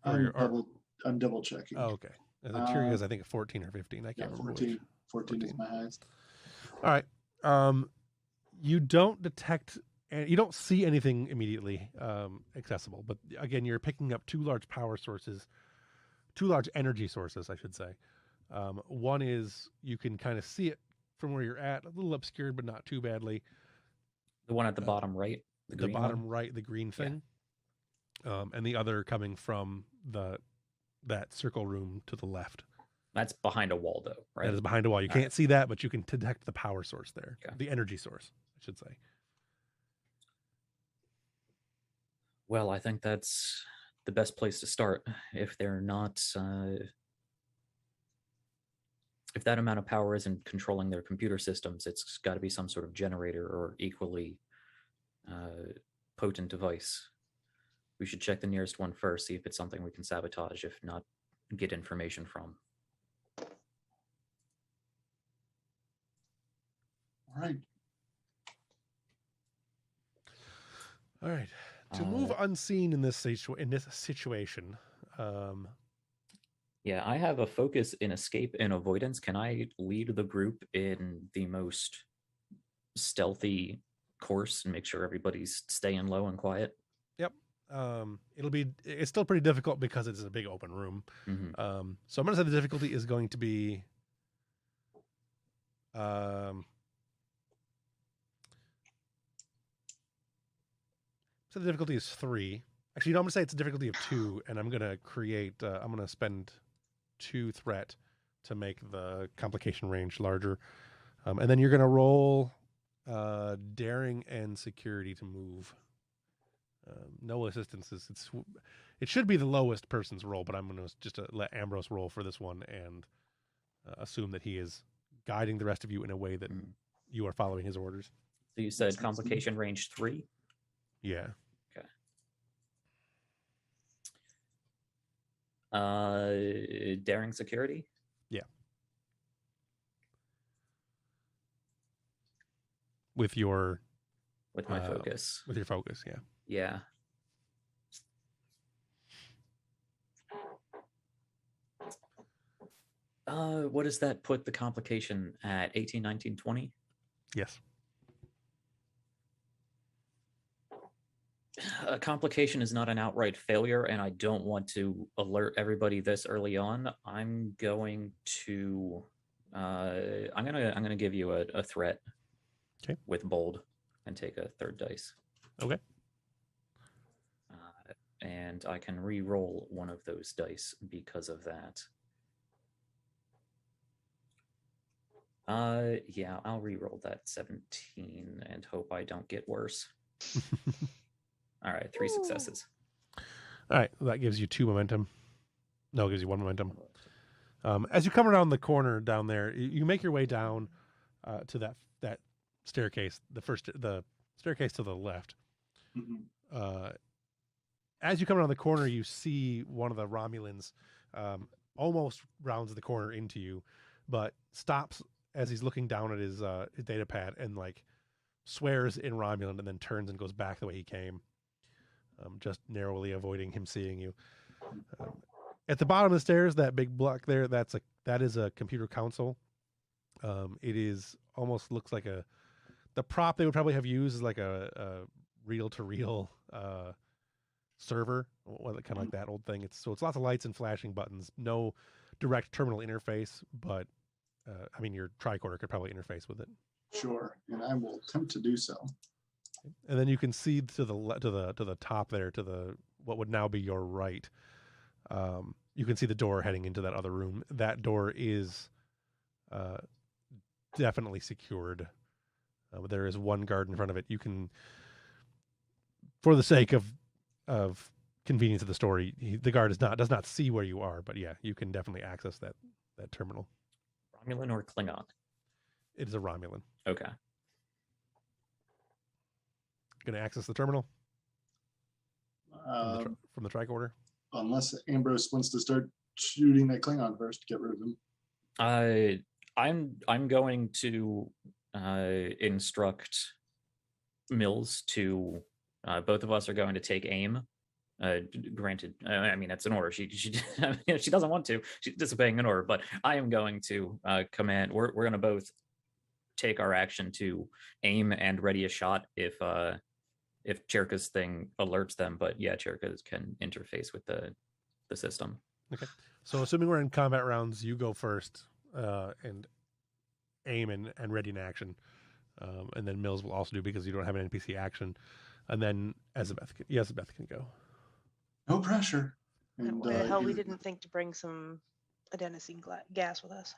I'm double checking. Oh, okay. And the Cheerio is, I think, 14 or 15. I can't remember. 14. 14 is my highest. All right. You don't detect, and you don't see anything immediately accessible. But again, you're picking up 2 large power sources, 2 large energy sources, I should say. One is you can kind of see it from where you're at, a little obscured, but not too badly. The one at the bottom right, the bottom right, the green thing. Yeah. And the other coming from that circle room to the left. That's behind a wall, though, right? That is behind a wall. You can't see that, but you can detect the power source there. Okay. The energy source, I should say. Well, I think that's the best place to start. If they're not, if that amount of power isn't controlling their computer systems, it's got to be some sort of generator or equally potent device. We should check the nearest one first, see if it's something we can sabotage, if not, get information from. All right. All right. To move unseen in this situation. Yeah, I have a focus in escape and avoidance. Can I lead the group in the most stealthy course and make sure everybody's staying low and quiet? Yep. It's still pretty difficult because it's a big open room. Mm-hmm. So I'm going to say the difficulty is going to be so the difficulty is 3. Actually, I'm going to say it's a difficulty of 2, and I'm going to create, I'm going to spend 2 threat to make the complication range larger. And then you're going to roll daring and security to move. No assistance it should be the lowest person's roll, but I'm going to just let Ambrose roll for this one and assume that he is guiding the rest of you in a way that you are following his orders. So you said complication range 3? Yeah. Okay. Daring security? Yeah. With my focus. With your focus, yeah. Yeah. What does that put the complication at? 18, 19, 20? Yes. A complication is not an outright failure, and I don't want to alert everybody this early on. I'm going to I'm gonna give you a threat. Okay. With bold, and take a 3rd dice. Okay. And I can re-roll one of those dice because of that. Yeah, I'll re-roll that 17 and hope I don't get worse. All right, 3 successes. All right, that gives you 2 momentum. No, it gives you 1 momentum. As you come around the corner down there, you make your way down to that staircase, the staircase to the left. Mm-hmm. As you come around the corner, you see one of the Romulans almost rounds the corner into you, but stops as he's looking down at his data pad and like swears in Romulan and then turns and goes back the way he came, just narrowly avoiding him seeing you. At the bottom of the stairs, that big block there, that's That is a computer console. It is almost looks like the prop they would probably have used is like a reel-to-reel server, kind of like that old thing. It's lots of lights and flashing buttons. No direct terminal interface, but I mean your tricorder could probably interface with it. Sure, and I will attempt to do so. And then you can see to the top there, to the what would now be your right. You can see the door heading into that other room. That door is definitely secured. There is one guard in front of it. You can, for the sake of convenience of the story, the guard does not see where you are, but yeah, you can definitely access that terminal. Romulan or Klingon? It is a Romulan. Okay. Going to access the terminal from the tricorder. Unless Ambrose wants to start shooting that Klingon first to get rid of him. I'm going to instruct Mills to both of us are going to take aim. Granted, I mean that's an order. She she doesn't want to. She's disobeying an order, but I am going to command. We're going to both take our action to aim and ready a shot if Cherka's thing alerts them. But yeah, Cherka can interface with the system. Okay. So assuming we're in combat rounds, you go first and aim and ready in action. And then Mills will also do because you don't have an NPC action. And then Elizabeth can go. No pressure. And why the hell we didn't think to bring some adenosine gas with us.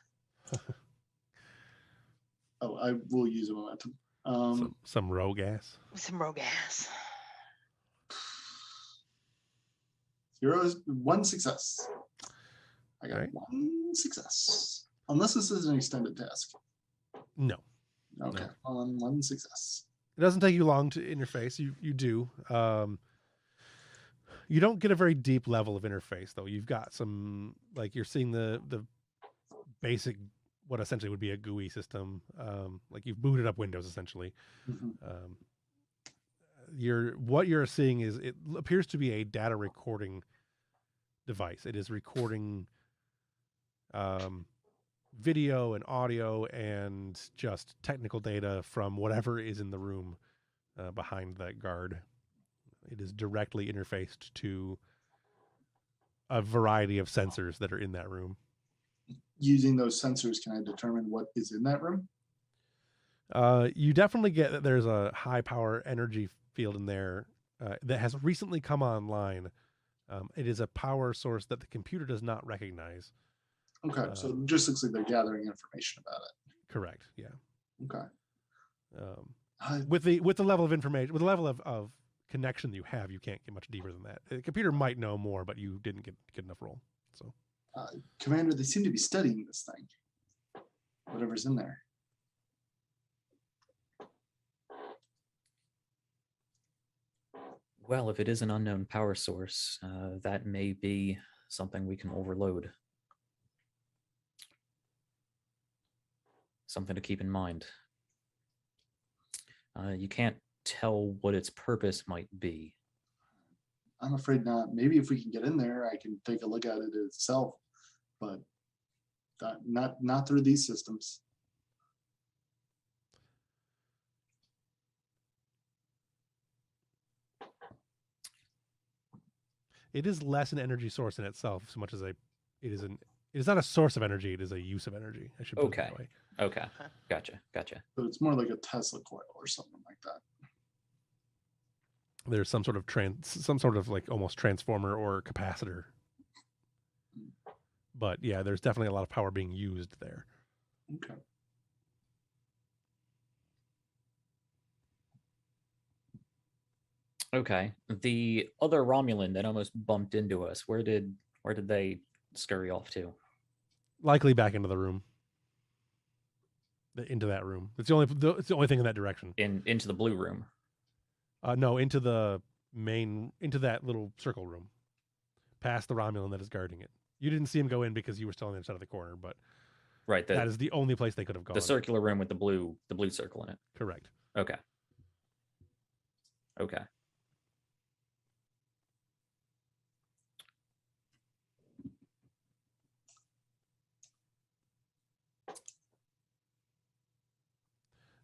Oh, I will use a momentum. Some row gas. Some row gas. 1 success. I got 1 success. Unless this is an extended task. No. Okay. No. On 1 success. It doesn't take you long to interface. You do. You don't get a very deep level of interface though. You've got some, like, you're seeing the basic, what essentially would be a GUI system. Like you've booted up Windows essentially. Mm-hmm. What you're seeing is, it appears to be a data recording device. It is recording video and audio and just technical data from whatever is in the room behind that guard. It is directly interfaced to a variety of sensors that are in that room. Using those sensors, can I determine what is in that room? You definitely get that there's a high power energy field in there that has recently come online. It is a power source that the computer does not recognize. Okay, so it just looks like they're gathering information about it. Correct. Yeah. Okay. With the level of information, with the level of connection that you have, you can't get much deeper than that. The computer might know more, but you didn't get enough roll. So, Commander, they seem to be studying this thing. Whatever's in there. Well, if it is an unknown power source, that may be something we can overload. Something to keep in mind. You can't tell what its purpose might be. I'm afraid not. Maybe if we can get in there, I can take a look at it itself, but not through these systems. it is less an energy source in itself, so much as it is not a source of energy. It is a use of energy. I should put it that way. Okay. Gotcha. But it's more like a Tesla coil or something like that. There's some sort of like almost transformer or capacitor. But yeah, there's definitely a lot of power being used there. Okay. Okay. The other Romulan that almost bumped into us, where did they scurry off to? Likely back into the room. Into that room. It's the only thing in that direction. Into the blue room. No, into that little circle room. Past the Romulan that is guarding it. You didn't see him go in because you were still on the other side of the corner, but right, that is the only place they could have gone. The circular room with the blue circle in it. Correct. Okay.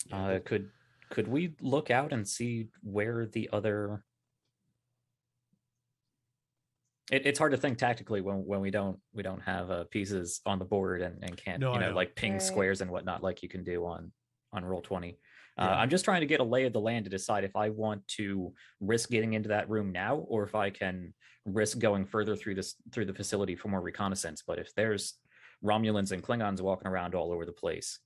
Yeah, Could we look out and see where the other? It's hard to think tactically when we don't have pieces on the board and can't No, I know. like ping Right. squares and whatnot like you can do on Roll20. Yeah. I'm just trying to get a lay of the land to decide if I want to risk getting into that room now or if I can risk going further through the facility for more reconnaissance. But if there's Romulans and Klingons walking around all over the place,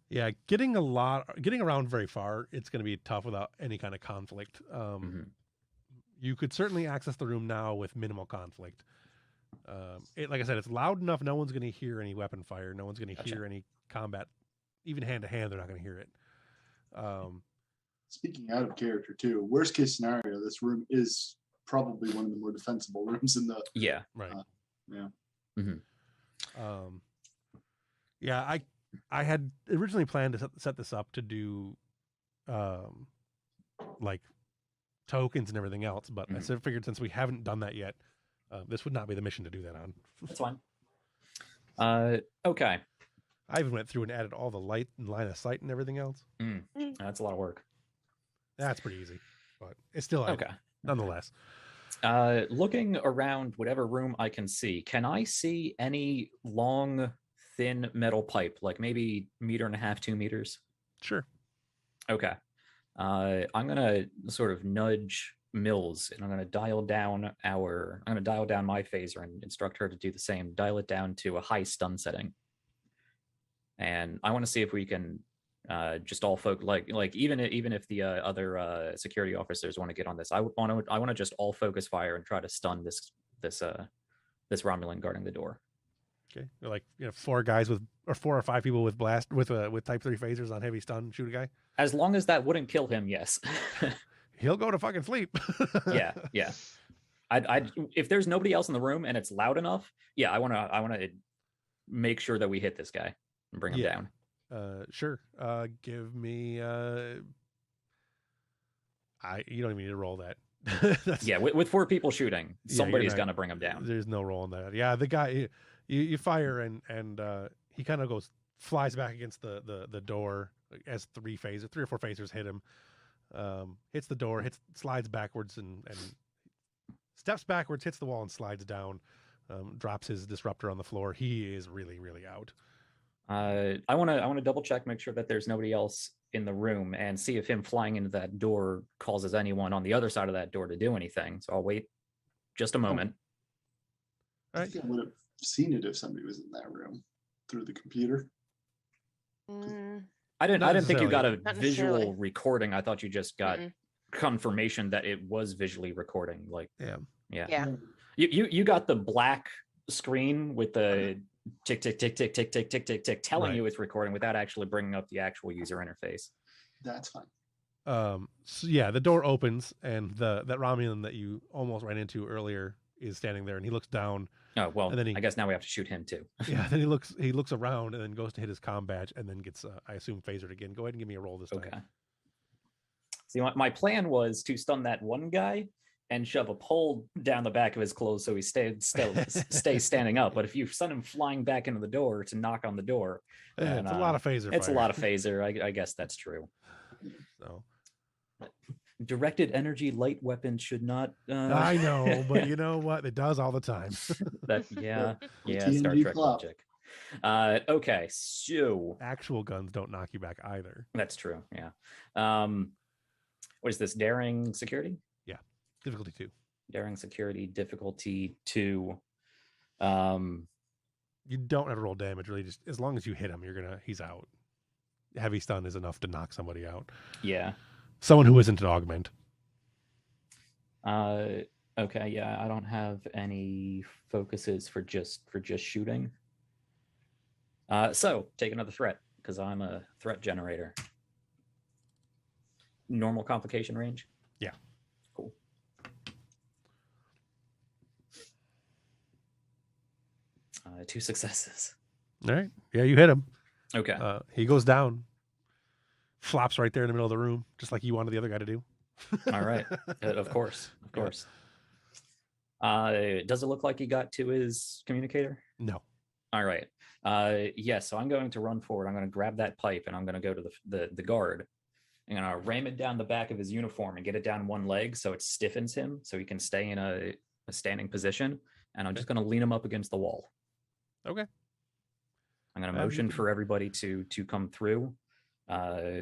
Yeah, getting around very far, it's going to be tough without any kind of conflict. mhm. You could certainly access the room now with minimal conflict. Like I said, it's loud enough. No one's going to hear any weapon fire. No one's going to Gotcha. hear any combat, even hand to hand. They're not going to hear it. Speaking out of character too, worst case scenario, this room is probably one of the more defensible rooms in the. Yeah. Right. Yeah. Mm-hmm. Yeah, I had originally planned to set this up to do, like tokens and everything else, but I figured since we haven't done that yet, this would not be the mission to do that on. That's fine. Okay. I even went through and added all the light and line of sight and everything else. That's a lot of work. That's pretty easy, but it's still Okay. nonetheless. Looking around whatever room I can see, can I see any long, thin metal pipe, like maybe 1.5 meters, 2 meters? Sure. Okay. I'm gonna sort of nudge Mills, and I'm gonna dial down my phaser and instruct her to do the same. Dial it down to a high stun setting, and I want to see if we can just all folk like even if the other security officers want to get on this. I want to just all focus fire and try to stun this Romulan guarding the door. Okay. Like 4 guys or 4 or 5 people with type 3 phasers on heavy stun shoot a guy. As long as that wouldn't kill him, yes. He'll go to fucking sleep. Yeah. I if there's nobody else in the room and it's loud enough, yeah, I want to make sure that we hit this guy and bring him down. Sure. Give me. You don't even need to roll that. Yeah, with 4 people shooting, somebody's gonna bring him down. There's no roll on that. Yeah, the guy you fire and he kind of flies back against the door as 3 or 4 phasers hit him. Hits the door, slides backwards and steps backwards, hits the wall and slides down. Drops his disruptor on the floor. He is really, really out. I want to double check, make sure that there's nobody else in the room, and see if him flying into that door causes anyone on the other side of that door to do anything. So I'll wait just a moment. I think I would have seen it if somebody was in that room through the computer. I didn't think you got a Not visual necessarily. recording. I thought you just got confirmation that it was visually recording. Like, Yeah. You got the black screen with the tick tick tick tick tick tick tick tick tick telling you it's recording without actually bringing up the actual user interface. That's fine. So yeah, the door opens and that Romulan that you almost ran into earlier is standing there, and he looks down. Oh well, and then I guess now we have to shoot him too. Yeah, then he looks around and then goes to hit his comm badge and then gets I assume phasered again. Go ahead and give me a roll this time. Okay. See, my plan was to stun that one guy and shove a pole down the back of his clothes so he stay standing up. But if you send him flying back into the door to knock on the door, Yeah, then, it's a lot of phaser. It's fire. a lot of phaser. I guess that's true. So Directed energy light weapons should not. I know, but you know what? It does all the time. Yeah, TNG Star Trek flop. logic. Okay, so Actual guns don't knock you back either. that's true. Yeah. What is this? Daring security? Difficulty 2. Daring security difficulty 2. You don't have to roll damage really. Just as long as you hit him, he's out. Heavy stun is enough to knock somebody out. Yeah. Someone who isn't an augment. Okay. Yeah, I don't have any focuses for just shooting. So take another threat because I'm a threat generator. Normal complication range. Yeah. Cool. Two successes. All right. Yeah, you hit him. Okay. He goes down. Flops right there in the middle of the room, just like you wanted the other guy to do. All right. Of course. Of course. Does it look like he got to his communicator? No. All right. So I'm going to run forward. I'm going to grab that pipe and I'm going to go to the guard. I'm going to ram it down the back of his uniform and get it down one leg so it stiffens him so he can stay in a standing position. And I'm just going to lean him up against the wall. Okay. I'm going to motion for everybody to come through.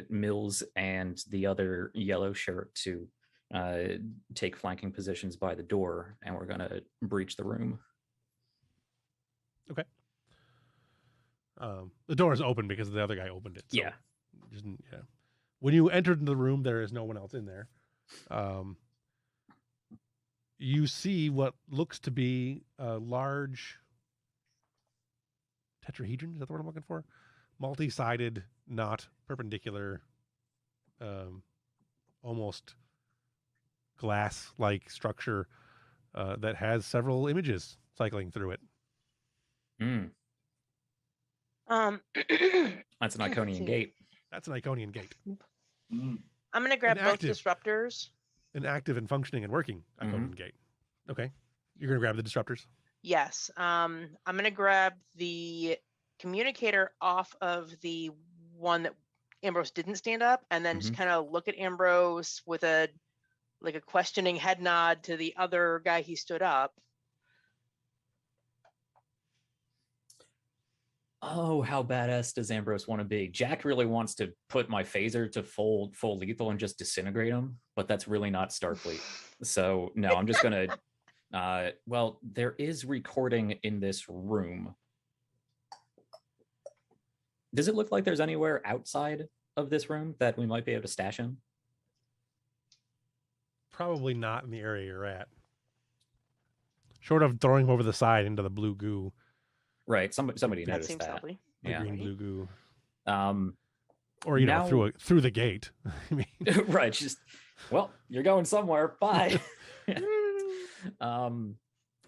Mills and the other yellow shirt to take flanking positions by the door, and we're going to breach the room. Okay. The door is open because the other guy opened it. So yeah. When you entered the room, there is no one else in there. You see what looks to be a large tetrahedron. Is that the word I'm looking for? Multi-sided, not perpendicular, almost glass-like structure that has several images cycling through it. That's an Iconian gate. That's an Iconian gate. Mm. I'm going to grab both disruptors. An active and functioning and working Iconian gate. Okay. You're going to grab the disruptors? Yes. I'm going to grab the communicator off of the one that Ambrose didn't stand up, and then just kind of look at Ambrose with a questioning head nod to the other guy he stood up. Oh, how badass does Ambrose want to be? Jack really wants to put my phaser to full lethal and just disintegrate him, but that's really not Starfleet. So no, I'm just gonna. Well, there is recording in this room. Does it look like there's anywhere outside of this room that we might be able to stash him? Probably not in the area you're at. Short of throwing him over the side into the blue goo. Right. Somebody That noticed seems that. lovely. The green blue goo. Or know, through the gate. I mean, right. Just you're going somewhere. Bye. Now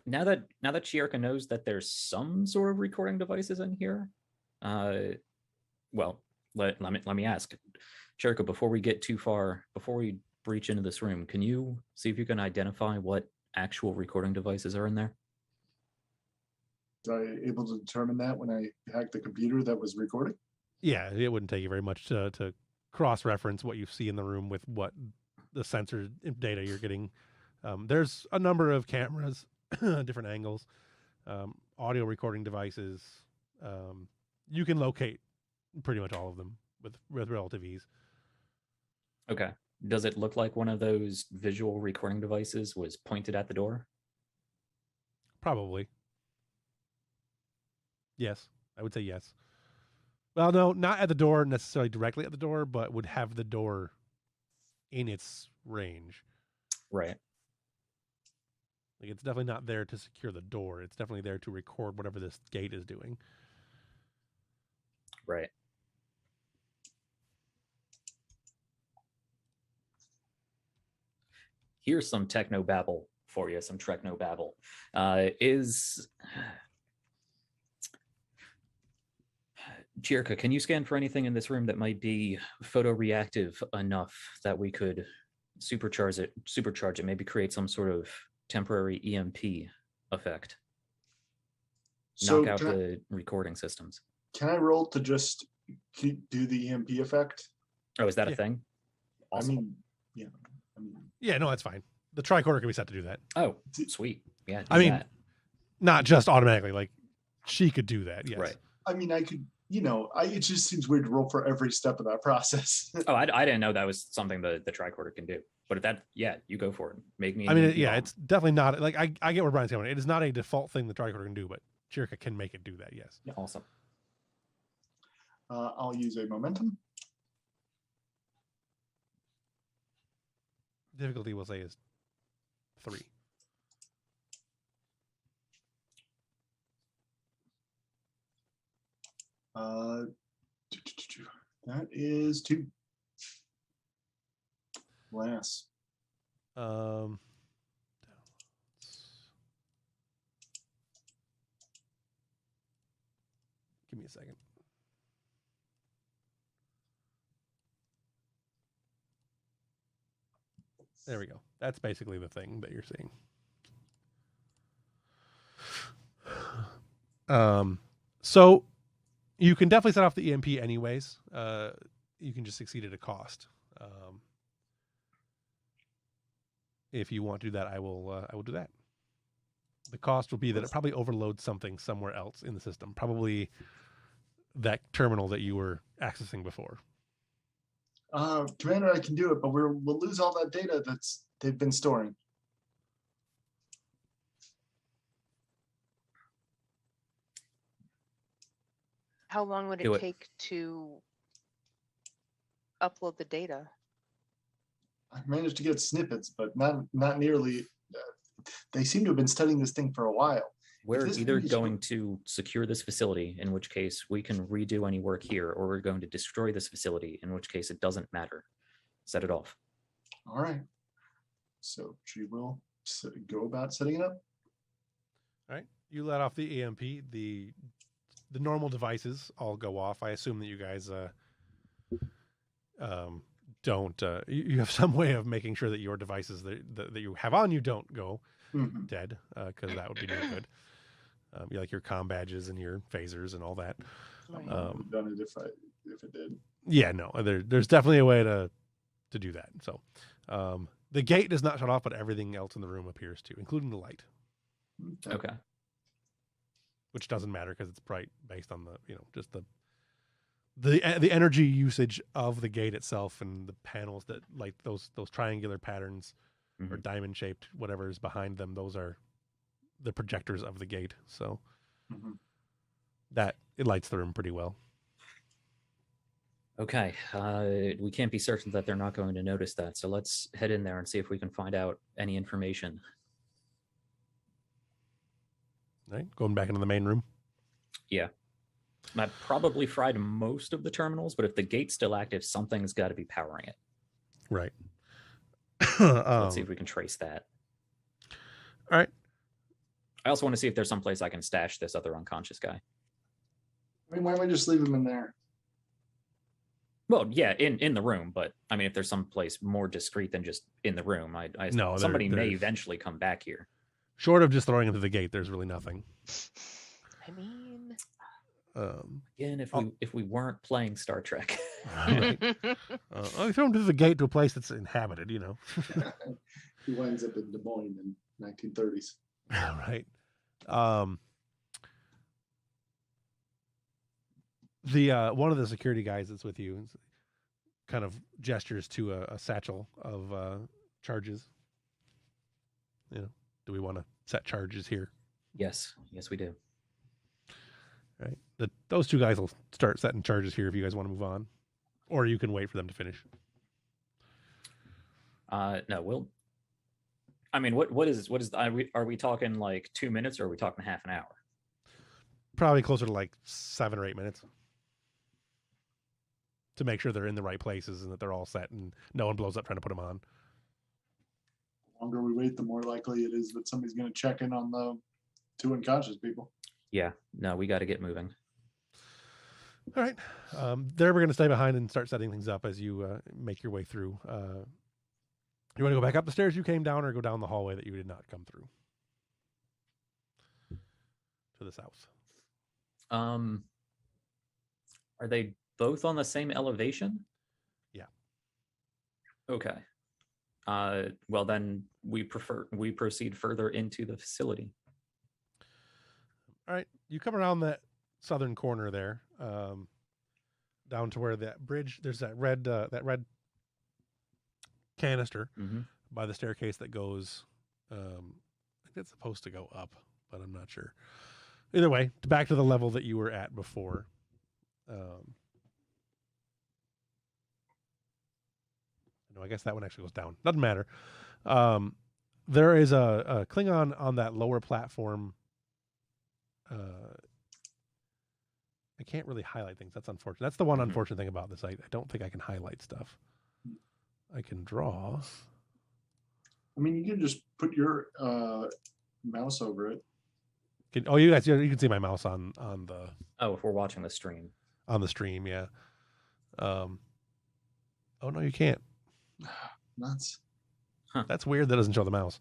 that Chiarka knows that there's some sort of recording devices in here, let me ask, Chiarka, before we get too far, before we breach into this room, can you see if you can identify what actual recording devices are in there? Was I able to determine that when I hacked the computer that was recording? Yeah, it wouldn't take you very much to cross-reference what you see in the room with what the sensor data you're getting. There's a number of cameras, different angles, audio recording devices. You can locate pretty much all of them with relative ease. Okay. Does it look like one of those visual recording devices was pointed at the door? Probably. Yes, I would say yes. Well, no, not at the door, necessarily directly at the door, but would have the door in its range. Right. Like, it's definitely not there to secure the door. It's definitely there to record whatever this gate is doing. Right. Here's some techno babble for you, some Trekno babble. Chiarka, can you scan for anything in this room that might be photoreactive enough that we could supercharge it, maybe create some sort of temporary EMP effect? Knock out the recording systems. Can I roll to just do the EMP effect? Oh, is that a thing? Awesome. Yeah, no, that's fine. The tricorder can be set to do that. Oh, sweet. Yeah. Not just automatically. Like, she could do that. Yes. Right. I mean, I could. It just seems weird to roll for every step of that process. Oh, I didn't know that was something the tricorder can do. But if that, you go for it. Make me. It's definitely not like I get where Brian's going. It is not a default thing the tricorder can do, but Chiarka can make it do that. Yes. Yeah, awesome. I'll use a momentum. Difficulty, we'll say, is 3. That is 2. Last. Give me a second. There we go. That's basically the thing that you're seeing. So you can definitely set off the EMP anyways. You can just succeed at a cost. If you want to do that, I will do that. The cost will be that it probably overloads something somewhere else in the system, probably that terminal that you were accessing before. Commander, I can do it, but we'll lose all that data they've been storing. How long would Do it it. take to upload the data? I managed to get snippets, but not nearly. They seem to have been studying this thing for a while. We're this either thing is- going to secure this facility, in which case we can redo any work here, or we're going to destroy this facility, in which case it doesn't matter. Set it off. All right. So she will go about setting it up. All right. You let off the EMP. The normal devices all go off. I assume that you guys don't. You have some way of making sure that your devices that you have on you don't go dead, because that would be no good. You like your comm badges and your phasers and all that. Right. I would have done it if it did. Yeah, no, there's definitely a way to do that. So the gate does not shut off, but everything else in the room appears to, including the light, Okay. which doesn't matter because it's bright based on the just the energy usage of the gate itself and the panels that like those triangular patterns or diamond shaped whatever is behind them. Those are the projectors of the gate. So that it lights the room pretty well. Okay. We can't be certain that they're not going to notice that, so let's head in there and see if we can find out any information. All right, going back into the main room. Yeah. I probably fried most of the terminals, but if the gate's still active, something's got to be powering it. Right. Let's see if we can trace that. All right. I also want to see if there's some place I can stash this other unconscious guy. I mean, why don't we just leave him in there? Well, yeah, in the room, but I mean, if there's some place more discreet than just in the room, No, somebody may there's- eventually come back here. Short of just throwing him through the gate, there's really nothing. I mean, Again, if we weren't playing Star Trek. Right. You throw him through the gate to a place that's inhabited, He winds up in Des Moines in 1930s. Right. The one of the security guys that's with you kind of gestures to a satchel of charges. Do we want to set charges here? Yes, we do. Right. Those two guys will start setting charges here if you guys want to move on, or you can wait for them to finish. No, we'll. I mean, what is? Are we talking like 2 minutes, or are we talking half an hour? Probably closer to like 7 or 8 minutes to make sure they're in the right places and that they're all set and no one blows up trying to put them on. The longer we wait, the more likely it is that somebody's going to check in on the 2 unconscious people. Yeah. No, we got to get moving. All right. There we're going to stay behind and start setting things up as you make your way through. You want to go back up the stairs you came down or go down the hallway that you did not come through? To the south. Are they both on the same elevation? Yeah. Okay. Well, then we proceed further into the facility. All right. You come around that southern corner there, down to where that bridge, there's that red canister by the staircase that goes, I think it's supposed to go up, but I'm not sure. Either way, back to the level that you were at before. No, I guess that one actually goes down. Doesn't matter. There is a Klingon on that lower platform. I can't really highlight things. That's unfortunate. That's the one unfortunate thing about this. I don't think I can highlight stuff. I can draw. I mean, you can just put your mouse over it. You can see my mouse on the. Oh, if we're watching the stream. On the stream, yeah. Oh no, you can't. Nuts. Huh. That's weird. That doesn't show the mouse.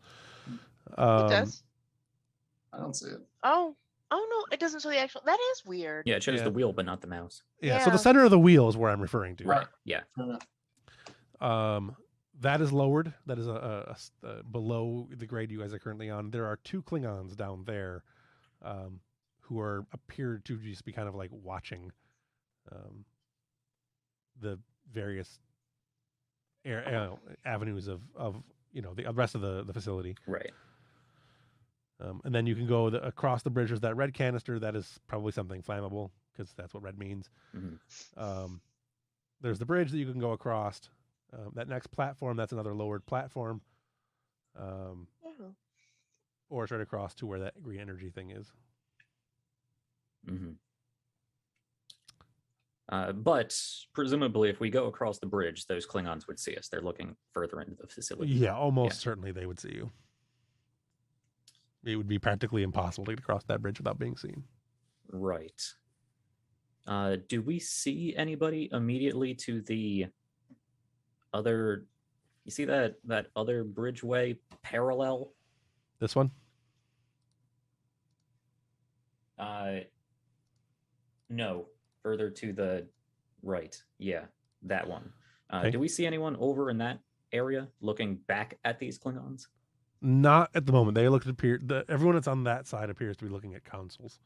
it does. I don't see it. Oh, Oh no, it doesn't show the actual. That is weird. Yeah, it shows Yeah. the wheel, but not the mouse. Yeah, so Yeah. the center of the wheel is where I'm referring to. Right. Yeah. Fair enough. That is lowered. That is below the grade you guys are currently on. There are 2 Klingons down there, who appear to just be kind of like watching the various avenues of the rest of the facility. Right. And then you can go across the bridge. There's that red canister. That is probably something flammable because that's what red means. Mm-hmm. There's the bridge that you can go across. That next platform, that's another lowered platform. Or straight across to where that green energy thing is. Mm-hmm. But presumably, if we go across the bridge, those Klingons would see us. They're looking further into the facility. Yeah, almost certainly they would see you. It would be practically impossible to get across that bridge without being seen. Right. Do we see anybody immediately to the other? You see that other bridgeway parallel? This one? No. Further to the right. Yeah, that one. Okay. Do we see anyone over in that area looking back at these Klingons? Not at the moment. They everyone that's on that side appears to be looking at consoles.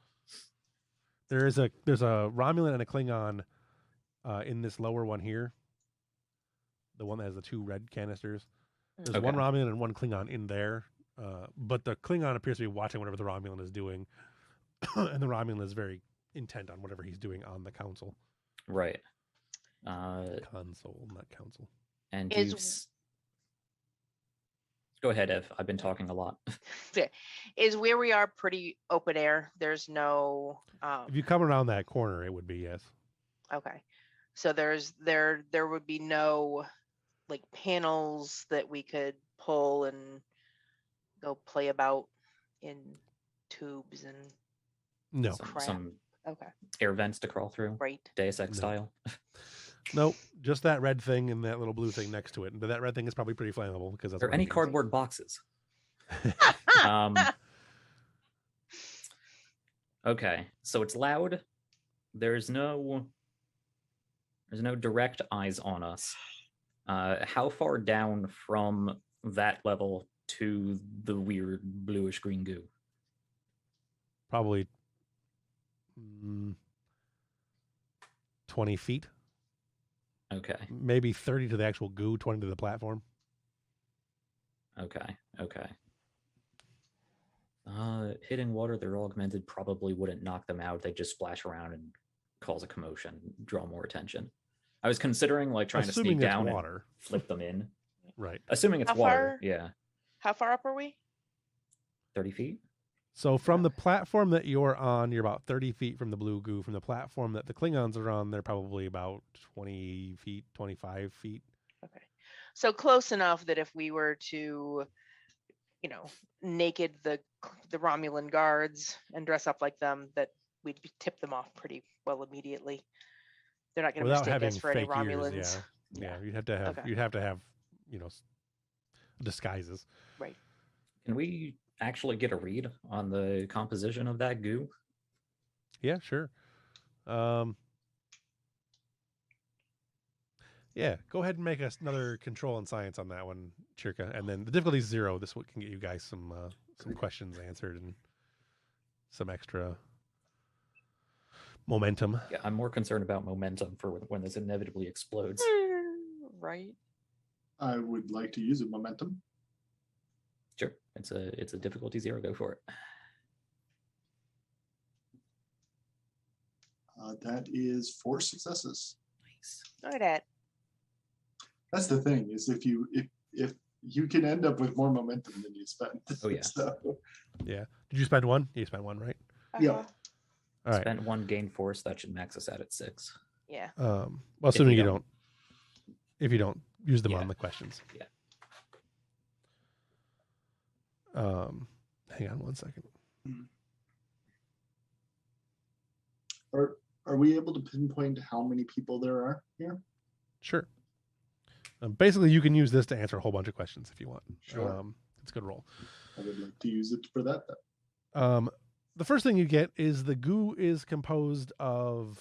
There's a Romulan and a Klingon in this lower one here. The one that has the 2 red canisters. There's one Romulan and one Klingon in there. But the Klingon appears to be watching whatever the Romulan is doing. And the Romulan is very intent on whatever he's doing on the council. Right. Console, not council. And go ahead, Ev. I've been talking a lot. Is where we are pretty open air? There's no. If you come around that corner, it would be, yes. Okay, so there would be no like panels that we could pull and go play about in tubes and No. Some okay air vents to crawl through. Right. Deus Ex style. Nope, just that red thing and that little blue thing next to it. But that red thing is probably pretty flammable because that's. Are there any cardboard boxes? Okay, so it's loud. There's no direct eyes on us. How far down from that level to the weird bluish green goo? Probably 20 feet. Okay. Maybe 30 to the actual goo, 20 to the platform. Okay. Hitting water, they're augmented, probably wouldn't knock them out. They'd just splash around and cause a commotion, draw more attention. I was considering trying to sneak down and flip them in. Right. Assuming it's water, yeah. How far up are we? 30 feet? So from the platform that you're on, you're about 30 feet from the blue goo. From the platform that the Klingons are on, they're probably about 20 feet, 25 feet. Okay. So close enough that if we were to, naked the Romulan guards and dress up like them, that we'd tip them off pretty well immediately. They're not going to mistake us for any Romulans. Ears, yeah. You'd have to have, disguises. Right. Can we actually get a read on the composition of that goo? Yeah, sure. Yeah, go ahead and make us another control and science on that one, Chirka. And then the difficulty is 0. This can get you guys some questions answered and some extra momentum. Yeah, I'm more concerned about momentum for when this inevitably explodes. Right. I would like to use a momentum. Sure. It's a difficulty 0. Go for it. That is 4 successes. Nice. All right. That's the thing, is if you can end up with more momentum than you spend. Oh yeah. So, yeah. Did you spend 1? You spent 1, right? yeah. All right. Spent 1, gain force. That should max us out at 6. Yeah. Well, assuming if you don't use them on the questions. Yeah. Hang on 1 second. Are we able to pinpoint how many people there are here? Sure. Basically, you can use this to answer a whole bunch of questions if you want. Sure. It's a good roll. I would like to use it for that then. the first thing you get is the goo is composed of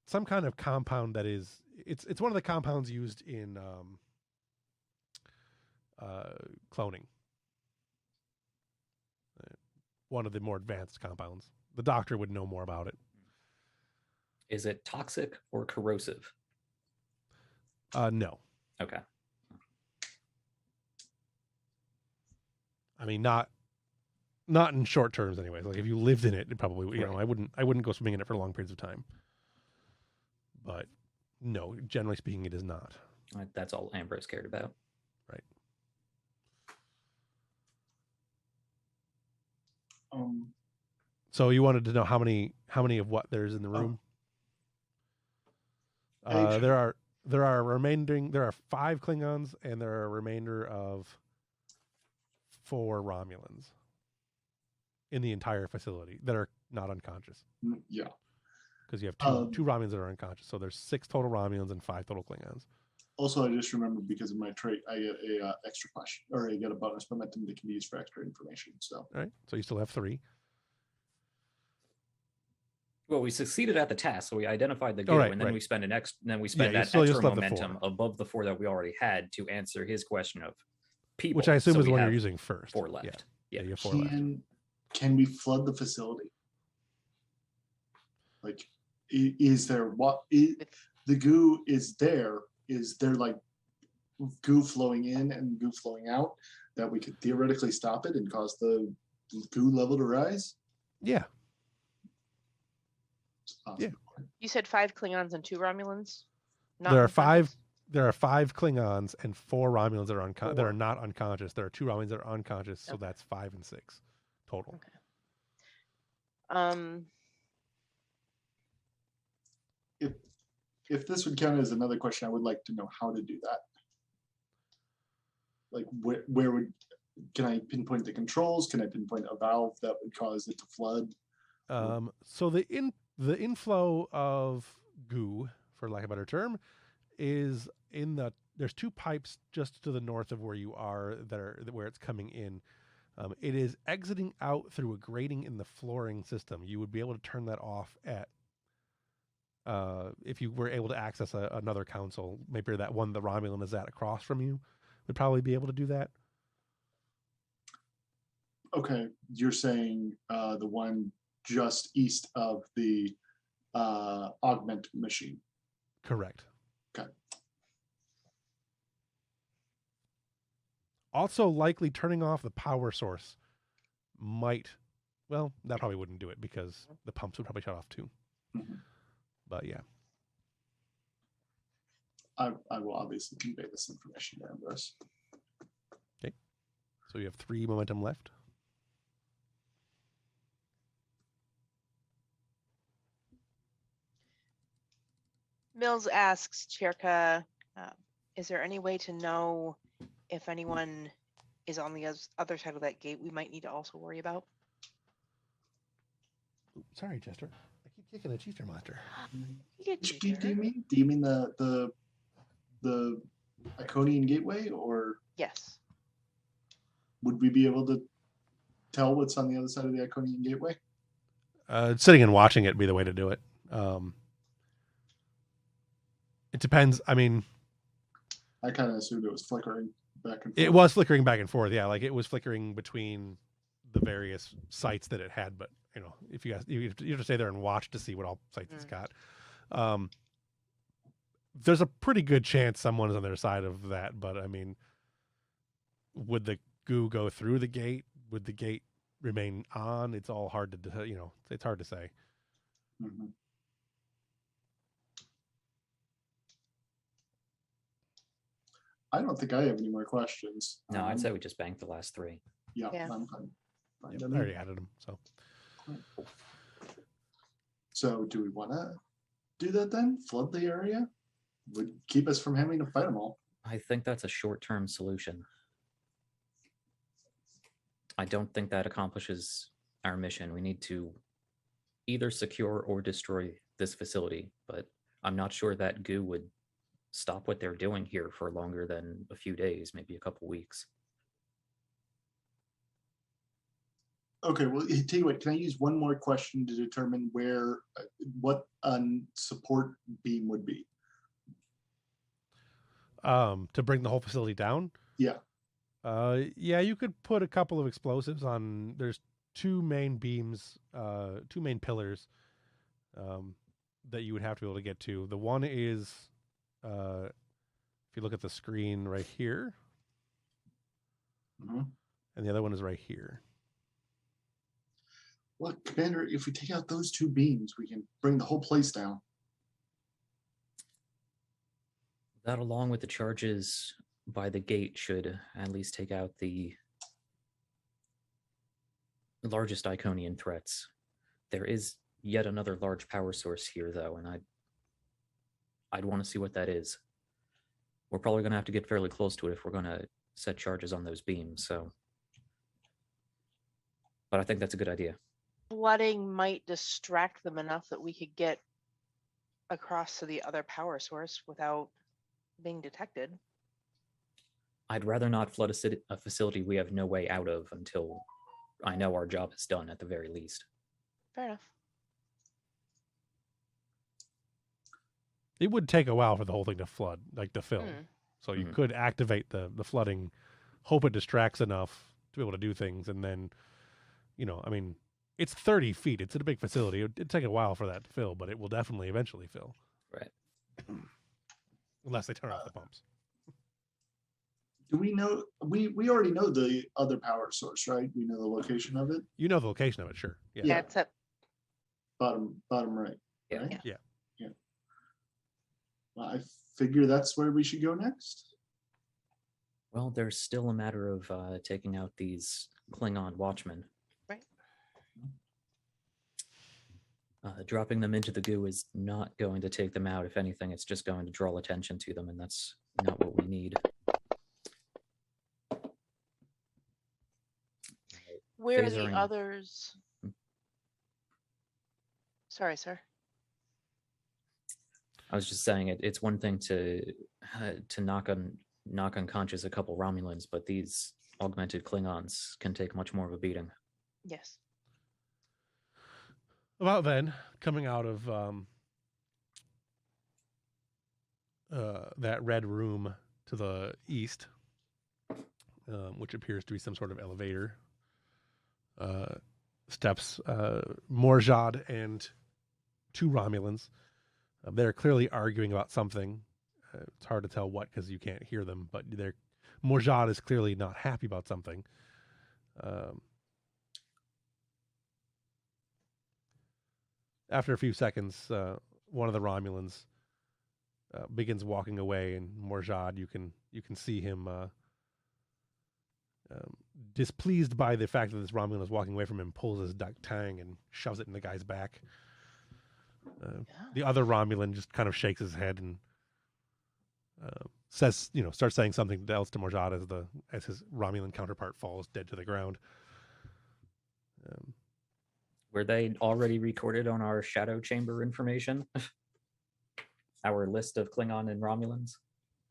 some kind of compound that is it's one of the compounds used in cloning. One of the more advanced compounds. The doctor would know more about it. Is it toxic or corrosive? No. Okay. I mean, not in short terms, anyways. Like if you lived in it, it probably, you know, I wouldn't go swimming in it for long periods of time. But no, generally speaking, it is not. That's all Ambrose cared about. Right. So you wanted to know how many of what there's in the room? There are 5 Klingons and there are a remainder of 4 Romulans in the entire facility that are not unconscious. Yeah. Because you have two Romulans that are unconscious. So there's 6 total Romulans and 5 total Klingons. Also, I just remembered because of my trait, I get a extra question, or I get a bonus momentum that can be used for extra information. So, all right. So you still have 3. Well, we succeeded at the task, so we identified the goo, right, and then right. we spend that you extra just left the momentum 4. above the 4 that we already had to answer his question of people, which I assume so is the we one you're have using first. 4 left. Yeah. You have 4 left. can we flood the facility? Like, is there the goo is there? Is there like goo flowing in and goo flowing out that we could theoretically stop it and cause the goo level to rise? Yeah. Awesome. Yeah. You said 5 Klingons and 2 Romulans? There are 5 Klingons and 4 Romulans that are that are not unconscious. There are 2 Romulans that are unconscious, so that's 5 and 6 total. Okay. If this would count as another question, I would like to know how to do that. Like where can I pinpoint the controls? Can I pinpoint a valve that would cause it to flood? So the inflow of goo, for lack of a better term, is there's 2 pipes just to the north of where you are where it's coming in. It is exiting out through a grating in the flooring system. You would be able to turn that off at if you were able to access another console, maybe that one the Romulan is at across from you, would probably be able to do that. Okay, you're saying the one just east of the augment machine. Correct. Okay. Also, likely turning off the power source that probably wouldn't do it because the pumps would probably shut off too. Mm-hmm. But yeah. I will obviously convey this information to Ambrose. Okay. So you have 3 momentum left. Mills asks Cherka, is there any way to know if anyone is on the other side of that gate we might need to also worry about? Sorry, Chester. I keep kicking a Cheater monster. Which gate do you mean? Do you mean the Iconian gateway, or Yes. would we be able to tell what's on the other side of the Iconian gateway? Sitting and watching it would be the way to do it. It depends. I mean, I kind of assumed it was flickering back and forth. It was flickering back and forth. Yeah, like it was flickering between the various sites that it had. But you know, if you have to stay there and watch to see what all sites it's got. There's a pretty good chance someone is on their side of that. But I mean, would the goo go through the gate? Would the gate remain on? It's all hard to, it's hard to say. Mm-hmm. I don't think I have any more questions. No, I'd say we just banked the last 3. Yeah. Yeah. I already added them. So do we want to do that then? Flood the area? Would keep us from having to fight them all. I think that's a short-term solution. I don't think that accomplishes our mission. We need to either secure or destroy this facility, but I'm not sure that goo would stop what they're doing here for longer than a few days, maybe a couple weeks. Okay, well, tell you what, can I use one more question to determine what a support beam would be? To bring the whole facility down? Yeah. Yeah, you could put a couple of explosives on. There's two main beams, two main pillars that you would have to be able to get to. The one is, if you look at the screen right here, Mhm. and the other one is right here. Well, Commander, if we take out those two beams, we can bring the whole place down. That, along with the charges by the gate, should at least take out the largest Iconian threats. There is yet another large power source here, though, and I'd want to see what that is. We're probably going to have to get fairly close to it if we're going to set charges on those beams, so. But I think that's a good idea. Flooding might distract them enough that we could get across to the other power source without being detected. I'd rather not flood a facility we have no way out of until I know our job is done, at the very least. Fair enough. It would take a while for the whole thing to flood, like to fill. So you Mhm. could activate the flooding, hope it distracts enough to be able to do things, and then, I mean, it's 30 feet. It's in a big facility. It'd take a while for that to fill, but it will definitely eventually fill. Right. Unless they turn off the pumps. Do we know, we already know the other power source, right? We know the location of it? You know the location of it, sure. Yeah. Yeah, it's up. Bottom right. Yeah. Right? Yeah. Well, I figure that's where we should go next. Well, there's still a matter of taking out these Klingon watchmen. Right. Dropping them into the goo is not going to take them out. If anything, it's just going to draw attention to them, and that's not what we need. Where are the Phasering. others? Sorry, sir. I was just saying it's one thing to knock unconscious a couple Romulans, but these augmented Klingons can take much more of a beating. Yes. About then, coming out of that red room to the east, which appears to be some sort of elevator, steps Morjad and two Romulans. They're clearly arguing about something. It's hard to tell what because you can't hear them, but Morjad is clearly not happy about something. After a few seconds, one of the Romulans begins walking away, and Morjad, you can see him displeased by the fact that this Romulan is walking away from him, pulls his duck tang and shoves it in the guy's back. The other Romulan just kind of shakes his head and says, starts saying something else to Morjad as his Romulan counterpart falls dead to the ground. Were they already recorded on our shadow chamber information? Our list of Klingon and Romulans?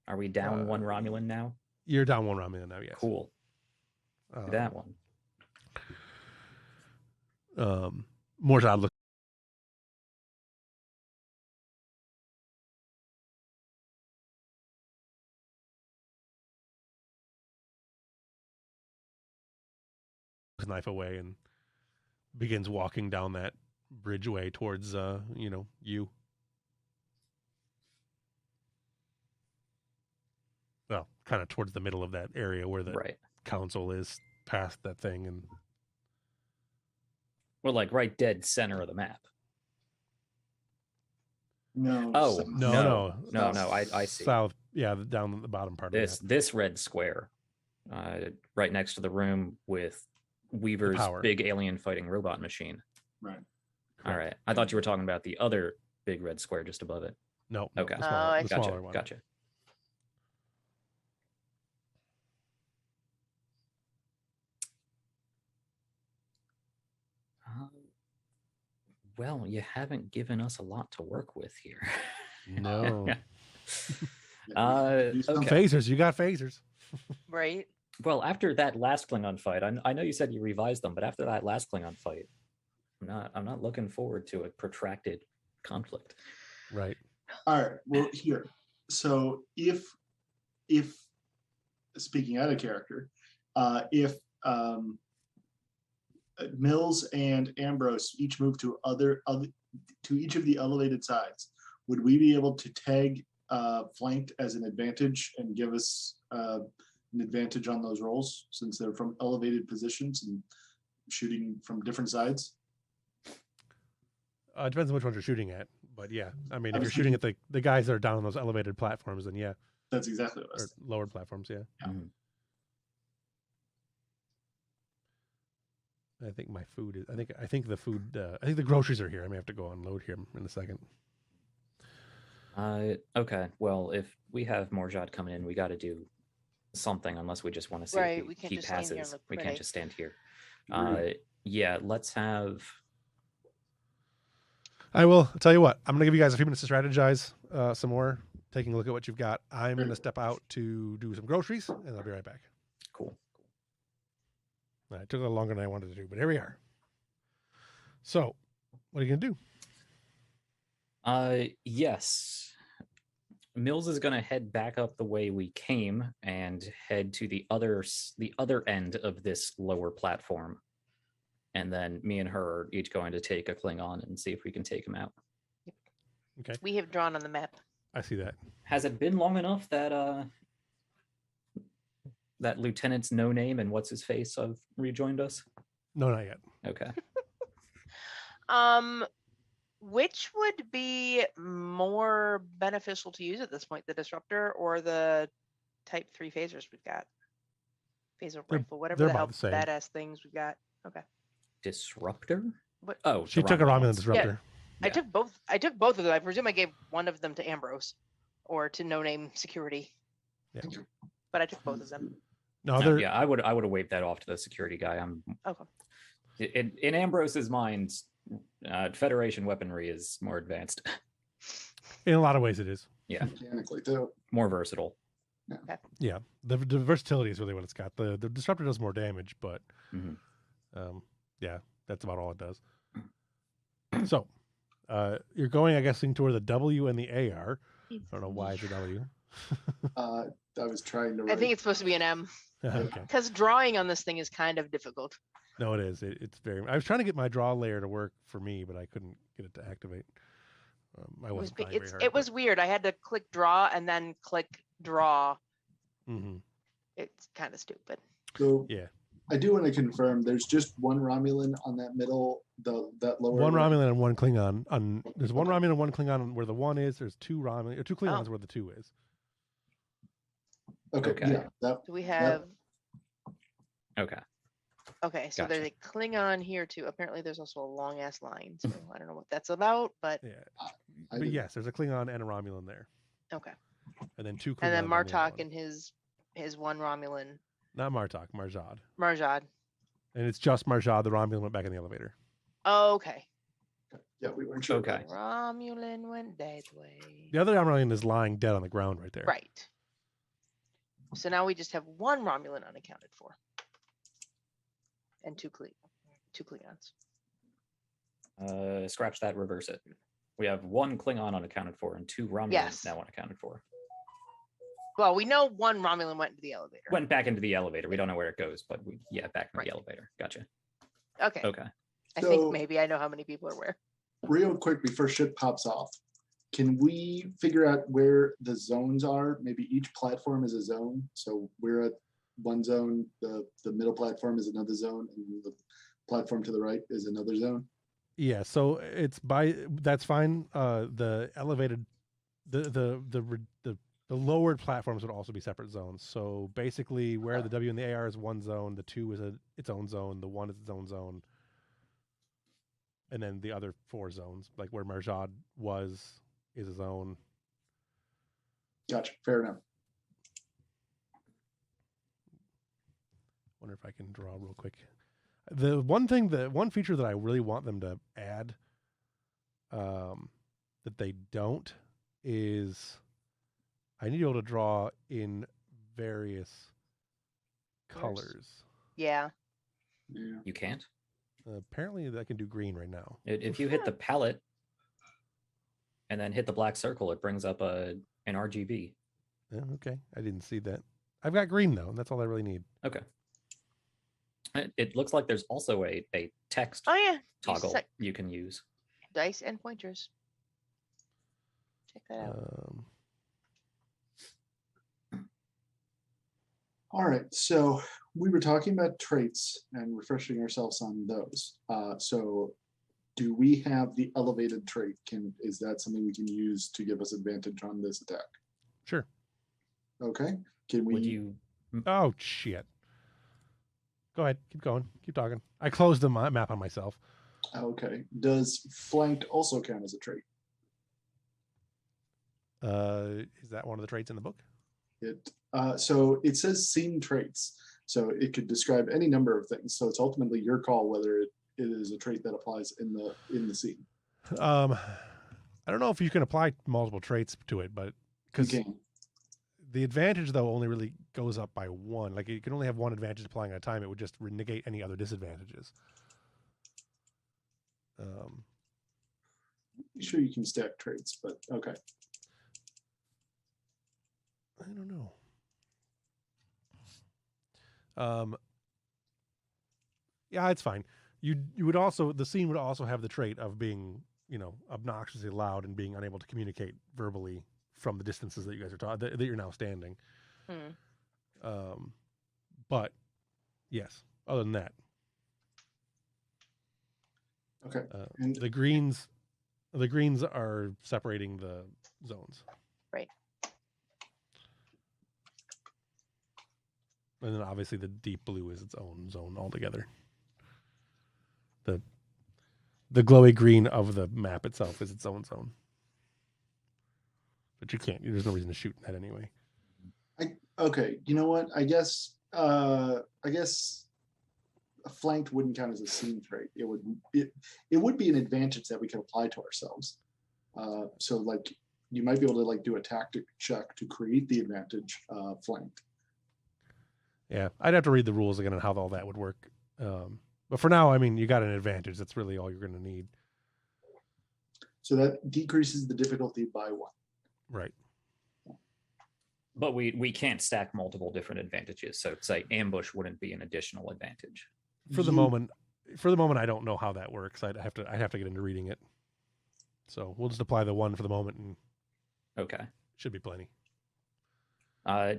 Are we down one Romulan now? You're down one Romulan now, yes. Cool. That one. Morjad looks his knife away and begins walking down that bridgeway towards you. Well, kind of towards the middle of that area where the council is, past that thing, and we're like right dead center of the map. No. Oh, no. I see. South, yeah, down at the bottom part of this red square, right next to the room with Weaver's big alien fighting robot machine. Right. All right. I thought you were talking about the other big red square just above it. No. Okay. The smaller one. Gotcha. Well, you haven't given us a lot to work with here. No. Do something. Okay. Phasers, you got phasers. Right. Well, after that last Klingon fight, I know you said you revised them, but after that last Klingon fight, I'm not looking forward to a protracted conflict. Right. All right. Well, here. So if speaking out of character, if Mills and Ambrose each move to to each of the elevated sides, would we be able to tag flanked as an advantage and give us an advantage on those rolls since they're from elevated positions and shooting from different sides? It depends on which ones you're shooting at, but yeah, I mean, I if was you're shooting at the guys that are down on those elevated platforms, then yeah, That's exactly what I or was thinking. lowered platforms, yeah. Mhm. I think my food is. I think the food. I think the groceries are here. I may have to go unload here in a second. Okay. Well, if we have Morjad coming in, we got to do something unless we just want to see Right, if we can't he just stand here and passes. look We can't pretty. just stand here. Rude. Yeah, let's have. I will. I'll tell you what. I'm going to give you guys a few minutes to strategize some more, taking a look at what you've got. I'm going to step out to do some groceries, and I'll be right back. Cool. It took a little longer than I wanted to do, but here we are. So, what are you going to do? Yes. Mills is going to head back up the way we came and head to the other end of this lower platform. And then me and her are each going to take a Klingon and see if we can take him out. Okay. We have drawn on the map. I see that. Has it been long enough that that Lieutenant's no name and what's his face have rejoined us? No, not yet. Okay. Which would be more beneficial to use at this point, the disruptor or the type 3 phasers we've got? Phaser rifle, whatever they're the hell about the same. badass things we've got. Okay. Disruptor? What? Oh, She the took a Romulan ones. disruptor. I Yeah. took both. I took both of them. I presume I gave one of them to Ambrose or to No Name Security, Yeah. but I took both of them. No, No, they're yeah, I would have waved that off to the security guy. Okay. In Ambrose's mind, Federation weaponry is more advanced, in a lot of ways it is. yeah, Mechanically too. more versatile. Yeah, the versatility is really what it's got. The disruptor does more damage, but Mhm. yeah, that's about all it does. So, you're going, I guess, toward the W and the AR. I don't know why it's a W. I was trying to I write. think it's supposed to be an M Okay. because drawing on this thing is kind of difficult. No, it is. It's very. I was trying to get my draw layer to work for me, but I couldn't get it to activate. I wasn't trying very hard. It was weird. I had to click draw and then click draw. Mm-hmm. It's kind of stupid. So Yeah. I do want to confirm there's just one Romulan on that middle, that lower. One right. Romulan and one Klingon. There's one Romulan and one Klingon where the one is. There's two Romulan or two Klingons where the two is. Okay. Okay. Yeah. That, So we have. Okay. Okay, so there's a Klingon here too. Apparently, there's also a long ass line. So I don't know what that's about, but Yeah. I But didn't- yes, there's a Klingon and a Romulan there, okay. and then two Klingons. And then on the other Martok one. and his one Romulan, Not Martok, Marjad. Marjad. And it's just Marjad. The Romulan went back in the elevator. Oh, okay. Yeah, we weren't sure. Okay. Romulan went that way. The other Romulan is lying dead on the ground right there. Right. So now we just have one Romulan unaccounted for, and two Klingons. Scratch that, reverse it. We have one Klingon unaccounted for and two Romulans Yes. now unaccounted for. Well, we know one Romulan went into the elevator. Went back into the elevator. We don't know where it goes, but back in Right. the elevator. Gotcha. Okay. Okay. I So- think maybe I know how many people are where. Real quick before shit pops off, can we figure out where the zones are? Maybe each platform is a zone. So we're at one zone, the middle platform is another zone, and the platform to the right is another zone. Yeah. So that's fine. The elevated, the lowered platforms would also be separate zones. So basically, where the W and the AR is one zone, the two is its own zone, the one is its own zone. And then the other four zones, like where Marjad is a zone. Gotcha. Fair enough. Wonder if I can draw real quick. The one feature that I really want them to add, that they don't, is I need to be able to draw in various Colors. colors. Yeah. Yeah. You can't. Apparently, I can do green right now. If you hit the palette and then hit the black circle, it brings up an RGB. Yeah, okay, I didn't see that. I've got green though, and that's all I really need. Okay. It looks like there's also a text Oh yeah. toggle you can use. Dice and pointers. Check that out. All right, so we were talking about traits and refreshing ourselves on those. So do we have the elevated trait? Is that something we can use to give us advantage on this attack? Sure. Okay. Can we? Would you? Oh shit. Go ahead. Keep going. Keep talking. I closed the map on myself. Okay. Does flanked also count as a trait? Is that one of the traits in the book? So it says scene traits. So it could describe any number of things. So it's ultimately your call whether it is a trait that applies in the scene. I don't know if you can apply multiple traits to it, but You because can. the advantage though only really goes up by one. Like you can only have one advantage applying at a time. It would just negate any other disadvantages. Sure, you can stack traits, but okay. I don't know. Yeah, it's fine. You would also, the scene would also have the trait of being, obnoxiously loud and being unable to communicate verbally from the distances that you guys are that you're now standing. But yes, other than that, Okay. and the greens are separating the zones. Right. And then obviously the deep blue is its own zone altogether. The glowy green of the map itself is its own zone. But you can't. There's no reason to shoot that anyway. Okay. You know what? I guess a flanked wouldn't count as a scene trait. It would be an advantage that we could apply to ourselves. So like you might be able to like do a tactic check to create the advantage flanked. Yeah, I'd have to read the rules again on how all that would work. But for now, I mean, you got an advantage. That's really all you're going to need. So that decreases the difficulty by one. Right. But we can't stack multiple different advantages. So say ambush wouldn't be an additional advantage. For the moment, I don't know how that works. I'd have to get into reading it. So we'll just apply the one for the moment, and okay, should be plenty.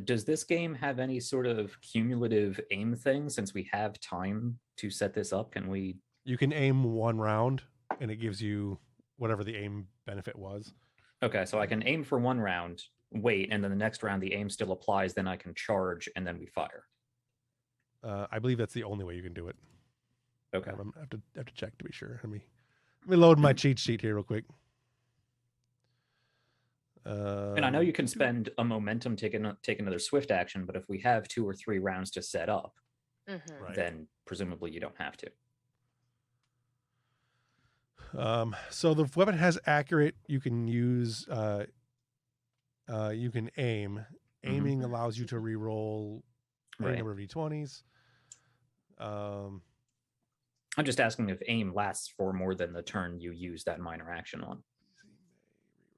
Does this game have any sort of cumulative aim thing? Since we have time to set this up, can we? You can aim one round, and it gives you whatever the aim benefit was. Okay, so I can aim for one round, wait, and then the next round the aim still applies. Then I can charge, and then we fire. I believe that's the only way you can do it. Okay, I have to check to be sure. Let me load my cheat sheet here real quick. And I know you can spend a momentum take another swift action, but if we have 2 or 3 rounds to set up, right, then presumably you don't have to. So the weapon has accurate. You can use. You can aim. Aiming allows you to re-roll any number of d20s. I'm just asking if aim lasts for more than the turn you use that minor action on.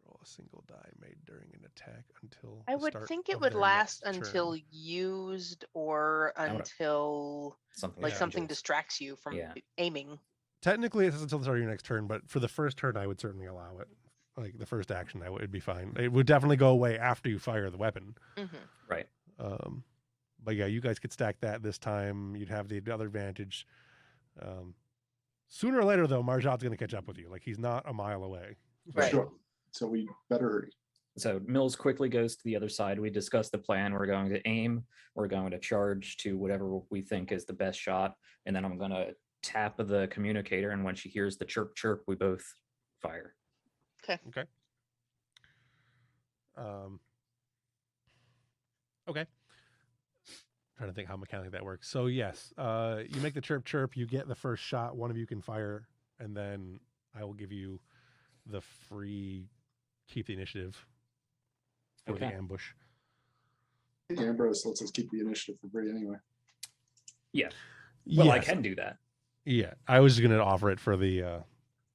Roll a single die made during an attack until. I would think it would last until used or until something distracts you from aiming. Technically, it's until the start of your next turn, but for the first turn, I would certainly allow it. Like the first action, it'd be fine. It would definitely go away after you fire the weapon. Right. But yeah, you guys could stack that this time. You'd have the other advantage. Sooner or later, though, Marjot's going to catch up with you. Like he's not a mile away. Right. Sure. So we better hurry. So Mills quickly goes to the other side. We discuss the plan. We're going to aim. We're going to charge to whatever we think is the best shot. And then I'm going to tap the communicator. And when she hears the chirp, chirp, we both fire. Okay. Okay. Trying to think how mechanically that works. So yes, you make the chirp, chirp. You get the first shot. One of you can fire. And then I will give you the free keep the initiative. for the Okay. ambush. I think Ambrose lets us keep the initiative for free anyway. Yeah. Well, I Yes. can do that. Yeah, I was going to offer it for the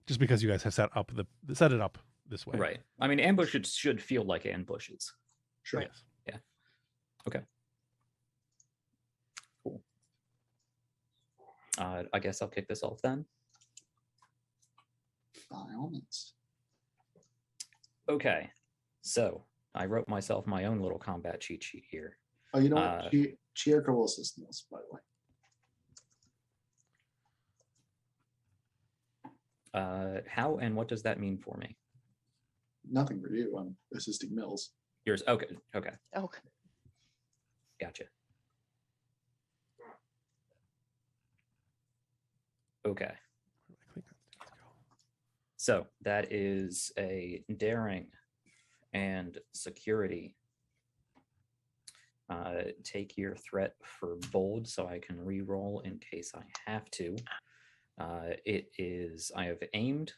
just because you guys have set it up this way. Right. I mean, ambushes should feel like ambushes. Sure. Yes. Okay. Cool. I guess I'll kick this off then. By all means. Okay. So I wrote myself my own little combat cheat sheet here. Oh, you know what? Chierka will assist us, by the way. How and what does that mean for me? Nothing for you. I'm assisting Mills. Yours. Okay. Okay. Okay. Gotcha. Okay. So that is a daring and security. Take your threat for bold so I can re-roll in case I have to. It is, I have aimed.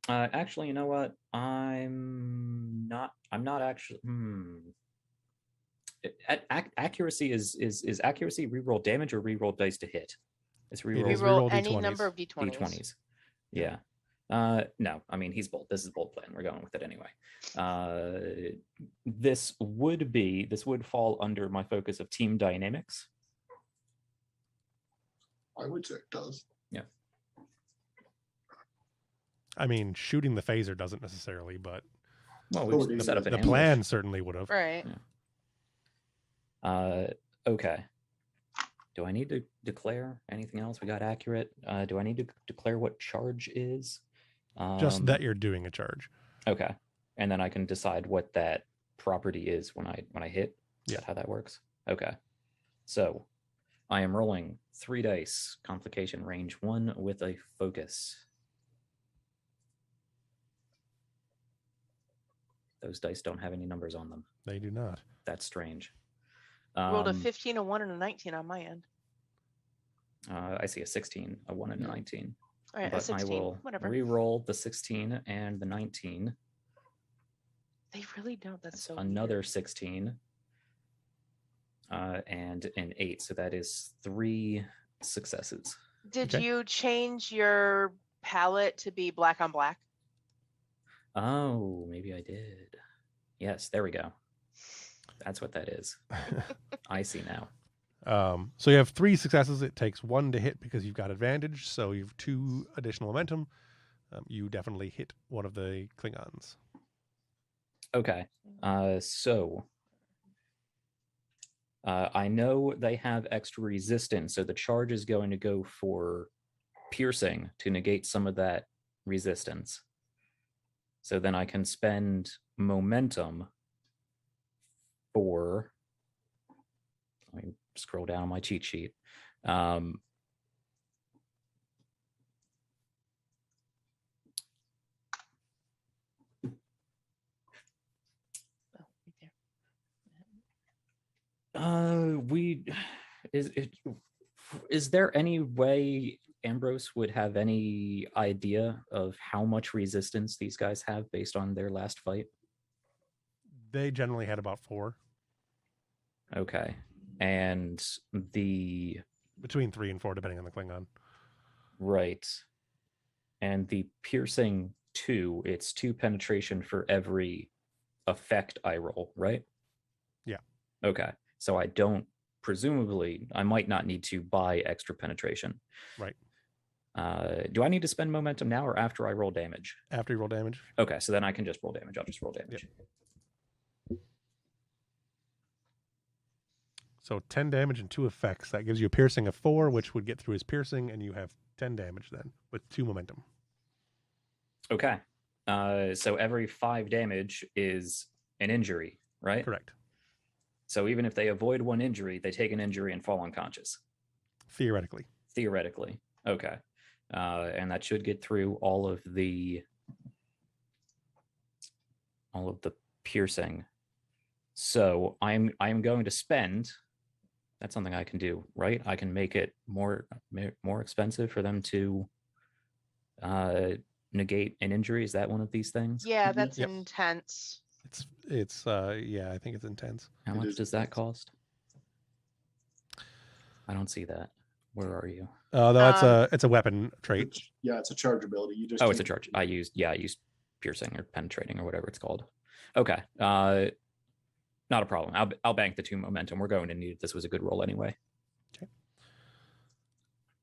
Actually, you know what? I'm not actually, accuracy is accuracy re-roll damage or re-roll dice to hit? It's re-roll Reroll reroll any D20s. number of d20s. D20s. Yeah. No, I mean, he's bold. This is a bold plan. We're going with it anyway. This would fall under my focus of team dynamics. I would say it does. Yeah. I mean, shooting the phaser doesn't necessarily, but Well, Oh, we've set up an the ambush. plan certainly would have. Right. Okay. Do I need to declare anything else? We got accurate. Do I need to declare what charge is? Just that you're doing a charge. Okay. And then I can decide what that property is when I hit. Is Yeah. that how that works? Okay. So I am rolling 3 dice, complication range 1 with a focus. Those dice don't have any numbers on them. They do not. That's strange. Rolled a 15, a 1, and a 19 on my end. I see a 16, a 1, and a 19. All right, a But 16. I will Whatever. re-roll the 16 and the 19. They really don't. That's so Another weird. 16 and an 8. So that is 3 successes. Did Okay. you change your palette to be black on black? Oh, maybe I did. Yes, there we go. That's what that is. I see now. So you have 3 successes. It takes 1 to hit because you've got advantage. So you have 2 additional momentum. You definitely hit one of the Klingons. Okay. So I know they have extra resistance, so the charge is going to go for piercing to negate some of that resistance. So then I can spend momentum for, let me scroll down my cheat sheet. Oh, right there. Is there any way Ambrose would have any idea of how much resistance these guys have based on their last fight? They generally had about 4. Okay. And the Between 3 and 4, depending on the Klingon. right. And the piercing 2, it's 2 penetration for every effect I roll, right? Yeah. Okay. So presumably I might not need to buy extra penetration. Right. Do I need to spend momentum now or after I roll damage? After you roll damage. Okay, so then I can just roll damage. I'll just roll damage. So 10 damage and 2 effects. That gives you a piercing of 4, which would get through his piercing, and you have 10 damage then with 2 momentum. Okay. So every 5 damage is an injury, right? Correct. So even if they avoid 1 injury, they take an injury and fall unconscious. Theoretically. Theoretically. Okay. And that should get through all of the piercing. So I'm going to spend, that's something I can do, right? I can make it more expensive for them to negate an injury. Is that one of these things? Yeah, that's Yep. intense. It's yeah, I think it's intense. How It much is does that intense. cost? I don't see that. Where are you? No, it's a weapon trait. Yeah, it's a charge ability. You just Oh, it's a can't- charge. I used piercing or penetrating or whatever it's called. Okay. Not a problem. I'll bank the 2 momentum. We're going to need it. This was a good roll anyway.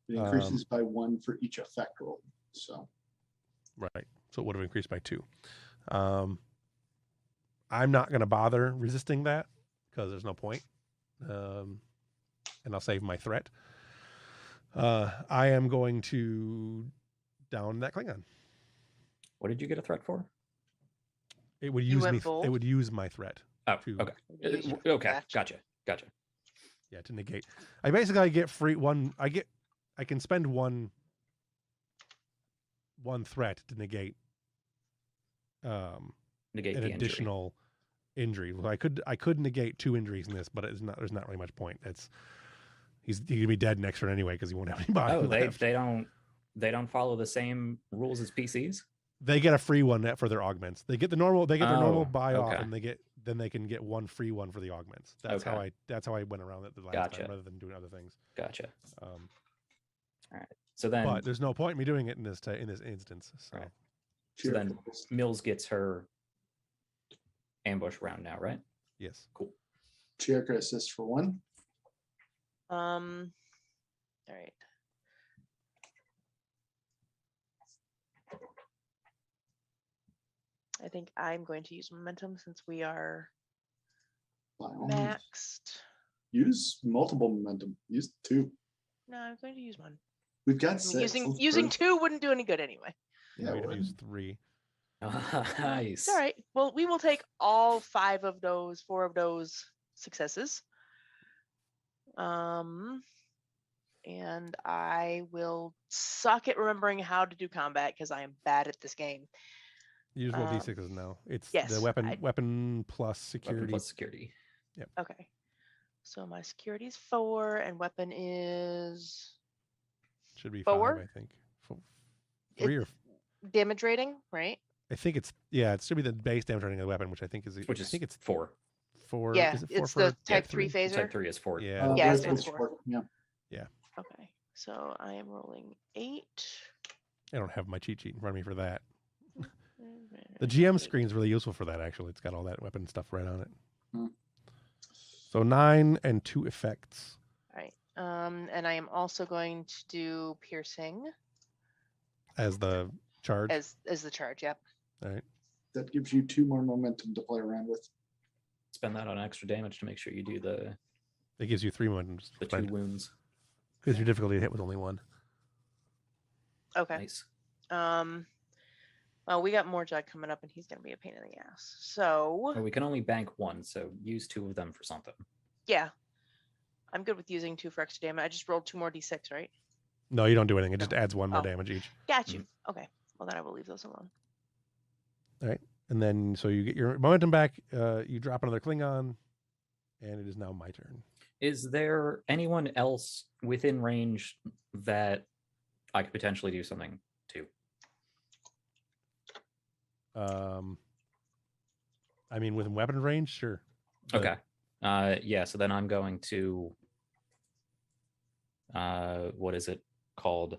It increases by 1 for each effect roll. So Right. So it would have increased by 2. I'm not going to bother resisting that because there's no point. And I'll save my threat. I am going to down that Klingon. What did you get a threat for? It would You use went me. bold? It would use my threat. Oh, to- okay. Use your Okay. action. Gotcha. Yeah, to negate. I get free one. I can spend one threat to negate Negate an the injury. additional injury. Well, I could negate 2 injuries in this, but there's not really much point. He's gonna be dead next turn anyway because he won't have any body Oh, left. they don't follow the same rules as PCs? They get a free one for their augments. They get their normal Oh, buy off, okay. and then they can get 1 free one for the augments. That's Okay. how I went around it the last Gotcha. time rather than doing other things. Gotcha. Um, So then, but there's no point in me doing it in this instance. So Right. So then Mills gets her ambush round now, right? yes. Chiaka assist for 1. All right. I think I'm going to use momentum since we are By all means. maxed. Use multiple momentum. Use 2. No, I'm going to use 1. We've got I mean, 6. Let's using burn. 2 wouldn't do any good anyway. Yeah, Now it we would. use 3. Nice. It's all right. Well, we will take all 5 of those, 4 of those successes. And I will suck at remembering how to do combat because I am bad at this game. Use roll d6s now. It's yes, the weapon I- weapon plus security. Weapon plus security. Okay. So my security is 4 and weapon is Should be 4? 5, I think. 3 or damage rating, right? I think it should be the base damage rating of the weapon, which I think is Which is I think it's 4. 4. Yeah, is it 4 it's for the type 3 phaser. Type 3 is 4. Yeah. Yeah, Rifle it's is 4. Yeah. Okay. So I am rolling 8. I don't have my cheat sheet in front of me for that. The GM screen is really useful for that. Actually, it's got all that weapon stuff right on it. Hmm. So 9 and 2 effects. All right. And I am also going to do piercing As the charge. as the charge. Yep. All right. That gives you 2 more momentum to play around with. Spend that on extra damage to make sure you do the It gives you 3 momentum. 2 wounds. Because your difficulty to hit with only 1. Okay. Nice. Well, we got more Judd coming up, and he's gonna be a pain in the ass. So Well, we can only bank 1, so use 2 of them for something. yeah, I'm good with using 2 for extra damage. I just rolled 2 more d6, right? No, you don't do anything. It just No. adds 1 more Oh. damage each. Got you. Okay. Well, then I will leave those alone. And then, so you get your momentum back. You drop another Klingon, and it is now my turn. Is there anyone else within range that I could potentially do something to? I mean, within weapon range, sure. But Okay. Yeah, so then I'm going to what is it called?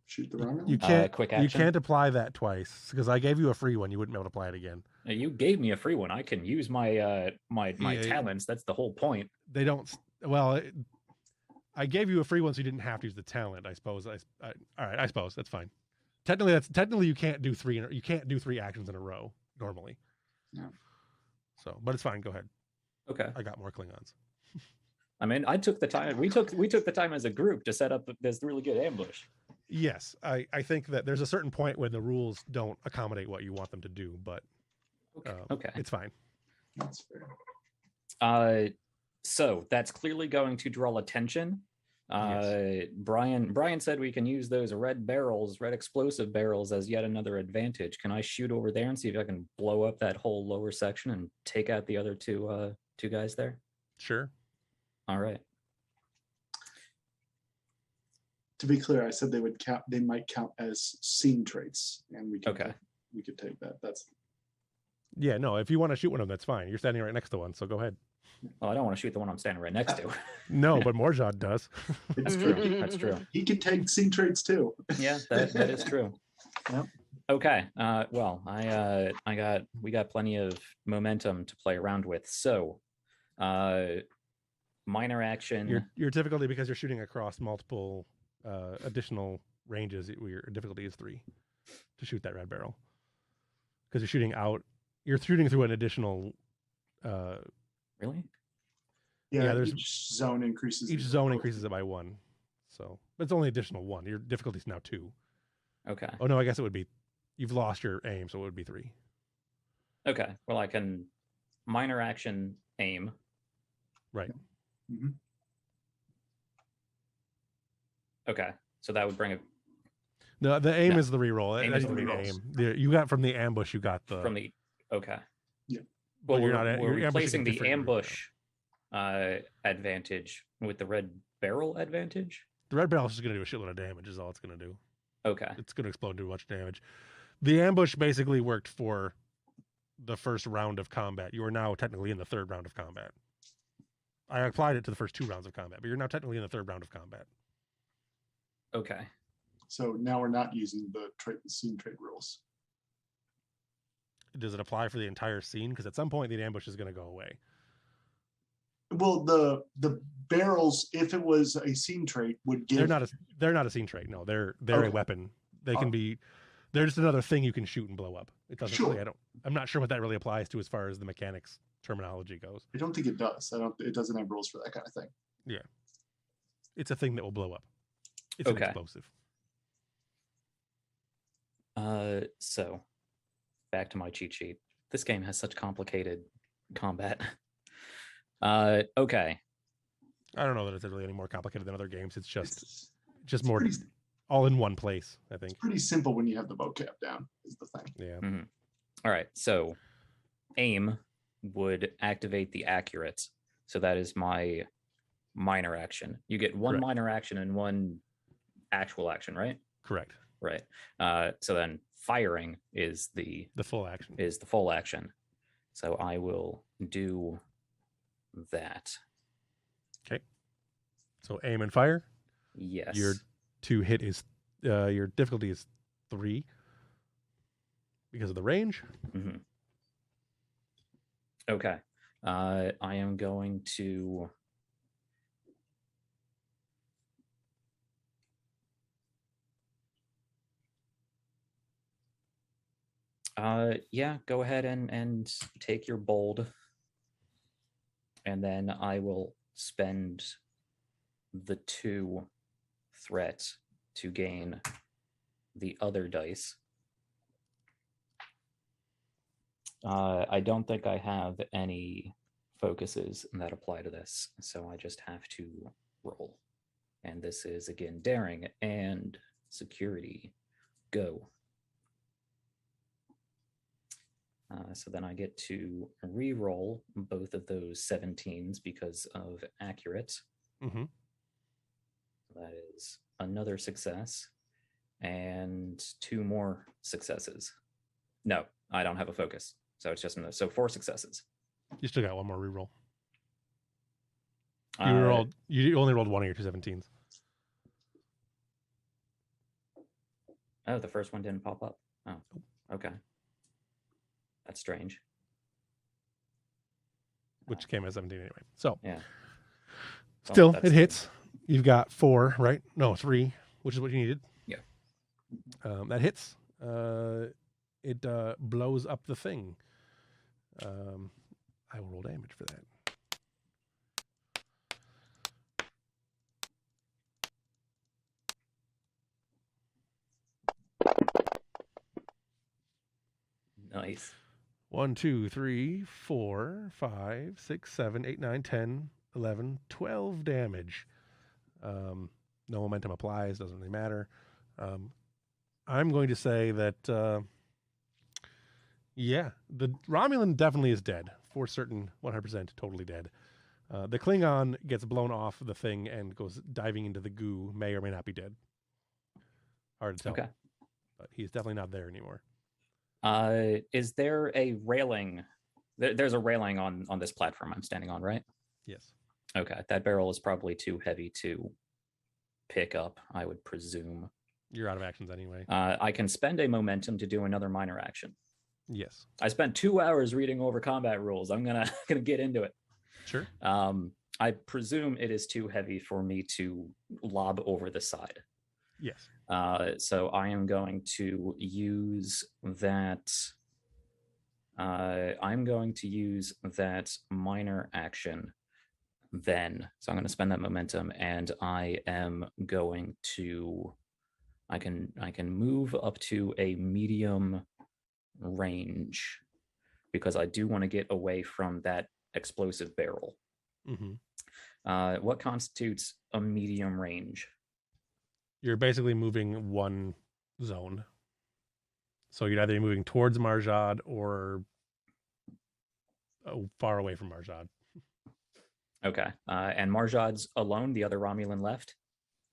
Shoot the runner. You can't. Quick You action. can't apply that twice because I gave you a free one. You wouldn't be able to apply it again. You gave me a free one. I can use my my Yeah. talents. That's the whole point. They don't. Well, I gave you a free one, so you didn't have to use the talent. I suppose. All right. I suppose that's fine. Technically you can't do 3. You can't do 3 actions in a row normally. Yeah. So, but it's fine. Go ahead. Okay. I got more Klingons. I mean, I took the time. We took the time as a group to set up this really good ambush. Yes, I think that there's a certain point when the rules don't accommodate what you want them to do, but Okay. it's fine. That's fair. So that's clearly going to draw attention. Brian said we can use those red explosive barrels as yet another advantage. Can I shoot over there and see if I can blow up that whole lower section and take out the other two guys there? Sure. All right. To be clear, I said they would count. They might count as scene traits, and we could we could take that. That's Yeah, no. If you want to shoot one of them, that's fine. You're standing right next to one, so go ahead. Well, I don't want to shoot the one I'm standing right next to. No, but Morjad does. it's True. true. That's true. He can take scene traits too. Yeah, that is true. Yep. Okay. Well, we got plenty of momentum to play around with. So, minor action. Your difficulty, because you're shooting across multiple additional ranges, your difficulty is 3 to shoot that red barrel. Because you're shooting out, you're shooting through an additional. Really? Yeah, there's each zone increases. Each zone increases it by 1, so but it's only additional 1. Your difficulty is now 2. Okay. Oh no, I guess it would be. You've lost your aim, so it would be 3. Okay. Well, I can minor action aim. Right. Mm-hmm. Okay. So that would bring it The aim is the reroll. Aim That's is the the rerolls. aim. You got from the ambush. You got the from the. Okay. Yeah. Well, you're we're, not. we're You're replacing the different ambush advantage with the red barrel advantage. The red barrel is just going to do a shitload of damage. Is all it's going to do. Okay. It's going to explode and do much damage. The ambush basically worked for the first round of combat. You are now technically in the 3rd round of combat. I applied it to the first 2 rounds of combat, but you're now technically in the 3rd round of combat. Okay. So now we're not using the scene trait rules. Does it apply for the entire scene? Because at some point the ambush is going to go away. Well, the barrels, if it was a scene trait, would give. They're not a scene trait. No, they're Okay. a weapon. They can be. They're just another thing you can shoot and blow up. It doesn't. Sure. Really, I'm not sure what that really applies to as far as the mechanics terminology goes. I don't think it does. It doesn't have rules for that kind of thing. Yeah, it's a thing that will blow up. It's an Okay. explosive. So back to my cheat sheet. This game has such complicated combat. Okay. I don't know that it's really any more complicated than other games. It's just It's more pretty, all in one place. I think. pretty simple when you have the vocab down. Is the thing. Yeah. All right. So aim would activate the accurate. So that is my minor action. You get one Correct. minor action and one actual action, right? Correct. Right. So then firing is the full action. full action. So I will do that. Okay. So aim and fire. Yes. Your to hit is your difficulty is 3 because of the range. Mhm. Okay. I am going to yeah, go ahead and take your bold. And then I will spend the 2 threat to gain the other dice. I don't think I have any focuses that apply to this, so I just have to roll. And this is again daring and security. Go. So then I get to re-roll both of those 17s because of accurate. Mm-hmm. That is another success and 2 more successes. No, I don't have a focus. So it's just so 4 successes. You still got one more reroll. You only rolled one of your 2 17s. Oh, the first one didn't pop up. Oh, okay. That's strange. Which came as 17 anyway. So Yeah. Well, still, that's it hits. You've got 4, right? No, 3, which is what you needed. Yeah. That hits. It blows up the thing. I will roll damage for that. Nice. 1, 2, 3, 4, 5, 6, 7, 8, 9, 10, 11, 12 damage. No momentum applies, doesn't really matter. I'm going to say that, yeah, the Romulan definitely is dead. For certain, 100% totally dead. The Klingon gets blown off the thing and goes diving into the goo. May or may not be dead. Hard to tell. Okay. But he's definitely not there anymore. Is there a railing? There's a railing on this platform I'm standing on, right? Yes. Okay. That barrel is probably too heavy to pick up, I would presume. You're out of actions anyway. I can spend a momentum to do another minor action. Yes. I spent 2 hours reading over combat rules. I'm gonna get into it. Sure. I presume it is too heavy for me to lob over the side. Yes. So I am going to use that. I'm going to use that minor action then. So I'm going to spend that momentum, and I am going to. I can move up to a medium range because I do want to get away from that explosive barrel. Mm-hmm. What constitutes a medium range? You're basically moving one zone. So you'd either be moving towards Marjad or far away from Marjad. Okay. And Marjad's alone, the other Romulan left?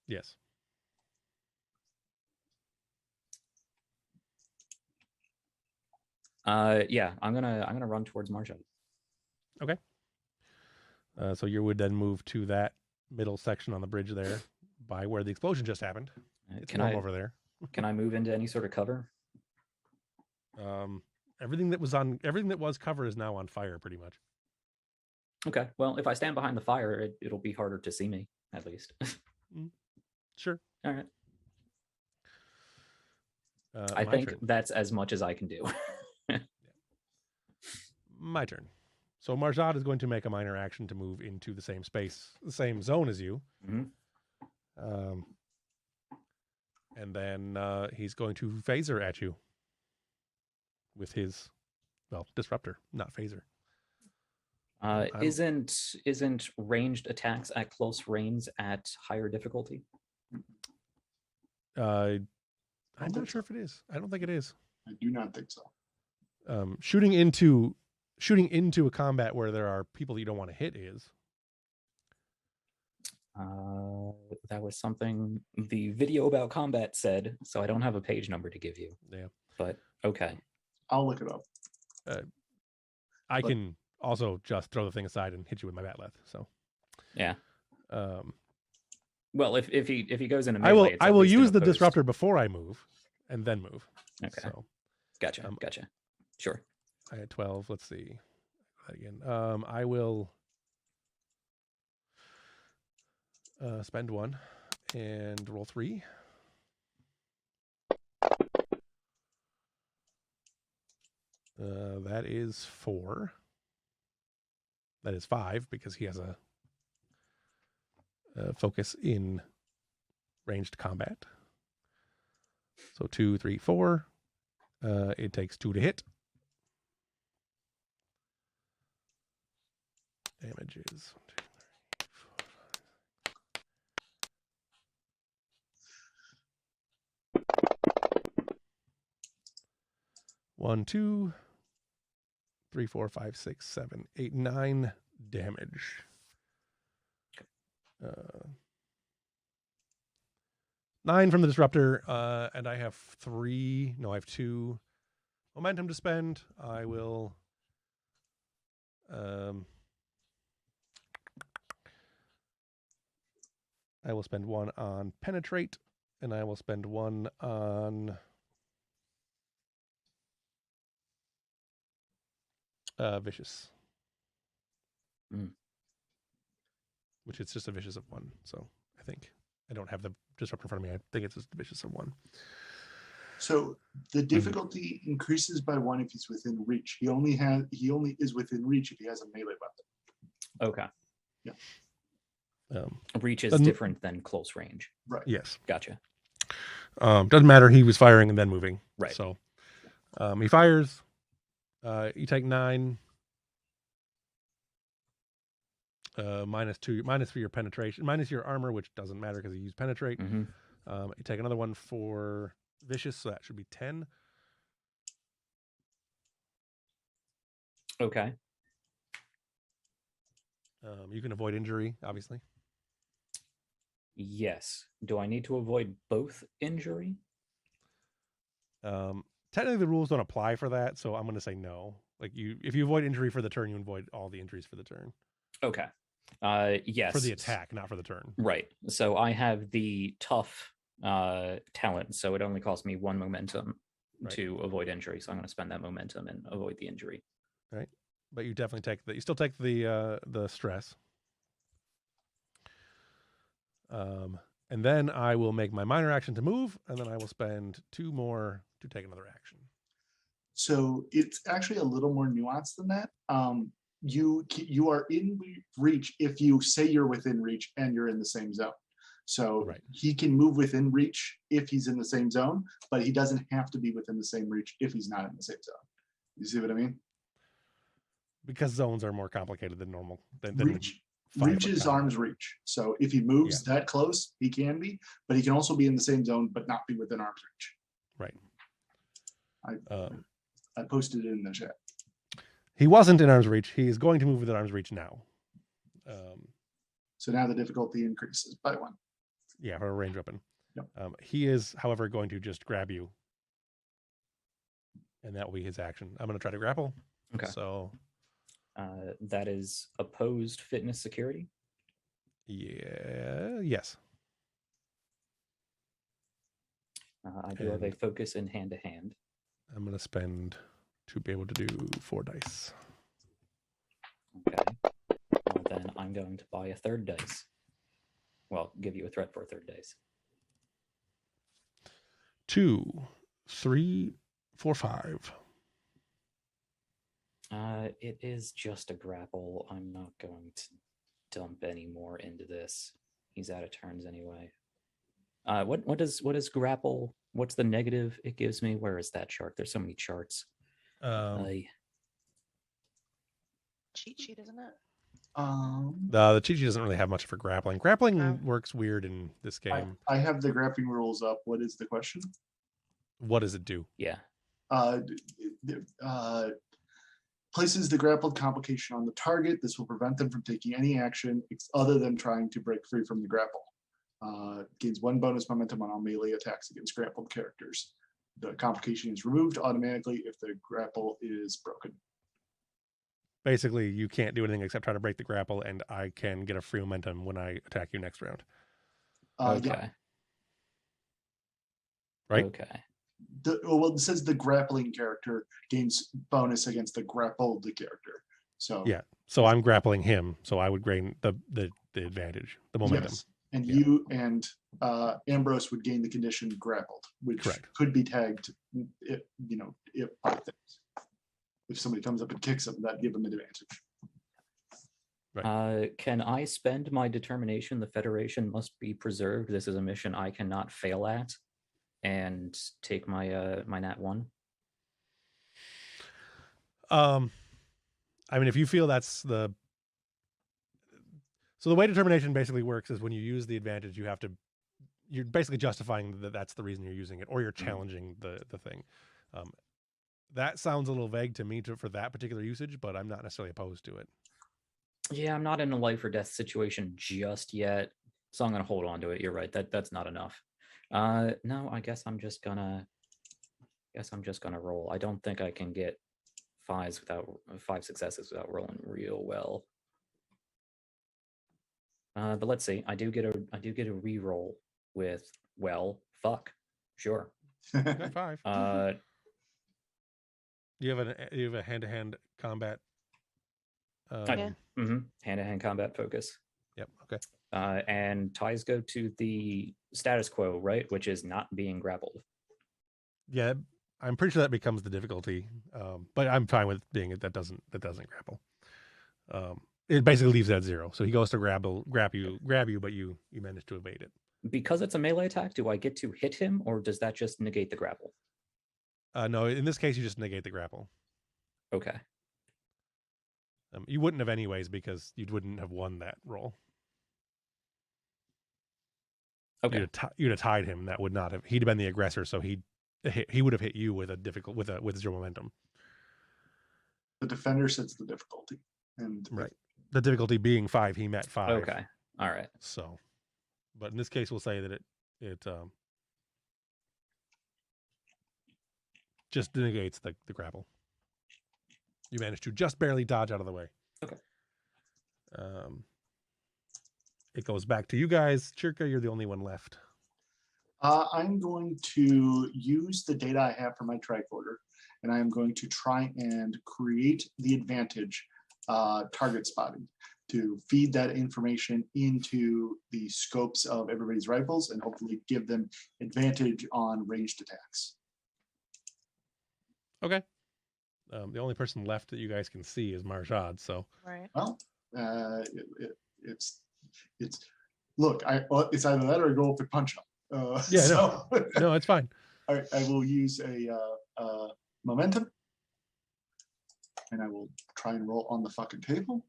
Yes. Yeah, I'm gonna run towards Marjad. Okay. So you would then move to that middle section on the bridge there by where the explosion just happened. It's Can warm I over there. can I move into any sort of cover? Everything that was cover is now on fire pretty much. Okay. Well, if I stand behind the fire, it'll be harder to see me, at least. Sure. All right. My I think turn. that's as much as I can do. My turn. So Marjad is going to make a minor action to move into the same space, the same zone as you. Mm-hmm. And then he's going to phaser at you with his, disruptor, not phaser. Isn't ranged attacks at close range at higher difficulty? I'm not sure if it is. I don't think it is. I do not think so. Shooting into a combat where there are people you don't want to hit is. That was something the video about combat said, so I don't have a page number to give you. Yeah. But okay. I'll look it up. I can also just throw the thing aside and hit you with my batleth. So. Yeah. Well, if he goes into melee, melee, I will use the disruptor before I move, and then move. Okay. So, gotcha. Sure. I had 12. Let's see that again. I will spend 1 and roll 3. That is 4. That is 5 because he has a focus in ranged combat. So 2, 3, 4. It takes 2 to hit. Damage is 1, 2, 3, 4, 5, 6, 7, 8, 9 damage. 9 from the disruptor, and I have 2 momentum to spend. I will spend 1 on penetrate, and I will spend 1 on vicious. Which is just a vicious of 1. So I think I don't have the disruptor in front of me. I think it's just a vicious of 1. So the difficulty increases by 1 if he's within reach. He only is within reach if he has a melee weapon. Okay. Yeah. Reach is different than close range. Right. Yes. Gotcha. Doesn't matter. He was firing and then moving. Right. So he fires. You take 9. -2 for your penetration, minus your armor, which doesn't matter because you use penetrate. Mm-hmm. You take another 1 for vicious, so that should be 10. Okay. You can avoid injury, obviously. Yes. Do I need to avoid both injury? Technically, the rules don't apply for that, so I'm going to say no. Like if you avoid injury for the turn, you avoid all the injuries for the turn. Okay. Yes. For the attack, not for the turn. Right. So I have the tough talent, so it only costs me 1 momentum to avoid injury. So I'm going to spend that momentum and avoid the injury. Right. But you definitely you still take the stress. And then I will make my minor action to move, and then I will spend 2 more to take another action. So it's actually a little more nuanced than that. You are in reach if you say you're within reach and you're in the same zone. So he can move within reach if he's in the same zone, but he doesn't have to be within the same reach if he's not in the same zone. You see what I mean? Because zones are more complicated than normal. Reach is arm's reach. So if he moves that close, he can be, but he can also be in the same zone but not be within arm's reach. Right. I posted it in the chat. He wasn't in arm's reach. He is going to move within arm's reach now. So now the difficulty increases by 1. Yeah, for a range weapon. Yep. He is, however, going to just grab you. And that will be his action. I'm going to try to grapple. Okay. So that is opposed fitness security? Yeah. Yes. I do have a focus in hand-to-hand. I'm going to spend to be able to do 4 dice. Okay. Well, then I'm going to buy a 3rd dice. Well, give you a threat for a 3rd dice. 2, 3, 4, 5. It is just a grapple. I'm not going to dump any more into this. He's out of turns anyway. What does grapple? What's the negative it gives me? Where is that chart? There's so many charts. Cheat sheet, isn't it? The cheat sheet doesn't really have much for grappling. Grappling works weird in this game. I have the grappling rules up. What is the question? What does it do? Yeah. Places the grappled complication on the target. This will prevent them from taking any action other than trying to break free from the grapple. Gains 1 bonus momentum on all melee attacks against grappled characters. The complication is removed automatically if the grapple is broken. Basically, you can't do anything except try to break the grapple, and I can get a free momentum when I attack you next round. Okay. Yeah. Right? Okay. Well, it says the grappling character gains bonus against the grappled character. So yeah. So I'm grappling him, so I would gain the advantage, the momentum. Yes. And you and Ambrose would gain the condition grappled, which could be tagged, if by things. If somebody comes up and kicks him, that'd give him advantage. Right. Can I spend my determination the Federation must be preserved? This is a mission I cannot fail at, and take my my nat 1. I mean, if you feel that's so the way determination basically works is when you use the advantage, you're basically justifying that that's the reason you're using it, or you're challenging the thing. That sounds a little vague to me for that particular usage, but I'm not necessarily opposed to it. Yeah, I'm not in a life or death situation just yet, so I'm gonna hold on to it. You're right. That's not enough. No, I guess I'm just gonna roll. I don't think I can get 5 successes without rolling real well. But let's see. I do get a re-roll with fuck. Sure. 5. You have a hand-to-hand combat. Hand-to-hand combat focus. Yep. Okay. And ties go to the status quo, right? Which is not being grappled. Yeah, I'm pretty sure that becomes the difficulty. But I'm fine with being it. That doesn't grapple. It basically leaves it at 0. So he goes to grab you, but you manage to evade it. Because it's a melee attack, do I get to hit him, or does that just negate the grapple? No, in this case, you just negate the grapple. Okay. You wouldn't have anyways because you wouldn't have won that roll. Okay. You'd have tied him. That would not have. He'd have been the aggressor, so he would have hit you with with 0 momentum. The defender sets the difficulty, and right. The difficulty being 5, he met 5. Okay. All right. So, but in this case, we'll say that it just negates the grapple. You managed to just barely dodge out of the way. Okay. It goes back to you guys. Chirka, you're the only one left. I'm going to use the data I have for my tricorder, and I'm going to try and create the advantage target spotting to feed that information into the scopes of everybody's rifles and hopefully give them advantage on ranged attacks. Okay. The only person left that you guys can see is Marjad. So, Right. Well, it's look, it's either that or go up and punch them. Yeah, so, no, it's fine. I will use a momentum, and I will try and roll on the fucking table.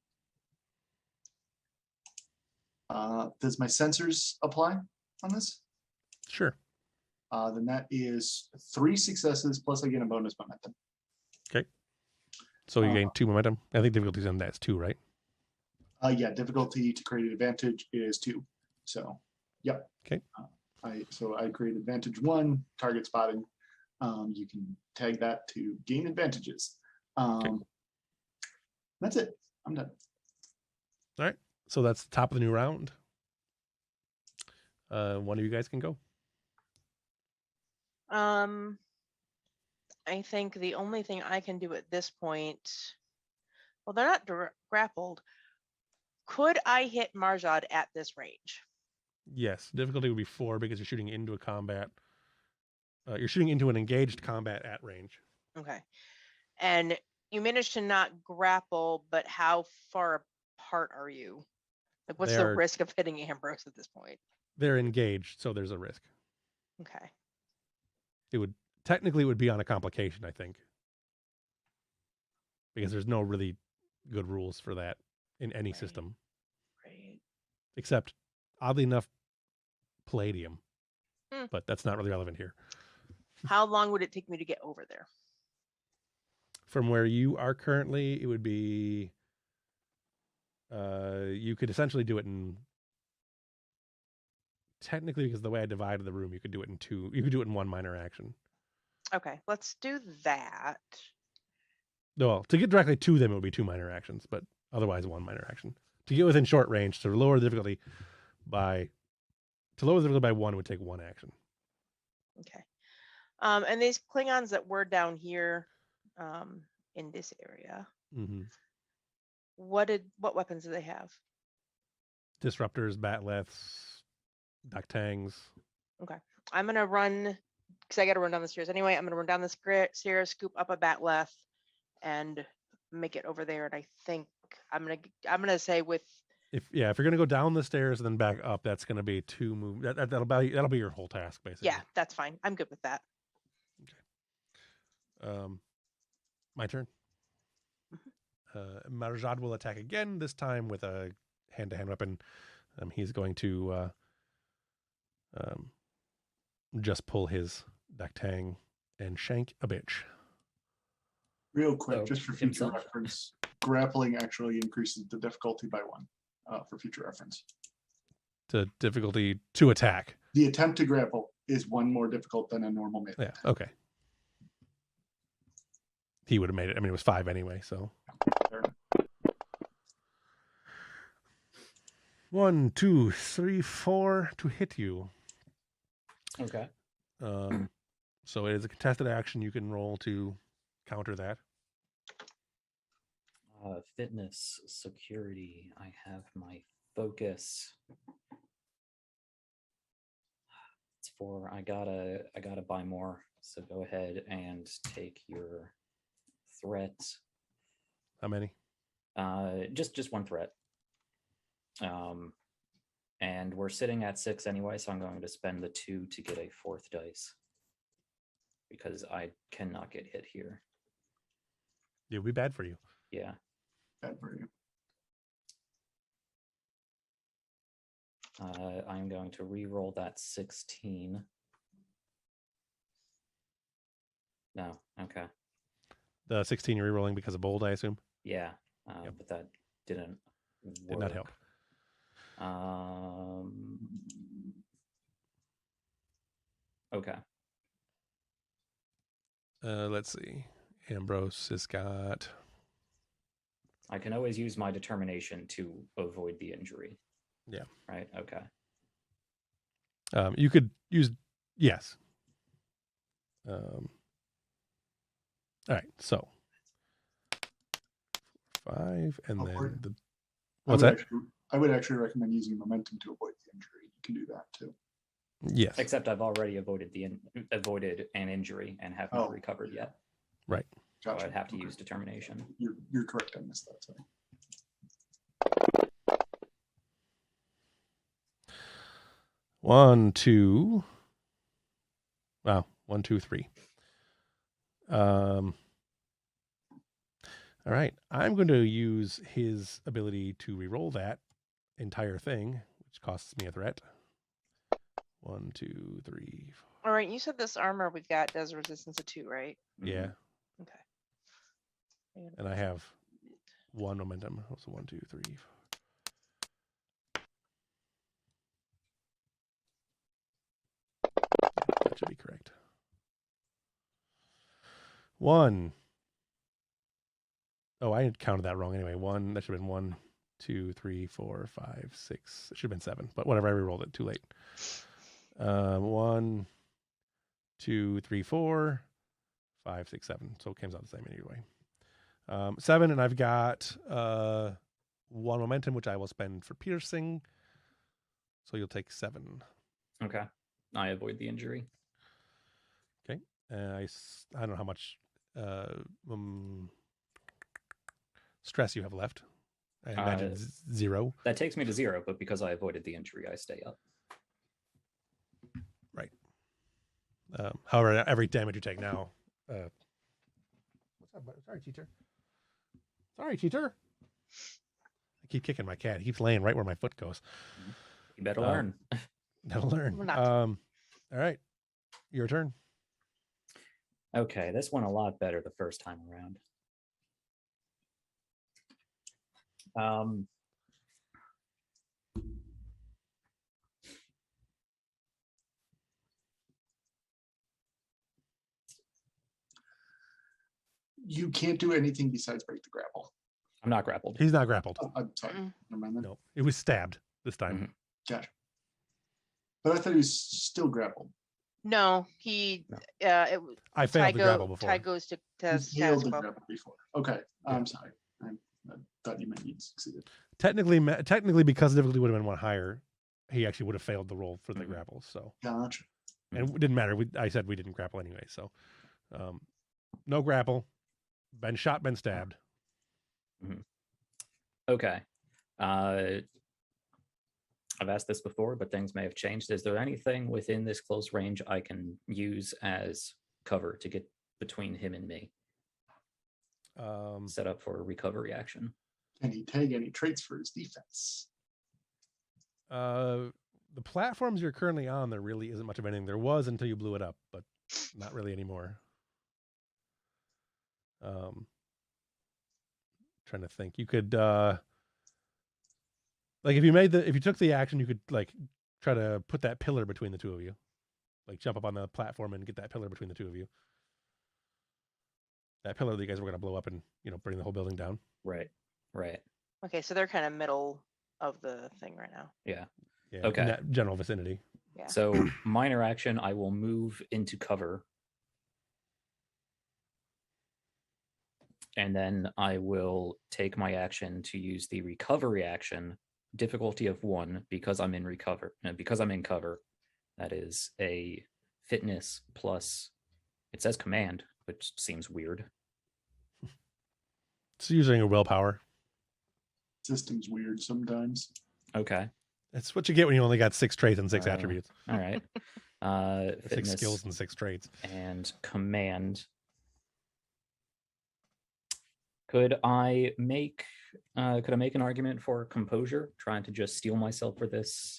Does my sensors apply on this? Sure. Then that is 3 successes plus I get a bonus momentum. So you gain 2 momentum. I think difficulty's on that's 2, right? Yeah, difficulty to create an advantage is 2. So, yep. Okay. I create advantage 1, target spotting. You can tag that to gain advantages. That's it. I'm done. All right. So that's the top of the new round. One of you guys can go. I think the only thing I can do at this point, well, they're not grappled. Could I hit Marjad at this range? Yes. Difficulty would be 4 because you're shooting into a combat. You're shooting into an engaged combat at range. Okay. And you managed to not grapple, but how far apart are you? Like, what's the risk of hitting Ambrose at this point? They're engaged, so there's a risk. Okay. It would technically be on a complication, I think, because there's no really good rules for that in any system, Right. except oddly enough, Palladium. But that's not really relevant here. How long would it take me to get over there? From where you are currently, it would be. You could essentially do it in. Technically, because the way I divided the room, you could do it in 2. You could do it in 1 minor action. Okay, let's do that. Well, to get directly to them, it would be 2 minor actions, but otherwise 1 minor action. To get within short range, to lower the difficulty by 1 would take 1 action. Okay. And these Klingons that were down here, in this area, Mm-hmm. what weapons do they have? Disruptors, batleths, ductangs. Okay. I'm gonna run because I got to run down the stairs anyway. I'm gonna run down the stairs, scoop up a batleth, and make it over there. And I think I'm gonna say with If you're gonna go down the stairs and then back up, that's gonna be 2 move. That'll be your whole task basically. yeah, that's fine. I'm good with that. Okay. My turn. Marjad will attack again. This time with a hand-to-hand weapon. He's going to just pull his ductang and shank a bitch. Real quick, So, just for future himself. reference, grappling actually increases the difficulty by 1 for future reference. To difficulty to attack. The attempt to grapple is 1 more difficult than a normal melee. Yeah. Okay. He would have made it. I mean, it was 5 anyway. So. Fair enough. 1, 2, 3, 4 to hit you. Okay. So it is a contested action. You can roll to counter that. Fitness, security. I have my focus. It's 4. I gotta buy more. So go ahead and take your threat. How many? Just 1 threat. And we're sitting at 6 anyway, so I'm going to spend the 2 to get a 4th dice because I cannot get hit here. It would be bad for you. Yeah. Bad for you. I'm going to re-roll that 16. No, okay. The 16 you're re-rolling because of bold, I assume. Yeah, Yep. but that didn't Did not help. Okay. Let's see. Ambrose has got. I can always use my determination to avoid the injury. Yeah. Right. Okay. You could use yes. All right. So 5, and then the. What's that? I would actually recommend using momentum to avoid the injury. You can do that too. Yes. Except I've already avoided an injury and have not recovered yet. Right. Gotcha. So I'd have to use determination. You're correct. I missed that. Sorry. 1, 2. Wow. 1, 2, 3. All right. I'm going to use his ability to reroll that entire thing, which costs me a threat. 1, 2, 3. 4. All right, you said this armor we've got does resistance of 2, right? Yeah. Okay. And I have 1 momentum. So 1, 2, 3. 4. That should be correct. 1. Oh, I had counted that wrong anyway. 1. That should have been 1, 2, 3, 4, 5, 6. It should have been 7. But whatever, I rerolled it. Too late. 1, 2, 3, 4, 5, 6, 7. So it comes out the same anyway. 7, and I've got 1 momentum, which I will spend for piercing. So you'll take 7. Okay. I avoid the injury. Okay. I don't know how much stress you have left. I imagine 0. That takes me to 0, but because I avoided the injury, I stay up. Right. However, every damage you take now. What's up, buddy? Sorry, cheater. Sorry, cheater. I keep kicking my cat. He keeps laying right where my foot goes. You better learn. Gotta learn. We're not. All right. Your turn. Okay, this went a lot better the first time around. You can't do anything besides break the grapple. I'm not grappled. He's not grappled. Oh, I'm sorry. Never mind then. No, it was stabbed this time. Mhm. Gotcha. But I thought he was still grappled. No, he. No. I failed the grapple before. Ty goes to He status failed the quo. grapple before. Okay. Yeah. I'm sorry. I thought you meant he'd succeeded. Technically, because the difficulty would have been 1 higher, he actually would have failed the roll for the Mhm. grapple. So, Gotcha. and it didn't matter. I said we didn't grapple anyway. So, no grapple. Been shot, been stabbed. Okay. I've asked this before, but things may have changed. Is there anything within this close range I can use as cover to get between him and me? Set up for a recovery action. Can he tag any traits for his defense? The platforms you're currently on, there really isn't much of anything. There was until you blew it up, but not really anymore. Trying to think. You could like if you took the action, you could like try to put that pillar between the two of you. Like jump up on the platform and get that pillar between the two of you. That pillar that you guys were gonna blow up and, bring the whole building down. Right. Okay, so they're kind of middle of the thing right now. Yeah. Yeah. Okay. In that general vicinity. Yeah. So minor action, I will move into cover. And then I will take my action to use the recovery action, difficulty of 1, because I'm in cover. That is a fitness plus, it says command, which seems weird. It's using a willpower. System's weird sometimes. Okay. That's what you get when you only got 6 traits and 6 attributes. All right. 6 Fitness skills and 6 traits. and command. Could I make an argument for composure, trying to just steel myself for this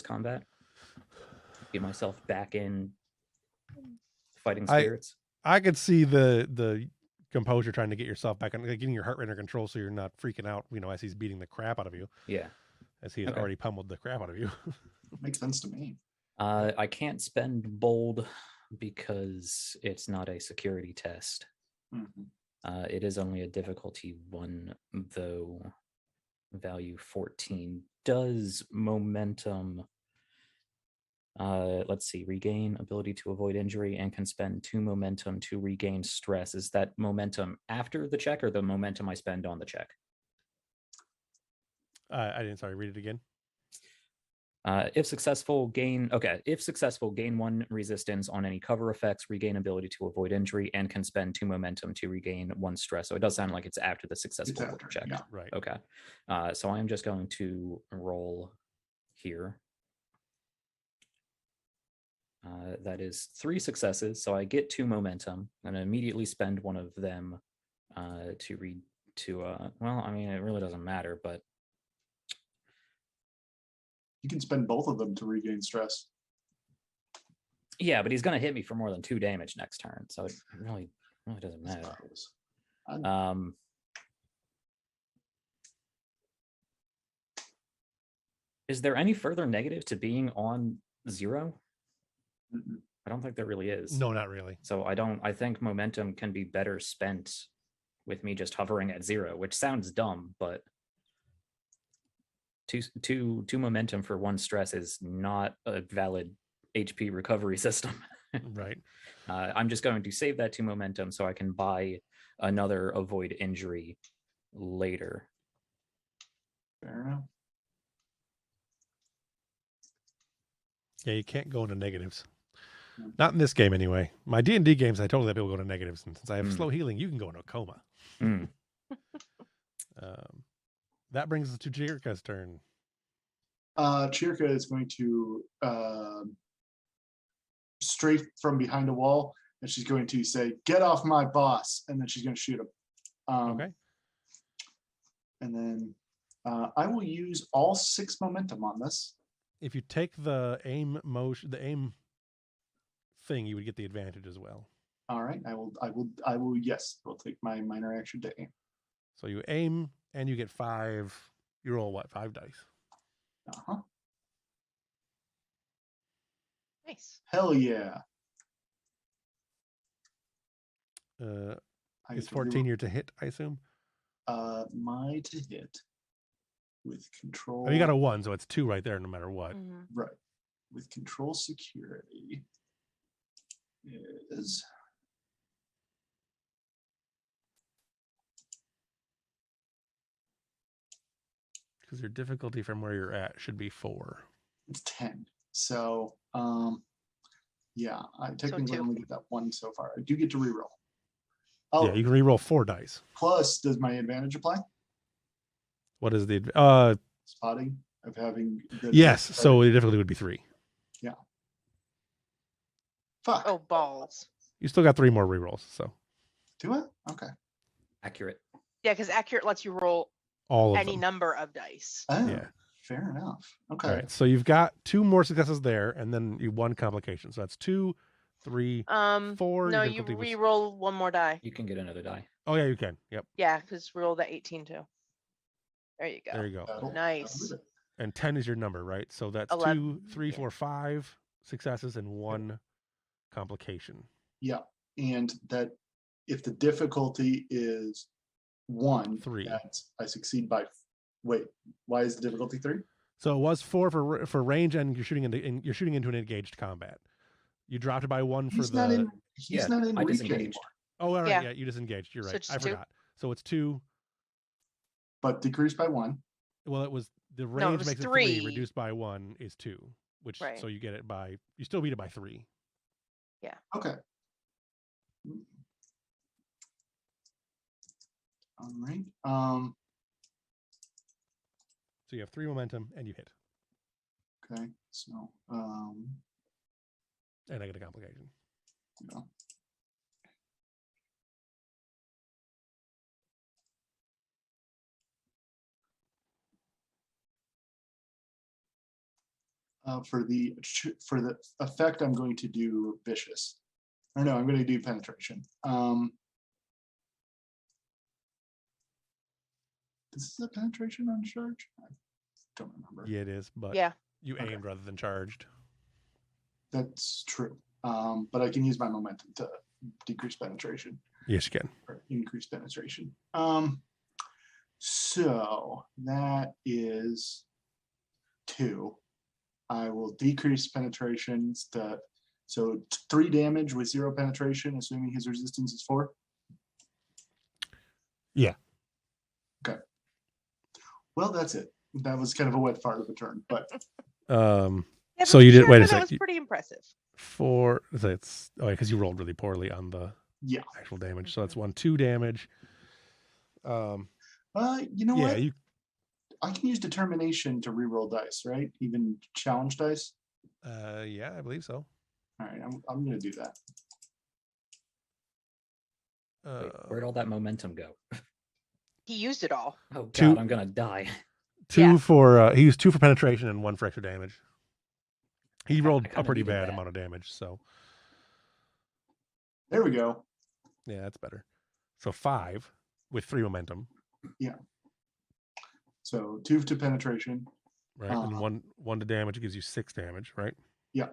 combat? Get myself back in fighting spirits. I could see the composure, trying to get yourself back on, getting your heart rate under control, so you're not freaking out. As he's beating the crap out of you. Yeah. As he has already pummeled the crap out of you. Makes sense to me. I can't spend bold because it's not a security test. Mm-hmm. It is only a difficulty 1, though. Value 14. Does momentum, let's see, regain ability to avoid injury and can spend 2 momentum to regain stress. Is that momentum after the check or the momentum I spend on the check? I didn't, sorry, read it again. If successful, gain 1 resistance on any cover effects, regain ability to avoid injury, and can spend 2 momentum to regain 1 stress. So it does sound like it's after the successful check. Yeah. Right. Okay. So I am just going to roll here. That is 3 successes, so I get 2 momentum, and I immediately spend 1 of them well, I mean, it really doesn't matter, but You can spend both of them to regain stress. yeah, but he's going to hit me for more than 2 damage next turn, so it really doesn't I matter. suppose. Is there any further negative to being on 0? Mm-mm. I don't think there really is. No, not really. So I think momentum can be better spent with me just hovering at 0, which sounds dumb, but two momentum for 1 stress is not a valid HP recovery system. Right. I'm just going to save that 2 momentum so I can buy another avoid injury later. Fair enough. Yeah, you can't go into negatives. Hmm. Not in this game, anyway. My D&D games, I totally let people go to negatives, and since I have slow healing, you can go into a coma. Mm. That brings us to Jirka's turn. Chirka is going to strafe from behind a wall, and she's going to say, "Get off my boss," and then she's going to shoot him. Okay. And then I will use all 6 momentum on this. If you take the aim thing, you would get the advantage as well. All right, I will. Yes, I'll take my minor action to aim. So you aim and you get 5. You roll what? 5 dice. Nice. Hell yeah. Is 14 your to hit, I assume? My to hit with control. Oh, you got a 1, so it's 2 right there, no matter what. Mhm. Right. With control security is Because your difficulty from where you're at should be 4. it's 10. So yeah, I technically 2. only get that 1 so far. I do get to reroll. Yeah, you can reroll 4 dice. Plus, does my advantage apply? What is the Spotting of having good. yes, so the difficulty would be 3. Yeah. Fuck. Oh, balls. You still got 3 more rerolls, so Do it? Okay. Accurate. Yeah, because accurate lets you roll all of any them. number of dice. Oh, Yeah. fair enough. Okay. All right, so you've got 2 more successes there, and then you 1 complication. So that's 2, 3, 4. No, Your you difficulty was- re-roll 1 more die. You can get another die. Oh yeah, you can. Yep, Yeah, because roll that 18 too. There you go. there you go. Nice. And 10 is your number, right? So that's 11, 2, 3, yeah. 4, 5 successes and 1 complication. Yeah, and that if the difficulty is 1, 3. that's I succeed by. Wait, why is the difficulty 3? So it was 4 for range, and you're shooting into an engaged combat. You dropped it by 1 for He's the. not in. He's Yeah, not in I reach disengaged. anymore. Oh, all right, Yeah. yeah, you disengaged. You're So right. just I 2? forgot. So it's 2. But decreased by 1. Well, it was the No, it range was makes it 3. 3. Reduced by 1 is 2, which Right. so you get it by. You still beat it by 3. Okay. All right. So you have 3 momentum and you hit, Okay. So and I get a complication. yeah. For the effect, I'm going to do vicious. Or no, I'm going to do penetration. This is a penetration on charge? I don't remember. Yeah, it is, but Yeah. you Okay. aimed rather than charged. That's true. But I can use my momentum to decrease penetration Yes, you can. or increase penetration. So that is 2. I will decrease penetrations to 3 damage with 0 penetration, assuming his resistance is 4. Yeah. Okay. Well, that's it. That was kind of a wet fart of a turn, but Yeah, So but you did- sure, wait a that sec, was you- pretty impressive. It's because you rolled really poorly on the yeah. actual damage. So that's 2 damage. You know Yeah, what? I can use determination to reroll dice, right? Even challenge dice. yeah, I believe so. All right, I'm going to do that. Wait, where'd all that momentum go? He used it all. Oh god, 2 I'm gonna die. 2 Yeah. for he used 2 for penetration and 1 for extra damage. He rolled I a kinda pretty needed bad that. amount of damage, so There we go. yeah, that's better. So 5 with 3 momentum, So 2 to penetration. right? And 1 to damage gives you 6 damage, right? Yeah.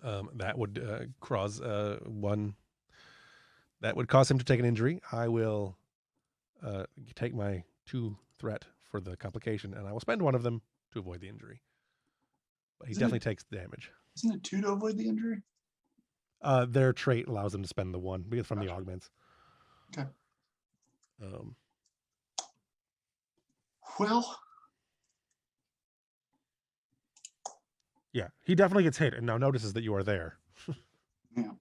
That would cause 1. That would cause him to take an injury. I will take my 2 threat for the complication, and I will spend 1 of them to avoid the injury. But he Isn't it- definitely takes the damage. Isn't it 2 to avoid the injury? Their trait allows them to spend the 1 because from the Gotcha. augments. Okay. Um, Well, yeah, he definitely gets hit and now notices that you are there. yeah.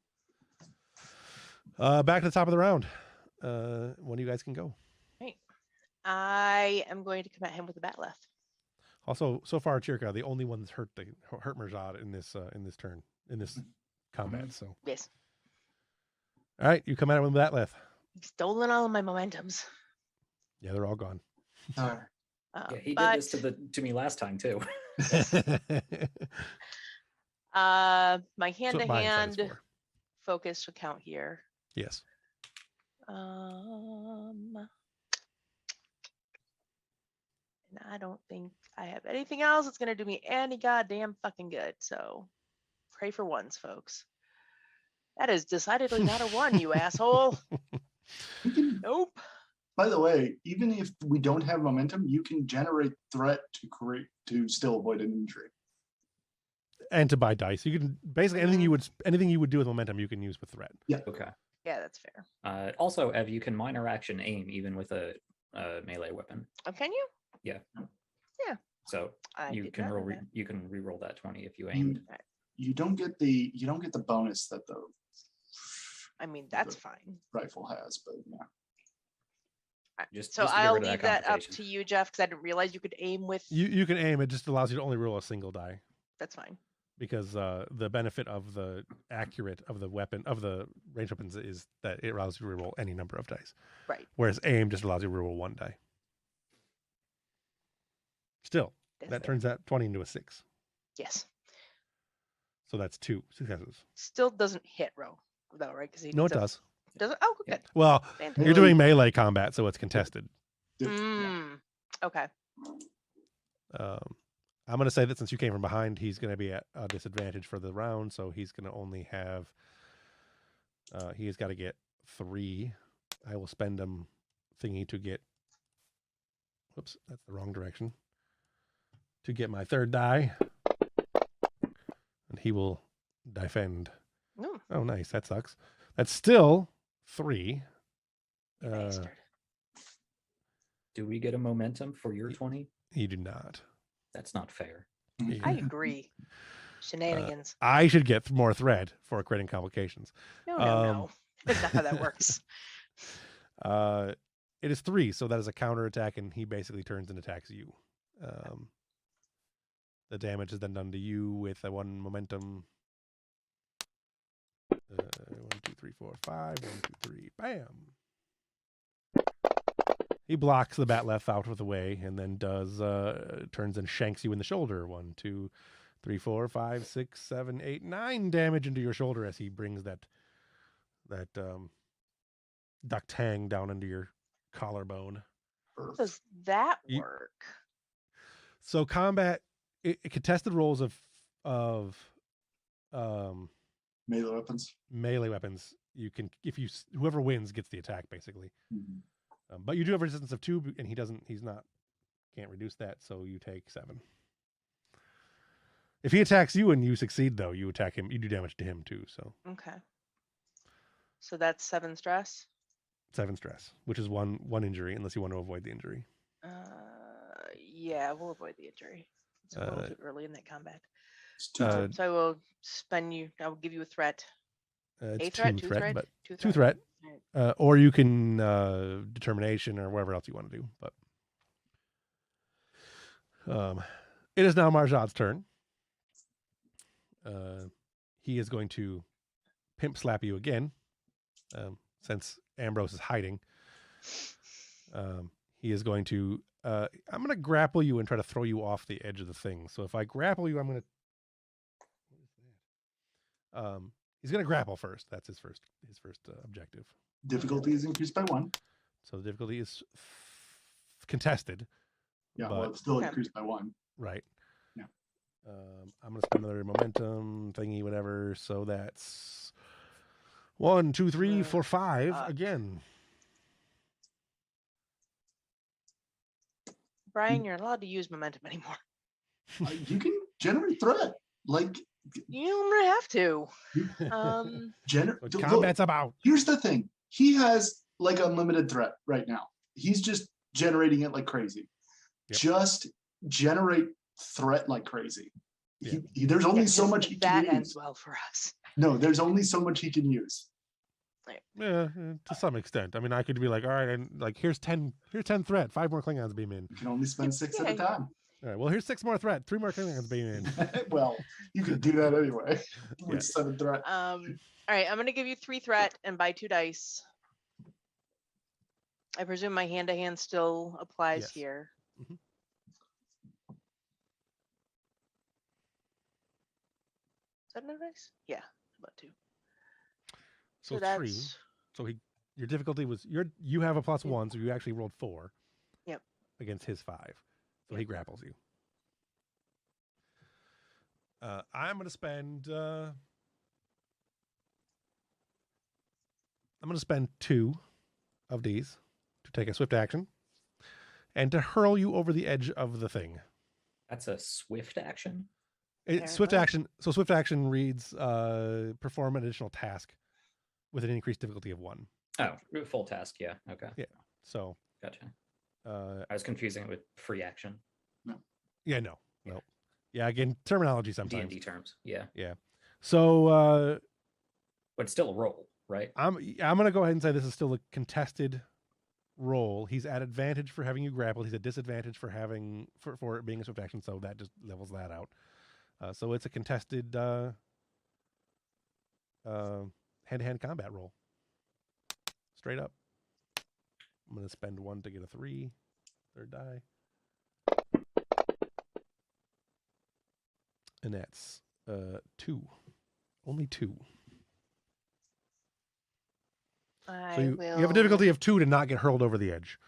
Back to the top of the round. One of you guys can go. Right. I am going to come at him with a bat left. Also, so far, Chirka, the only one that's hurt Merjad in this turn, in this combat. So, Yes. all right, you come at it with that left. He's stolen all of my momentums. Yeah, they're all gone. All Yeah, he but, did this to me last time too. my So hand to mine is hand -4. focus will count here. Yes. And I don't think I have anything else that's gonna do me any goddamn fucking good. So pray for ones, folks. That is decidedly not a 1, you asshole. We can, Nope. by the way, even if we don't have momentum, you can generate threat to still avoid an injury. And to buy dice, you can basically anything you would do with momentum, you can use with threat. Okay. Yeah, that's fair. Also, Ev, you can minor action aim even with a melee weapon. Oh, can you? So I you did can not know roll that. you can re-roll that 20 if you You, aimed. you don't get the bonus that the I mean, that's fine. rifle has, but yeah. Just So to get I'll rid of leave that that up complication. to you, Jeff, because I didn't realize you could aim with. You can aim. It just allows you to only roll a single die That's fine. because the benefit of the range weapons is that it allows you to reroll any number of dice. Right. Whereas aim just allows you to reroll 1 die. Still, That's that fair. turns that 20 into a 6. Yes. So that's 2 successes. Still doesn't hit Ro, though, right? Because No, it does. Does it? Oh, Yeah. good. Well, Fantastic. you're doing melee combat, so it's contested. Okay. I'm going to say that since you came from behind, he's going to be at a disadvantage for the round, so he's going to only have. He's got to get 3. I will spend him thingy to get. Whoops, that's the wrong direction. To get my 3rd die, and he will defend. Ooh, Oh, nice. That sucks. That's still 3. bastard. Do we get a momentum for your 20? You do not. That's not fair. I agree. Shenanigans. I should get more thread for creating complications. No. That's not how that works. It is 3, so that is a counter attack, and he basically turns and attacks you. The damage is then done to you with a 1 momentum. 1, 2, 3, 4, 5. 1, 2, 3. Bam. He blocks the bat left out of the way, and then turns and shanks you in the shoulder. 1, 2, 3, 4, 5, 6, 7, 8, 9 damage into your shoulder as he brings that duck tang down into your collarbone. Earth. Does that You- work? So combat, contested rolls of Melee weapons. melee weapons. You can, if you whoever wins gets the attack basically. Mhm. But you do have resistance of 2, and can't reduce that, so you take 7. If he attacks you and you succeed, though, you attack him. You do damage to him too. So Okay. So that's 7 stress. 7 stress, which is one injury, unless you want to avoid the injury. Yeah, we'll avoid the injury. It's a little Uh, too early in that combat. It's 2 Uh, So I will I will give you a threat. It's A threat, 2 two threat, threat, but 2 2 threat. threat. Alright. Or you can determination or whatever else you want to do. But it is now Marjad's turn. He is going to pimp slap you again, since Ambrose is hiding. He is going to. I'm going to grapple you and try to throw you off the edge of the thing. So if I grapple you, I'm going to. What is that? He's going to grapple first. That's his first objective. Difficulty is increased by 1. So the difficulty is contested. Yeah, but- well, it's still Okay. increased by 1. Right. Yeah. I'm going to spend another momentum thingy, whatever. So that's 1, 2, 3, 4, 5 Fuck. again. Brian, you're allowed to use momentum anymore. You can generate threat. Like, You don't have to. you, What combat's about. here's the thing. He has like unlimited threat right now. He's just generating it like crazy. Yep. Just generate threat like crazy. Yeah. There's only Yeah, so 'cause much he that can ends use. well for us. No, there's only so much he can use. Yeah, to some extent. I mean, I could be like, all right, and like here's 10 threat, 5 more Klingons beam in. You can only spend 6 at a Yeah. time. All right, well here's 6 more threat, 3 more Klingons beam in. Well, you could do that anyway. Yeah. With 7 threat. All right, I'm gonna give you 3 threat and buy 2 dice. I presume my hand-to-hand still applies Yes. here. Mhm. Is that another dice? Yeah, about 2. So that's 3. So your difficulty was you have a +1, so you actually rolled 4. Yep. Against his 5. So he Yep. grapples you. I'm gonna spend 2 of these to take a swift action and to hurl you over the edge of the thing. That's a swift action. Swift Apparently. action. So swift action reads perform an additional task with an increased difficulty of 1. Oh, full task. Yeah. Okay. Yeah. So Gotcha. I I was confusing it with free action. yeah, no. Yeah, again, terminology D sometimes. and D terms. Yeah, So but still a roll, right? I'm gonna go ahead and say this is still a contested roll. He's at advantage for having you grappled. He's at disadvantage for having for it being a swift action. So that just levels that out. So it's a contested hand-to-hand combat roll. Straight up. I'm gonna spend 1 to get a 3. Third die. And that's 2. Only 2. So you have a difficulty of 2 to not get hurled over the edge.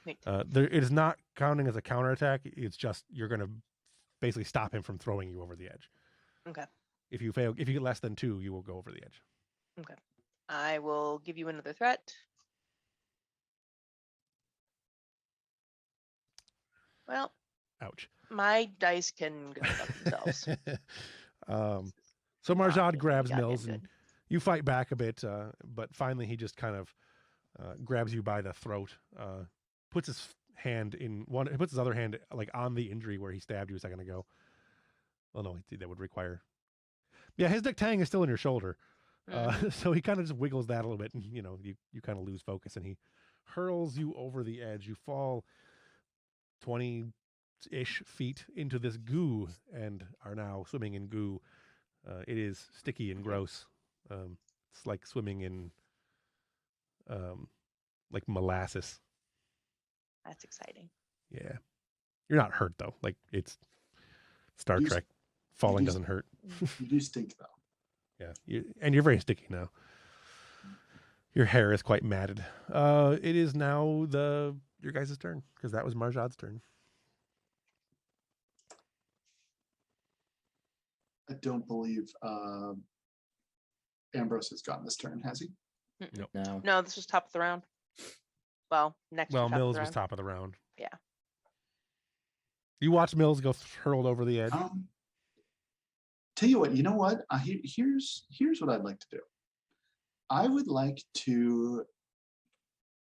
Wait. It is not counting as a counterattack. It's just you're going to basically stop him from throwing you over the edge. Okay. If you get less than 2, you will go over the edge. I will give you another threat. Well, Ouch. my dice can go fuck themselves. So Not Marjad really grabs goddamn Mills, good. and you fight back a bit, but finally he just kind of grabs you by the throat, puts his hand in one, he puts his other hand like on the injury where he stabbed you a second ago. Well, no, that would require. Yeah, his neck tang is still in your shoulder, so he kind of just wiggles that a little bit, and you kind of lose focus, and he hurls you over the edge. You fall 20-ish feet into this goo and are now swimming in goo. It is sticky and gross. It's like swimming in like molasses. That's exciting. Yeah. You're not hurt though. Like it's Star You- Trek. Falling you- doesn't hurt. You do stink though. Yeah. And you're very sticky now. Your hair is quite matted. It is now the your guys' turn, because that was Marjad's turn. I don't believe Ambrose has gotten this turn, has he? Nope. No. No, this was top of the round. Well, next to Well, top of Mills the was round. top of the round. Yeah. You watched Mills go hurled over the edge. Tell you what, you know what? Here's what I'd like to do. I would like to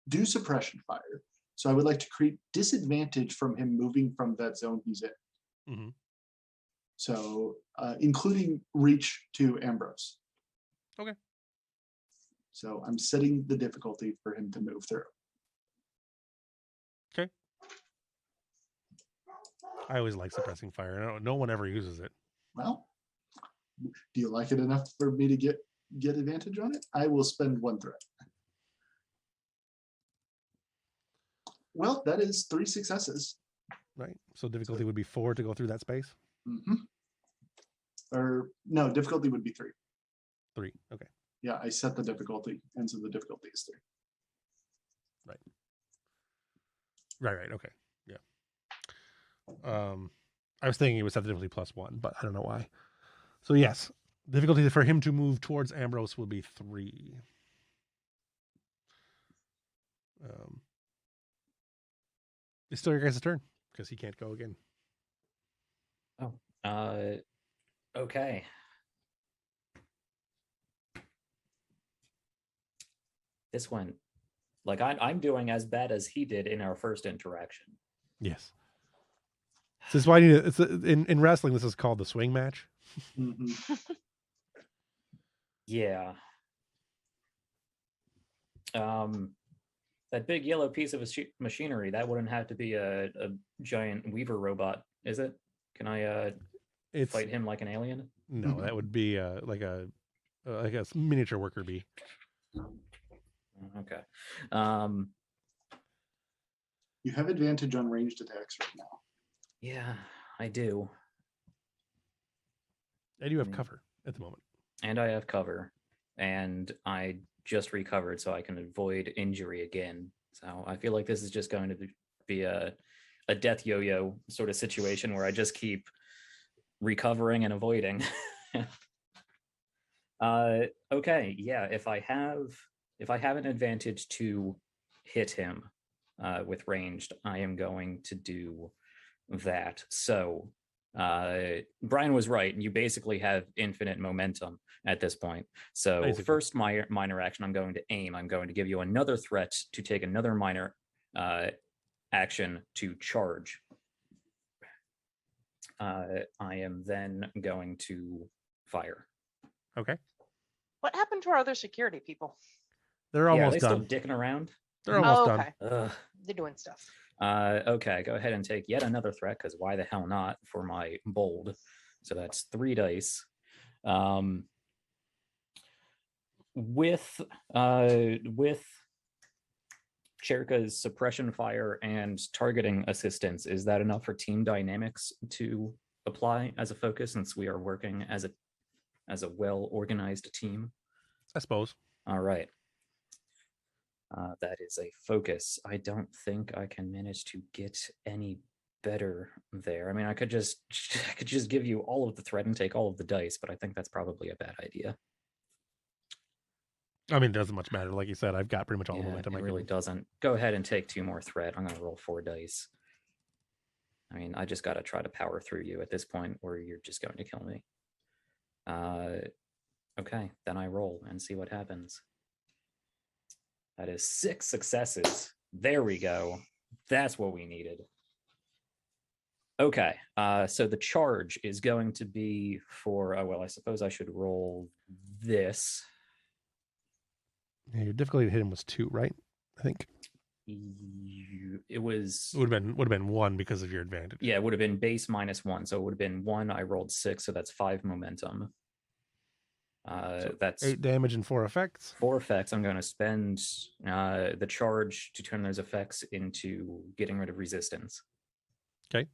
do suppression fire. So I would like to create disadvantage from him moving from that zone he's in. Mhm. So including reach to Ambrose. Okay. So I'm setting the difficulty for him to move through. Okay. I always like suppressing fire. No one ever uses it. Well, do you like it enough for me to get advantage on it? I will spend 1 threat. Well, that is 3 successes. Right. So difficulty would be 4 to go through that space. Mm-hmm. Or no, difficulty would be 3. 3. Okay. Yeah, I set the difficulty, and so the difficulty is 3. Right. Okay. Yeah. I was thinking it was set the difficulty +1, but I don't know why. So yes, difficulty for him to move towards Ambrose will be 3. It's still your guys' turn because he can't go again. Okay. This one, like I'm doing as bad as he did in our first interaction. Yes. This is why I need it's in wrestling. This is called the swing match. Mm-hmm. Yeah. That big yellow piece of machinery, that wouldn't have to be a giant weaver robot, is it? Can I fight him like an alien? No, that would be like a miniature worker bee. Okay. You have advantage on ranged attacks right now. Yeah, I do. And you have cover at the moment. And I have cover. And I just recovered, so I can avoid injury again. So I feel like this is just going to be a death yo-yo sort of situation where I just keep recovering and avoiding. Okay, yeah, if I have an advantage to hit him with ranged, I am going to do that. So Brian was right. You basically have infinite momentum at this point. So Basically. First minor action, I'm going to aim. I'm going to give you another threat to take another minor action to charge. I am then going to fire. Okay. What happened to our other security people? They're Yeah, are almost they done. still dicking around? They're almost Oh, done. okay. Ugh. They're doing stuff. Okay, go ahead and take yet another threat, because why the hell not, for my bold. So that's 3 dice. With Cherka's suppression fire and targeting assistance, is that enough for team dynamics to apply as a focus, since we are working as a well-organized team? I suppose. All right. That is a focus. I don't think I can manage to get any better there. I mean, I could just give you all of the threat and take all of the dice, but I think that's probably a bad idea. I mean, it doesn't much matter. Like you said, I've got pretty much all the momentum. It really doesn't. Go ahead and take 2 more threat. I'm going to roll 4 dice. I mean, I just got to try to power through you at this point, or you're just going to kill me. Okay, then I roll and see what happens. That is 6 successes. There we go. That's what we needed. Okay, so the charge is going to be for, well, I suppose I should roll this. Yeah, your difficulty to hit him was 2, right? I think It would have been 1 because of your advantage. Yeah, it would have been base -1, so it would have been 1. I rolled 6, so that's 5 momentum. So that's 8 damage and 4 effects. 4 effects. I'm going to spend the charge to turn those effects into getting rid of resistance. Okay.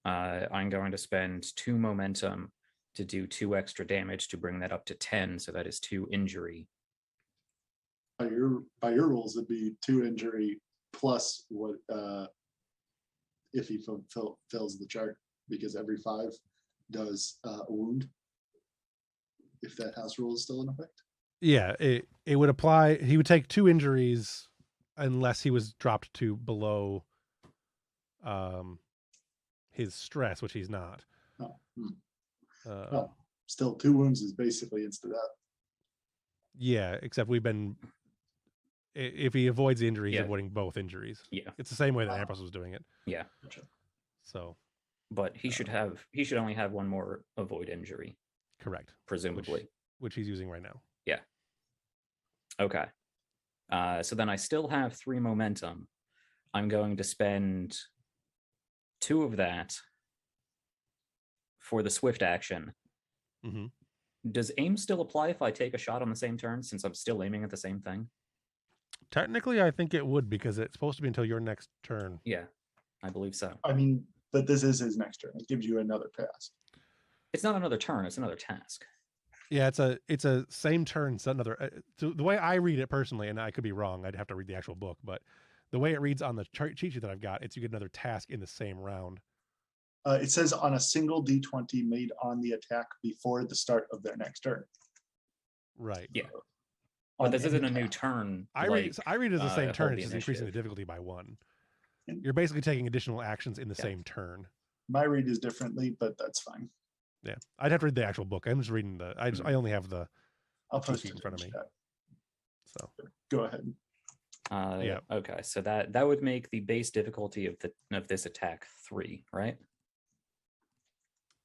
I'm going to spend 2 momentum to do 2 extra damage to bring that up to 10, so that is 2 injury. By your rules, it'd be 2 injury plus what if he fills the chart, because every 5 does a wound. If that house rule is still in effect. Yeah, it would apply. He would take 2 injuries unless he was dropped to below his stress, which he's not. Oh, Uh, still 2 wounds is basically instant death. Yeah, except we've been. If he avoids the injury, he's Yeah. avoiding both injuries. Yeah. It's the same way that Ambrose was doing it. Yeah. So. But he should only have 1 more avoid injury. Correct. Presumably. Which he's using right now. Yeah. Okay. So then I still have 3 momentum. I'm going to spend 2 of that for the swift action. Mm-hmm. Does aim still apply if I take a shot on the same turn, since I'm still aiming at the same thing? Technically, I think it would, because it's supposed to be until your next turn. Yeah, I believe so. I mean, but this is his next turn. It gives you another pass. It's not another turn, it's another task. Yeah, it's a same turn. It's another. So the way I read it personally, and I could be wrong. I'd have to read the actual book, but the way it reads on the cheat sheet that I've got, it's you get another task in the same round. It says on a single D20 made on the attack before the start of their next turn. Right. Yeah. But this isn't a new turn. I read it as the same turn. hold It's the just increasing the initiative. difficulty by 1. You're basically taking additional actions in the Yeah. same turn. My read is differently, but that's fine. Yeah, I'd have to read the actual book. I'm just reading the. I only have the. I'll cheat post sheet it in front of me. chat. So Go ahead. Yeah. Okay, so that would make the base difficulty of this attack 3, right?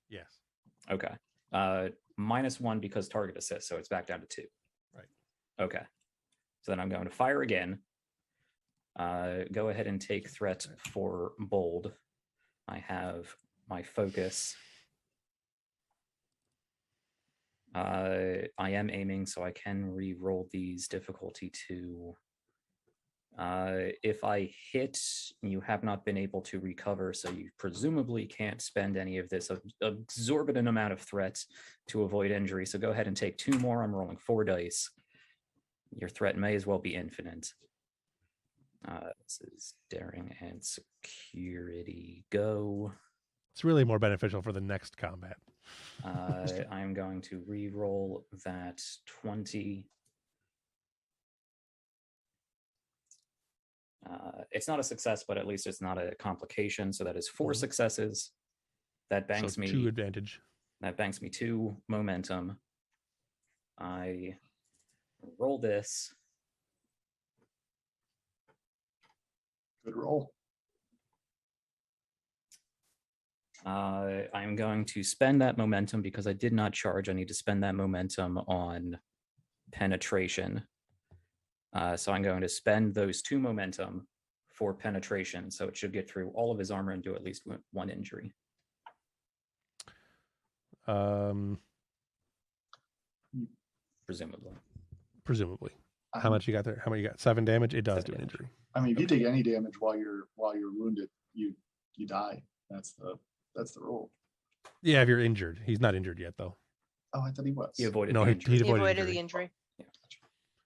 yes. Okay. -1 because target assist, so it's back down to 2. Right. Okay. So then I'm going to fire again. Go ahead and take threat for bold. I have my focus. I am aiming, so I can re-roll these difficulty 2. If I hit, you have not been able to recover, so you presumably can't spend any of this exorbitant amount of threats to avoid injury. So go ahead and take 2 more. I'm rolling 4 dice. Your threat may as well be infinite. This is daring and security. Go. It's really more beneficial for the next combat. I'm going to re-roll that 20. It's not a success, but at least it's not a complication. So that is 4 successes. That banks So me 2 advantage. That banks me 2 momentum. I roll this. Good roll. I'm going to spend that momentum because I did not charge. I need to spend that momentum on penetration. So I'm going to spend those 2 momentum for penetration. So it should get through all of his armor and do at least 1 injury. Presumably. How much you got there? How much you got? 7 damage. It does 7 do an damage. injury. I mean, if you take any damage while you're wounded, you die. That's the rule. Yeah, if you're injured. He's not injured yet, though. Oh, I thought he was. He avoided No, the he injury. He avoided avoided injury. the injury.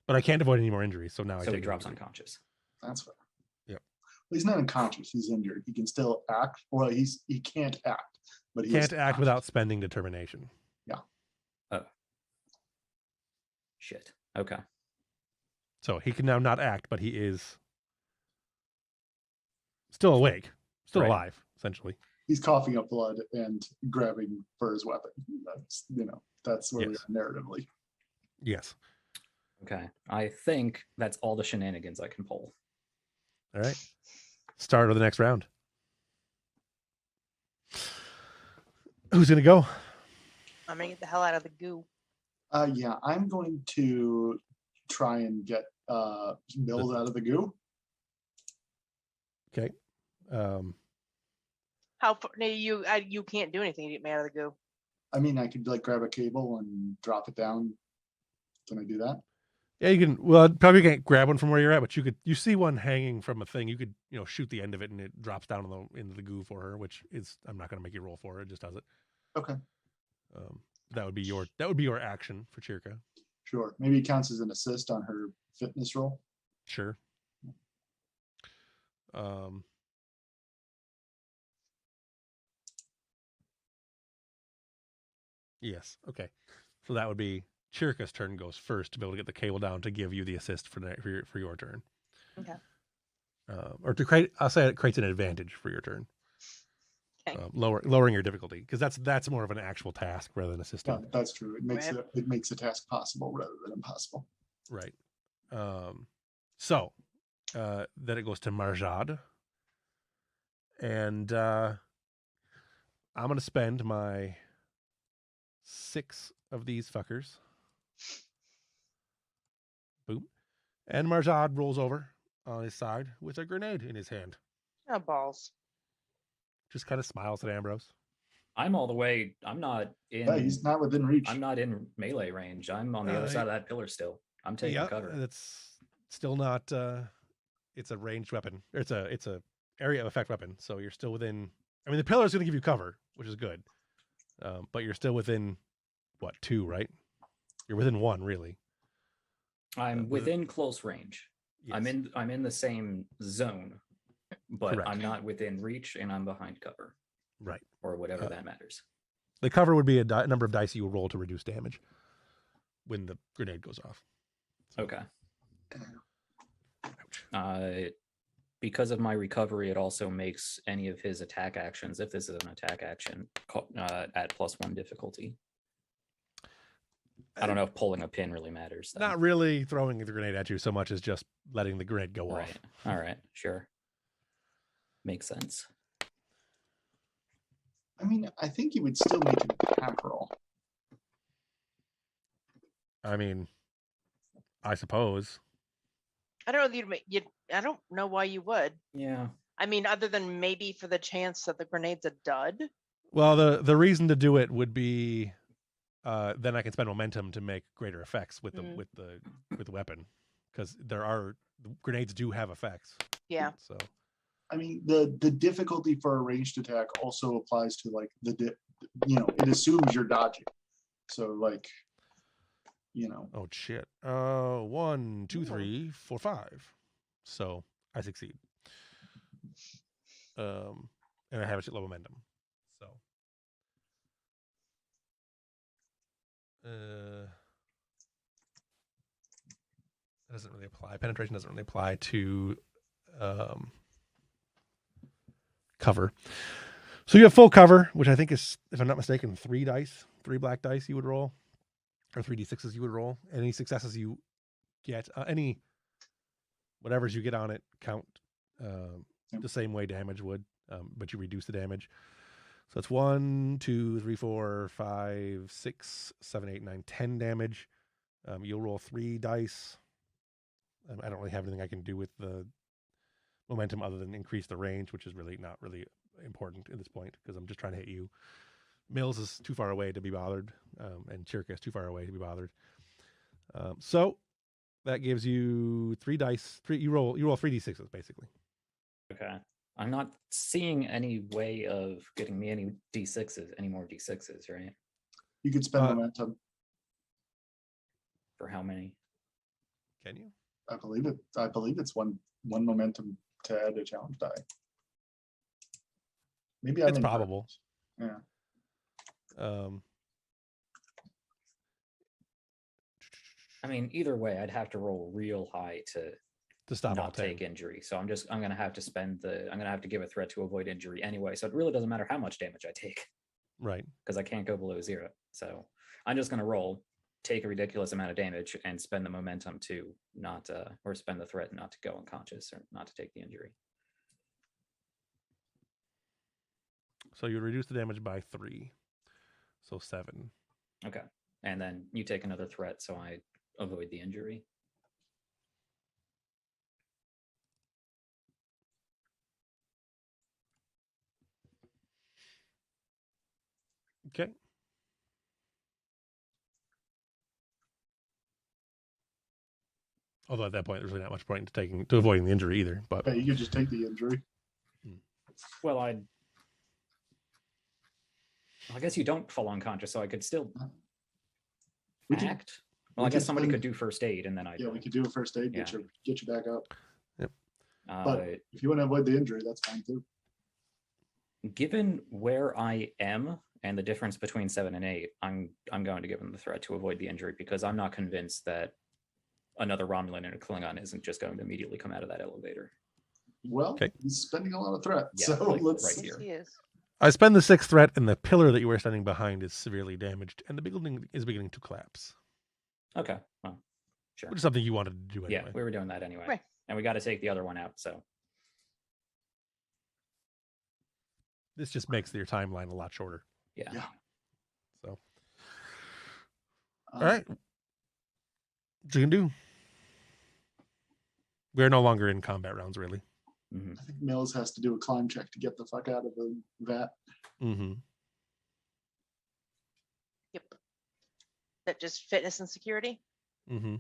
But I can't avoid any more injuries, so now I So he take drops an injury. unconscious. That's fair. Yep. Well, he's not unconscious. He's injured. He can still act. Well, he can't act, but he Can't is act without spending determination. Oh. Shit. Okay. So he can now not act, but he is still awake, still Right. alive, essentially. He's coughing up blood and grabbing for his weapon. That's where we Yes. are narratively. Yes. Okay. I think that's all the shenanigans I can pull. All right. Start of the next round. Who's going to go? I'm gonna get the hell out of the goo. Yeah, I'm going to try and get Mills out of the goo. Okay. How far? No, you can't do anything to get me out of the goo. I mean, I could grab a cable and drop it down. Can I do that? Yeah, you can. Well, probably can't grab one from where you're at, but you see one hanging from a thing. You could, shoot the end of it and it drops down into the goo for her, which is, I'm not going to make you roll for it. It just does it. Okay, That would be your action for Chirka. sure. Maybe it counts as an assist on her fitness roll. Sure. Yes. Okay. So that would be Chirka's turn goes first to be able to get the cable down to give you the assist for your turn. Okay. Or to create, I'll say it creates an advantage for your turn. Okay. Lowering your difficulty, because that's more of an actual task rather than assisting. That's true. It makes Right. it makes a task possible rather than impossible. Right. So then it goes to Marjad. And I'm going to spend my 6 of these fuckers. Boom. And Marjad rolls over on his side with a grenade in his hand. Oh, balls. Just kind of smiles at Ambrose. I'm all the way. I'm not in. Yeah, he's not within reach. I'm not in melee range. I'm on the other side of that pillar still. I'm taking cover. It's still not. It's a ranged weapon. It's a area of effect weapon. So you're still within. I mean, the pillar is going to give you cover, which is good. But you're still within what, 2, right? You're within 1, really. I'm within close range. Yes. I'm in the same zone, but Correct. I'm not within reach, and I'm behind cover. Right. Or whatever that matters. The cover would be a number of dice you roll to reduce damage when the grenade goes off. So. Okay. Ouch. Because of my recovery, it also makes any of his attack actions, if this is an attack action, at +1 difficulty. I don't know if pulling a pin really matters. Though. Not really throwing the grenade at you so much as just letting the grenade go Right. off. All right. Sure. Makes sense. I mean, I think you would still make an attack roll. I mean, I suppose. I don't know if you'd I don't know why you would. Yeah. I mean, other than maybe for the chance that the grenade's a dud. Well, the reason to do it would be then I can spend momentum to make greater effects with the weapon, because grenades do have effects. Yeah. So I mean, the difficulty for a ranged attack also applies to like it assumes you're dodging. So like, Oh shit. 1, 2, 3, 4, 5. So I succeed. And I have a shitload of momentum. So that doesn't really apply. Penetration doesn't really apply to cover. So you have full cover, which I think is, if I'm not mistaken, 3 black dice you would roll, or 3d6s you would roll. Any successes you get, any whatever's you get on it count the same way damage would, but you reduce the damage. So it's 1, 2, 3, 4, 5, 6, 7, 8, 9, 10 damage. You'll roll 3 dice. I don't really have anything I can do with the momentum other than increase the range, which is really not really important at this point because I'm just trying to hit you. Mills is too far away to be bothered, and Chirka is too far away to be bothered. So that gives you 3 dice. You roll 3d6s basically. Okay. I'm not seeing any way of getting me any more d6s, right? you could spend momentum. For how many? Can you? I believe it's one momentum to add a challenge die. Maybe It's probable. Yeah. I mean, either way, I'd have to roll real high to stop not take injury. So I'm gonna have to give a threat to avoid injury anyway. So it really doesn't matter how much damage I take. Right. Because I can't go below 0. So I'm just gonna roll, take a ridiculous amount of damage, and spend the momentum to not or spend the threat not to go unconscious or not to take the injury. So you reduce the damage by 3. So 7. Okay. And then you take another threat, so I avoid the injury. Okay. Although at that point, there's really not much point to avoiding the injury either. But yeah, you could just take the injury. Well, I guess you don't fall unconscious, so I could still act. Well, I guess somebody could do first aid, and then we could do a first aid, get you back up. Yep. But if you want to avoid the injury, that's fine too. Given where I am and the difference between 7 and 8, I'm going to give him the threat to avoid the injury because I'm not convinced that another Romulan and a Klingon isn't just going to immediately come out of that elevator. Well, Okay. he's spending a lot of threat. Yeah, so like let's right Yes, here. he is. I spend the 6th threat, and the pillar that you were standing behind is severely damaged, and the building is beginning to collapse. Okay, well, sure. Which is something you wanted to do anyway. Yeah, we were doing that anyway. Right. And we got to take the other one out, so. This just makes your timeline a lot shorter. Yeah. Yeah. So, all right. What you can do? We're no longer in combat rounds, really. Mhm. I think Mills has to do a climb check to get the fuck out of the vat. Mm-hmm. Yep. That just fitness and security. Mm-hmm.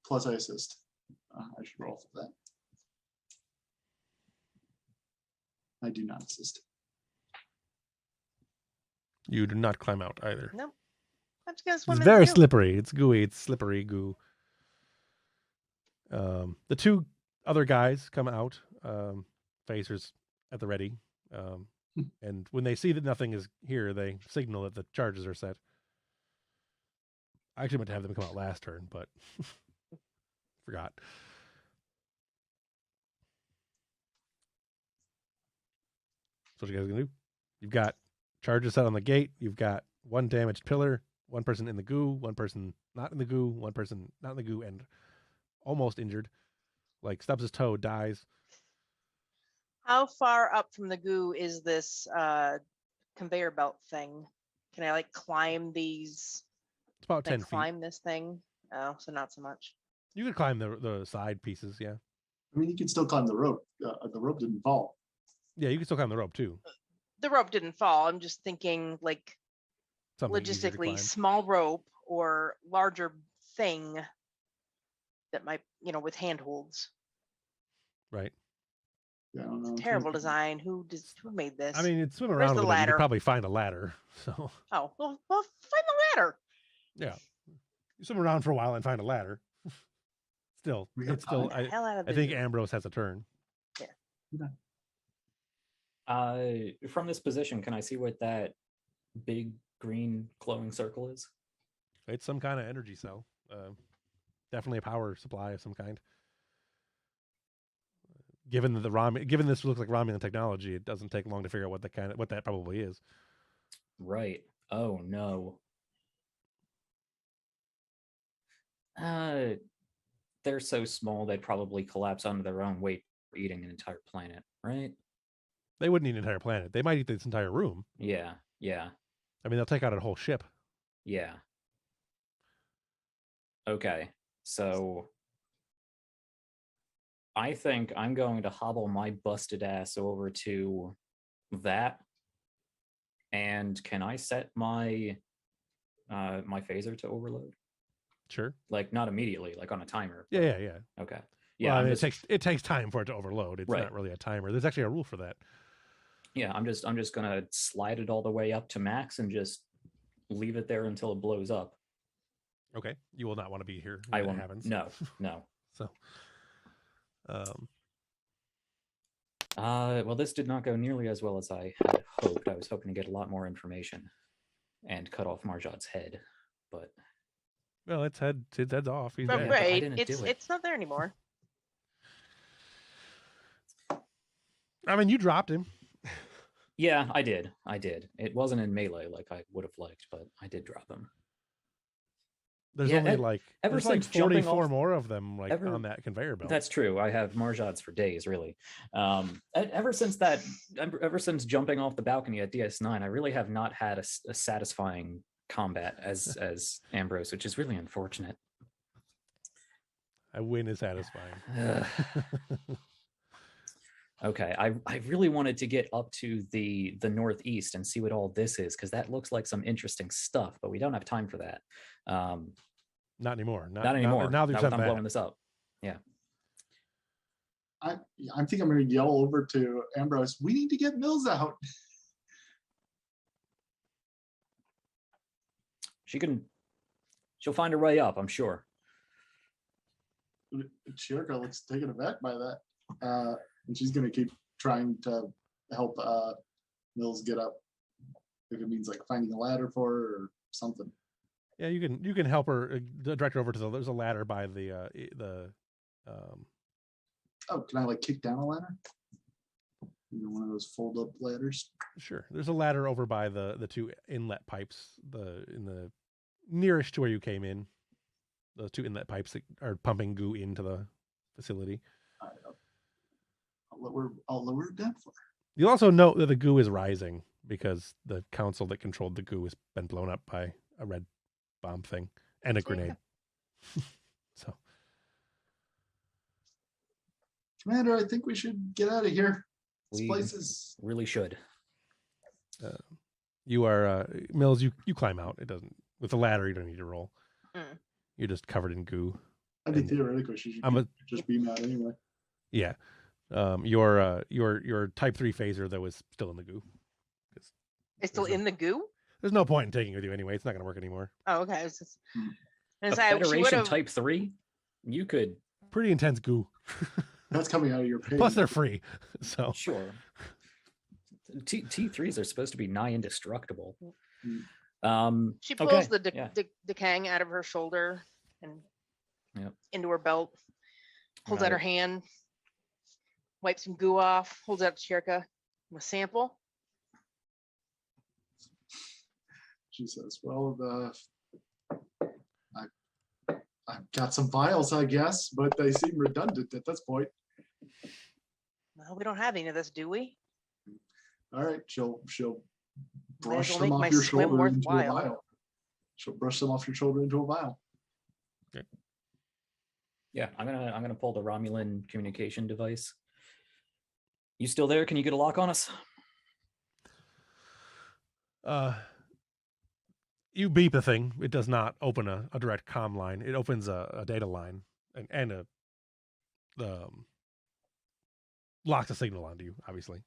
Plus I assist. I should roll for that. I do not assist. You do not climb out either. No. I'm just gonna swim. It's in the very goo. slippery. It's gooey. It's slippery goo. The 2 other guys come out, phasers at the ready. And when they see that nothing is here, they signal that the charges are set. I actually meant to have them come out last turn, but forgot. So what you guys gonna do? You've got charges set on the gate. You've got 1 damaged pillar, 1 person in the goo, 1 person not in the goo, 1 person not in the goo, and almost injured. Like stubs his toe, dies. How far up from the goo is this conveyor belt thing? Can I like climb these? It's about Like 10 feet. climb this thing? Oh, so not so much. You could climb the side pieces, yeah. I mean, you can still climb the rope. The rope didn't fall. Yeah, you can still climb the rope too. The rope didn't fall. I'm just thinking like Something easier to logistically climb. small rope or larger thing that might, with handholds. Right. Yeah, I don't know. Terrible design. Who made this? I mean, you'd swim Where's around the with it. You ladder? could probably find a ladder. So Oh, well, find the ladder. yeah, you swim around for a while and find a ladder. Still, We have it's still. The hell out of I think this. Ambrose has a turn. From this position, can I see what that big green glowing circle is? It's some kind of energy cell. Definitely a power supply of some kind. Given that given this looks like Romulan technology, it doesn't take long to figure out what that probably is. Right. Oh no. They're so small they'd probably collapse under their own weight for eating an entire planet, right? They wouldn't eat an entire planet. They might eat this entire room. Yeah, yeah, I mean, they'll take out a whole ship. yeah. Okay, so I think I'm going to hobble my busted ass over to that. And can I set my my phaser to overload? Sure. Like not immediately, like on a timer. Yeah. Okay. Yeah, Yeah, well, I mean, it takes time for it to overload. It's Right. not really a timer. There's actually a rule for that. Yeah, I'm just gonna slide it all the way up to max and just leave it there until it blows up. Okay, you will not want to be here I when won't. it happens. No. So, Well, this did not go nearly as well as I had hoped. I was hoping to get a lot more information and cut off Marjot's head, but well, his head's off. He's But dead. but I right, didn't do it. it's not there anymore. I mean, you dropped him. yeah, I did. It wasn't in melee like I would have liked, but I did drop him. There's Yeah, only ever there's like since jumping 44 off- more of them ever- on that conveyor belt. That's true. I have Marjot's for days, really. Ever since jumping off the balcony at DS9, I really have not had a satisfying combat as Ambrose, which is really unfortunate. A win is satisfying. Okay, I really wanted to get up to the northeast and see what all this is, because that looks like some interesting stuff, but we don't have time for that. Not anymore. Not anymore. Now that Not you've with done I'm that. blowing this up. I think I'm going to yell over to Ambrose, we need to get Mills out. She'll find her way up, I'm sure. Shirka looks taken aback by that. And she's gonna keep trying to help Mills get up. If it means like finding a ladder for her or something. Yeah, you can help her direct her over to there's a ladder by the Oh, can I like kick down a ladder? One of those fold up ladders. Sure. There's a ladder over by the two inlet pipes, in the nearest to where you came in. Those two inlet pipes that are pumping goo into the facility. I'll lower it down for her. You'll also note that the goo is rising because the council that controlled the goo has been blown up by a red bomb thing and a grenade. So, Commander, I think we should get out of here. This place is really should. You are Mills. You climb out. It doesn't with the ladder. You don't need to roll. Mm. You're just covered in goo. I mean, theoretically, she should just beam out anyway. Yeah. Your type 3 phaser though is still in the goo. It's still in the goo? There's no point in taking it with you anyway. It's not going to work anymore. Oh, okay. I was just A Federation type 3? You could. Pretty intense goo. That's coming out of your pay. Plus they're free. So Sure. T3s are supposed to be nigh indestructible. She pulls the Kang out of her shoulder and into her belt, holds out her hand, wipes some goo off, holds out to Chirka. A sample. She says, well, I've got some vials, I guess, but they seem redundant at this point. Well, we don't have any of this, do we? All right, she'll brush It'll them make off my your swim shoulder into a worthwhile. vial. She'll brush them off your shoulder into a vial. okay. Yeah, I'm gonna pull the Romulan communication device. You still there? Can you get a lock on us? You beep the thing. It does not open a direct comm line. It opens a data line and locks a signal onto you, obviously.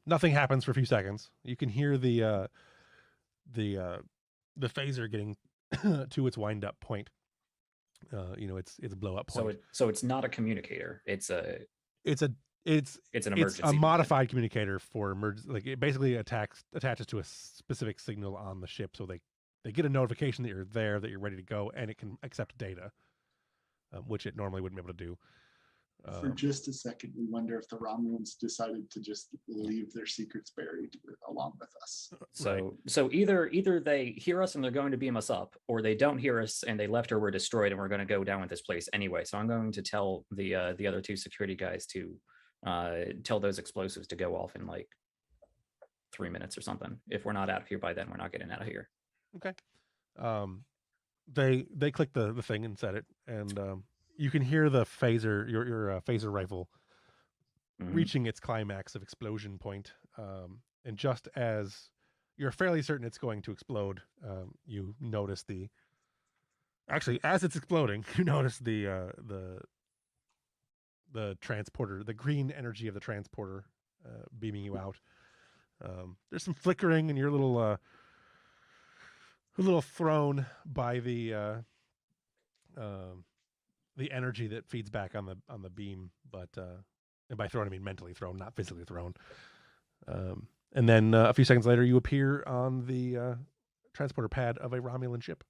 Nothing happens for a few seconds. You can hear the phaser getting to its wind up point. Its blow up point. So it's not a communicator. It's an emergency. It's a modified communicator for emergency. Like it basically attaches to a specific signal on the ship, so they get a notification that you're there, that you're ready to go, and it can accept data, which it normally wouldn't be able to do. For just a second, we wonder if the Romulans decided to just leave their secrets buried along with us. So either they hear us and they're going to beam us up, or they don't hear us and they left or we're destroyed and we're going to go down with this place anyway. So I'm going to tell the other two security guys to tell those explosives to go off in like 3 minutes or something. If we're not out of here by then, we're not getting out of here. Okay. They click the thing and set it, and you can hear the phaser, your phaser rifle, reaching its climax of explosion point. And just as you're fairly certain it's going to explode, you notice as it's exploding, you notice the transporter, the green energy of the transporter, beaming you out. There's some flickering, and you're a little thrown by the energy that feeds back on the beam, but and by thrown I mean mentally thrown, not physically thrown. And then a few seconds later, you appear on the transporter pad of a Romulan ship.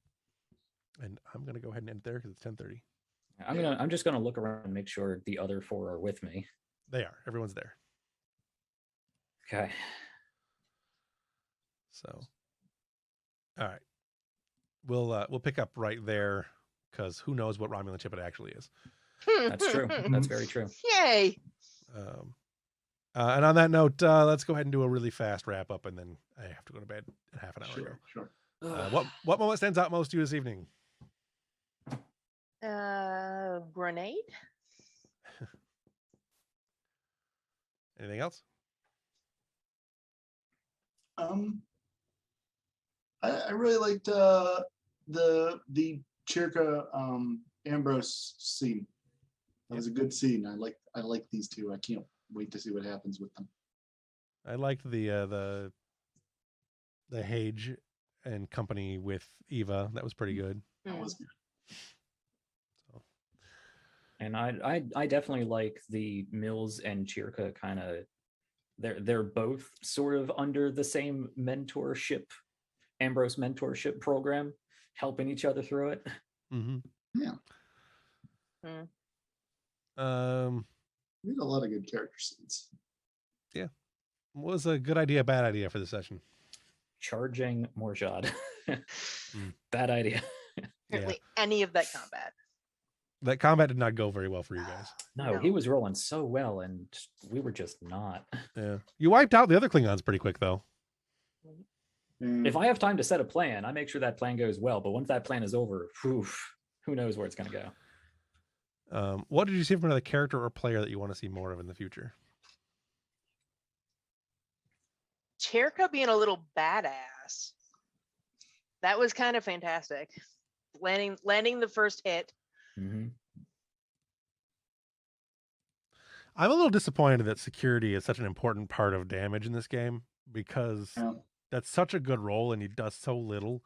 And I'm gonna go ahead and end there because it's 10:30. I'm just gonna look around and make sure the other four are with me. They are. Everyone's there. Okay. So, all right, we'll pick up right there because who knows what Romulan ship it actually is. That's true. That's very true. Yay! And on that note, let's go ahead and do a really fast wrap up, and then I have to go to bed in half an hour ago. Sure. What moment stands out most to you this evening? Grenade? Anything else? I really liked the Chirka Ambrose scene. That was a good scene. I like these two. I can't wait to see what happens with them. I liked the Hage and company with Eva. That was pretty good. That was good. And I definitely like the Mills and Chirka kind of. They're both sort of under the same mentorship, Ambrose mentorship program, helping each other through it. Mm-hmm. Yeah. We had a lot of good character scenes. Yeah. What was a good idea, bad idea for the session? Charging Morjad. Bad idea. Apparently, any of that combat. That combat did not go very well for you guys. No, he was rolling so well, and we were just not. Yeah. You wiped out the other Klingons pretty quick, though. If I have time to set a plan, I make sure that plan goes well. But once that plan is over, who knows where it's going to go. What did you see from another character or player that you want to see more of in the future? Cherka being a little badass. That was kind of fantastic. Landing the first hit. Mm-hmm. I'm a little disappointed that security is such an important part of damage in this game, because that's such a good role and he does so little.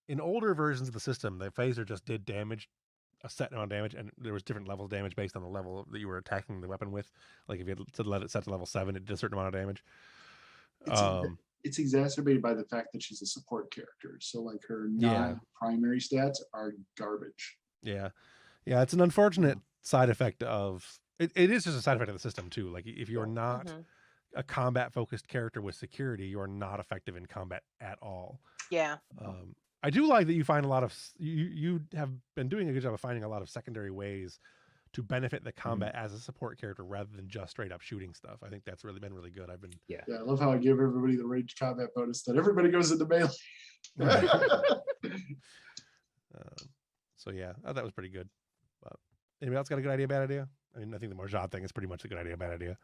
In older versions of the system, the phaser just did damage, a set amount of damage, and there was different levels of damage based on the level that you were attacking the weapon with. Like if you had to let it set to level 7, it did a certain amount of damage. It's exacerbated by the fact that she's a support character. So like her non-primary stats are garbage. Yeah. Yeah, it's an unfortunate side effect of it is just a side effect of the system too. Like if you're not a combat focused character with security, you're not effective in combat at all. Yeah. I do like that you find a lot of you have been doing a good job of finding a lot of secondary ways to benefit the combat as a support character rather than just straight up shooting stuff. I think that's really been really good. Yeah, I love how I give everybody the range combat bonus that everybody goes into melee. So yeah, that was pretty good. Anybody else got a good idea, bad idea? I mean, I think the Morjad thing is pretty much a good idea, bad idea.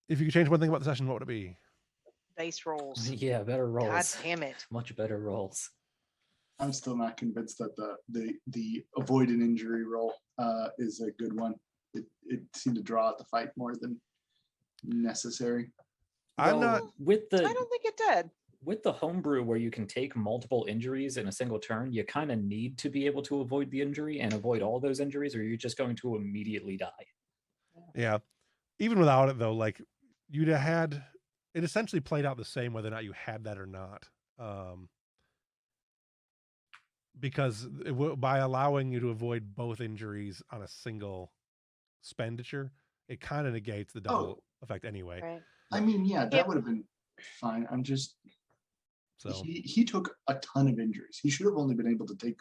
If you could change one thing about the session, what would it be? Dice rolls. Yeah, better rolls. God damn it. Much better rolls. I'm still not convinced that the avoid an injury roll is a good one. It seemed to draw out the fight more than necessary. I don't think it did. With the homebrew where you can take multiple injuries in a single turn, you kind of need to be able to avoid the injury and avoid all those injuries, or you're just going to immediately die. Yeah. Even without it, though, like you'd have had it essentially played out the same whether or not you had that or not. Because by allowing you to avoid both injuries on a single expenditure, it kind of negates the double effect anyway. Right. I mean, yeah, that would have been fine. I'm just... So he took a ton of injuries. He should have only been able to take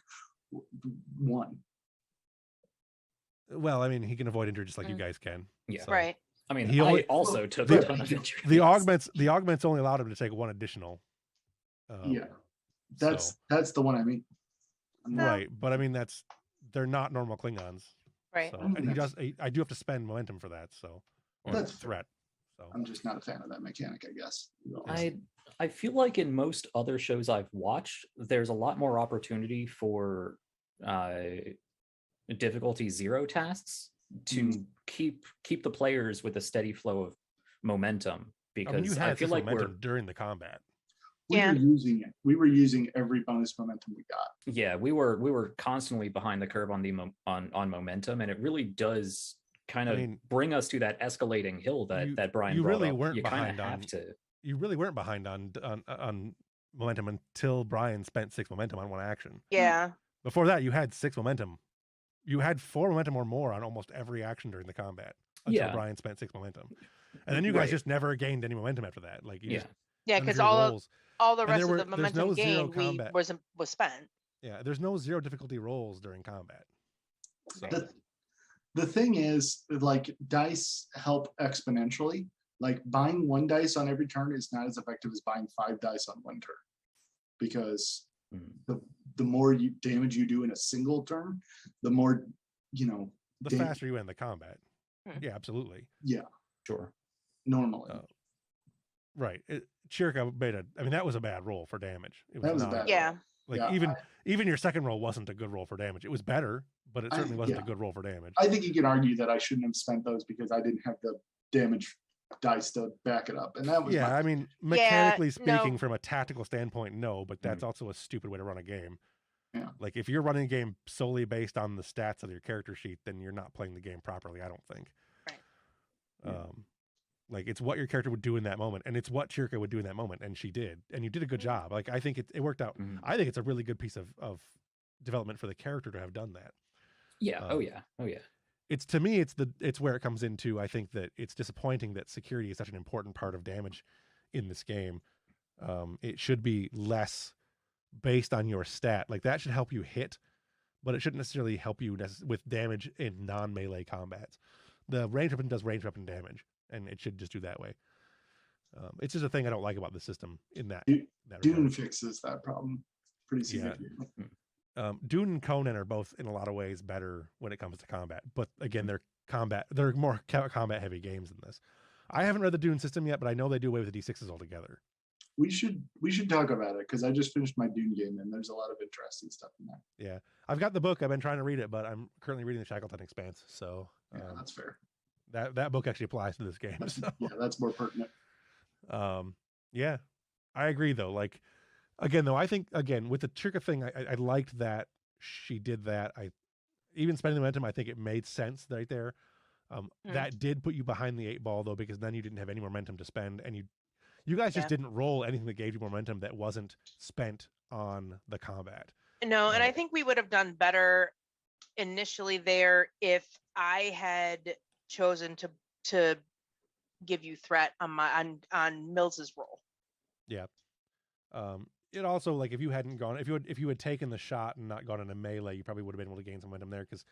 one. Well, I mean, he can avoid injury just like you guys can. Yeah, so. Right. I mean, he also took a ton of injuries. The augments only allowed him to take one additional. That's the one I mean. Right, but I mean they're not normal Klingons. Right. So, and I do have to spend momentum for that. So that's threat. So I'm just not a fan of that mechanic, I guess. I feel like in most other shows I've watched, there's a lot more opportunity for difficulty 0 tasks to keep the players with a steady flow of momentum. Because I feel like we're during the combat. We were using it. We were using every bonus momentum we got. Yeah, we were constantly behind the curve on the on momentum, and it really does kind of bring us to that escalating hill that Brian you brought really up. weren't You behind kind of on have to. You really weren't behind on momentum until Brian spent 6 momentum on one action. Yeah. Before that, you had 6 momentum. You had 4 momentum or more on almost every action during the combat until Brian spent 6 momentum, and then you guys just never gained any momentum after that. Like because all the rest of the momentum gained was spent. Yeah, there's no 0 difficulty rolls during combat. So. The thing is, like, dice help exponentially. Like, buying 1 dice on every turn is not as effective as buying 5 dice on 1 turn, because the more damage you do in a single turn, the more the faster you end the combat. Yeah, absolutely. Yeah, sure. Normally, right. Chirka made that was a bad roll for damage. That was bad. Yeah. Even your second roll wasn't a good roll for damage. It was better, but it certainly wasn't a good roll for damage. I think you can argue that I shouldn't have spent those because I didn't have the damage dice to back it up, and that was I mean, mechanically speaking, from a tactical standpoint, no, but that's also a stupid way to run a game. Yeah. Like if you're running a game solely based on the stats of your character sheet, then you're not playing the game properly, I don't think. Right. Yeah. Like it's what your character would do in that moment, and it's what Chirka would do in that moment, and she did, and you did a good job. Like I think it worked out. Mhm. I think it's a really good piece of development for the character to have done that. Yeah. Oh yeah. It's to me, it's where it comes into. I think that it's disappointing that security is such an important part of damage in this game. It should be less based on your stat. Like that should help you hit, but it shouldn't necessarily help you with damage in non-melee combats. The range weapon does range weapon damage, and it should just do that way. It's just a thing I don't like about the system in that. Dune regard. fixes that problem pretty significantly. Dune and Conan are both in a lot of ways better when it comes to combat, but again, they're more combat heavy games than this. I haven't read the Dune system yet, but I know they do away with the D6s altogether. We should talk about it because I just finished my Dune game and there's a lot of interesting stuff in there. Yeah, I've got the book. I've been trying to read it, but I'm currently reading the Shackleton Expanse. So Yeah, that's fair. that book actually applies to this game. So. Yeah, that's more pertinent. Yeah, I agree though. Like again, though, I think again with the Chirka thing, I liked that she did that. Even spending the momentum, I think it made sense right there. That did put you behind the 8 ball though, because then you didn't have any momentum to spend, and you guys just didn't roll anything that gave you momentum that wasn't spent on the combat. No, and I think we would have done better initially there if I had chosen to give you threat on Mills's roll. Yeah. It also, like if you hadn't gone, if you had taken the shot and not gone into melee, you probably would have been able to gain some momentum there. Because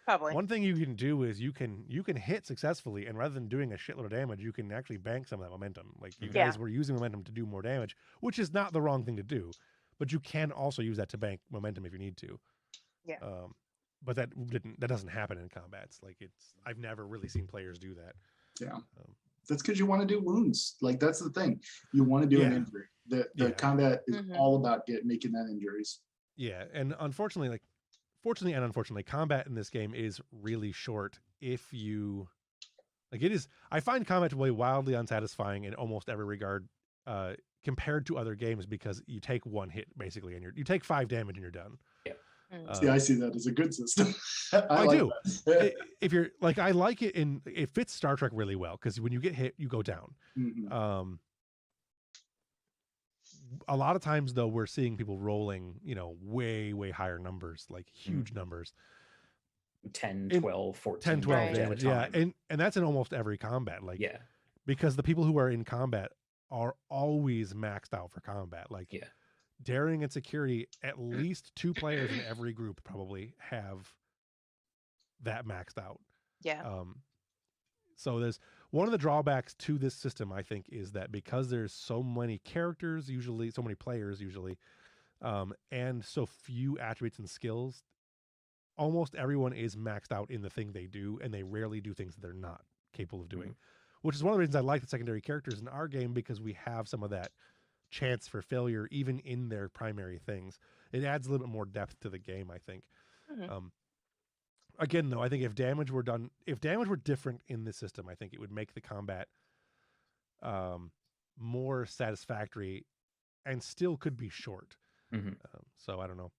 probably one thing you can do is you can hit successfully, and rather than doing a shitload of damage, you can actually bank some of that momentum. Like you guys were using momentum to do more damage, which is not the wrong thing to do, but you can also use that to bank momentum if you need to. Yeah. But that doesn't happen in combats. Like I've never really seen players do that. Yeah. That's because you want to do wounds. Like that's the thing. You want to do an injury. The combat is all about making that injuries. Yeah, and unfortunately, fortunately and unfortunately, combat in this game is really short. If you it is, I find combat to be wildly unsatisfying in almost every regard, compared to other games, because you take one hit basically, and you take 5 damage and you're done. Yeah. See, I see that as a good system. I do. If you're like, I like it it fits Star Trek really well, because when you get hit, you go down. Mm-hmm. A lot of times though, we're seeing people rolling, way higher numbers, like huge numbers. 10, 12, 14. 10, 12 right. damage. Yeah. And that's in almost every combat. Like, yeah. Because the people who are in combat are always maxed out for combat. Like, daring and security, at least 2 players in every group probably have that maxed out. Yeah. So there's one of the drawbacks to this system, I think, is that because there's so many characters, usually so many players, and so few attributes and skills, almost everyone is maxed out in the thing they do, and they rarely do things that they're not capable of doing, which is one of the reasons I like the secondary characters in our game, because we have some of that chance for failure even in their primary things. It adds a little bit more depth to the game, I think. Again, though, I think if damage were different in this system, I think it would make the combat more satisfactory, and still could be short. So I don't know.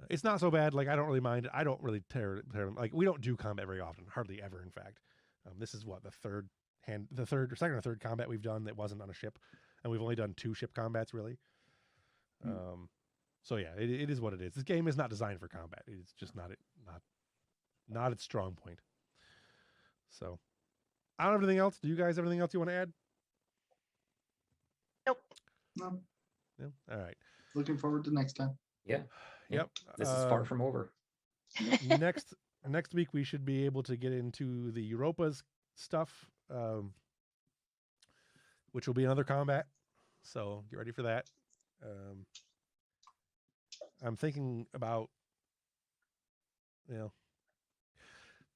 It's not so bad. Like, I don't really mind. I don't really tear like, we don't do combat very often, hardly ever, in fact. This is what, the second or third combat we've done that wasn't on a ship, and we've only done 2 ship combats, really. So yeah, it is what it is. This game is not designed for combat. It's just not its strong point. So I don't have anything else. Do you guys have anything else you want to add? Nope. No. No. All right. Looking forward to next time. Yeah. Yep. This is far from over. Next week we should be able to get into the Europa's stuff, which will be another combat. So get ready for that. I'm thinking about,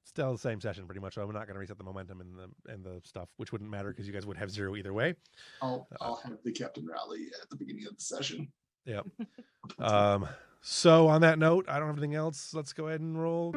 still the same session pretty much. So I'm not going to reset the momentum and the stuff, which wouldn't matter because you guys would have 0 either way. I'll have the captain rally at the beginning of the session. Yep. So on that note, I don't have anything else. Let's go ahead and roll.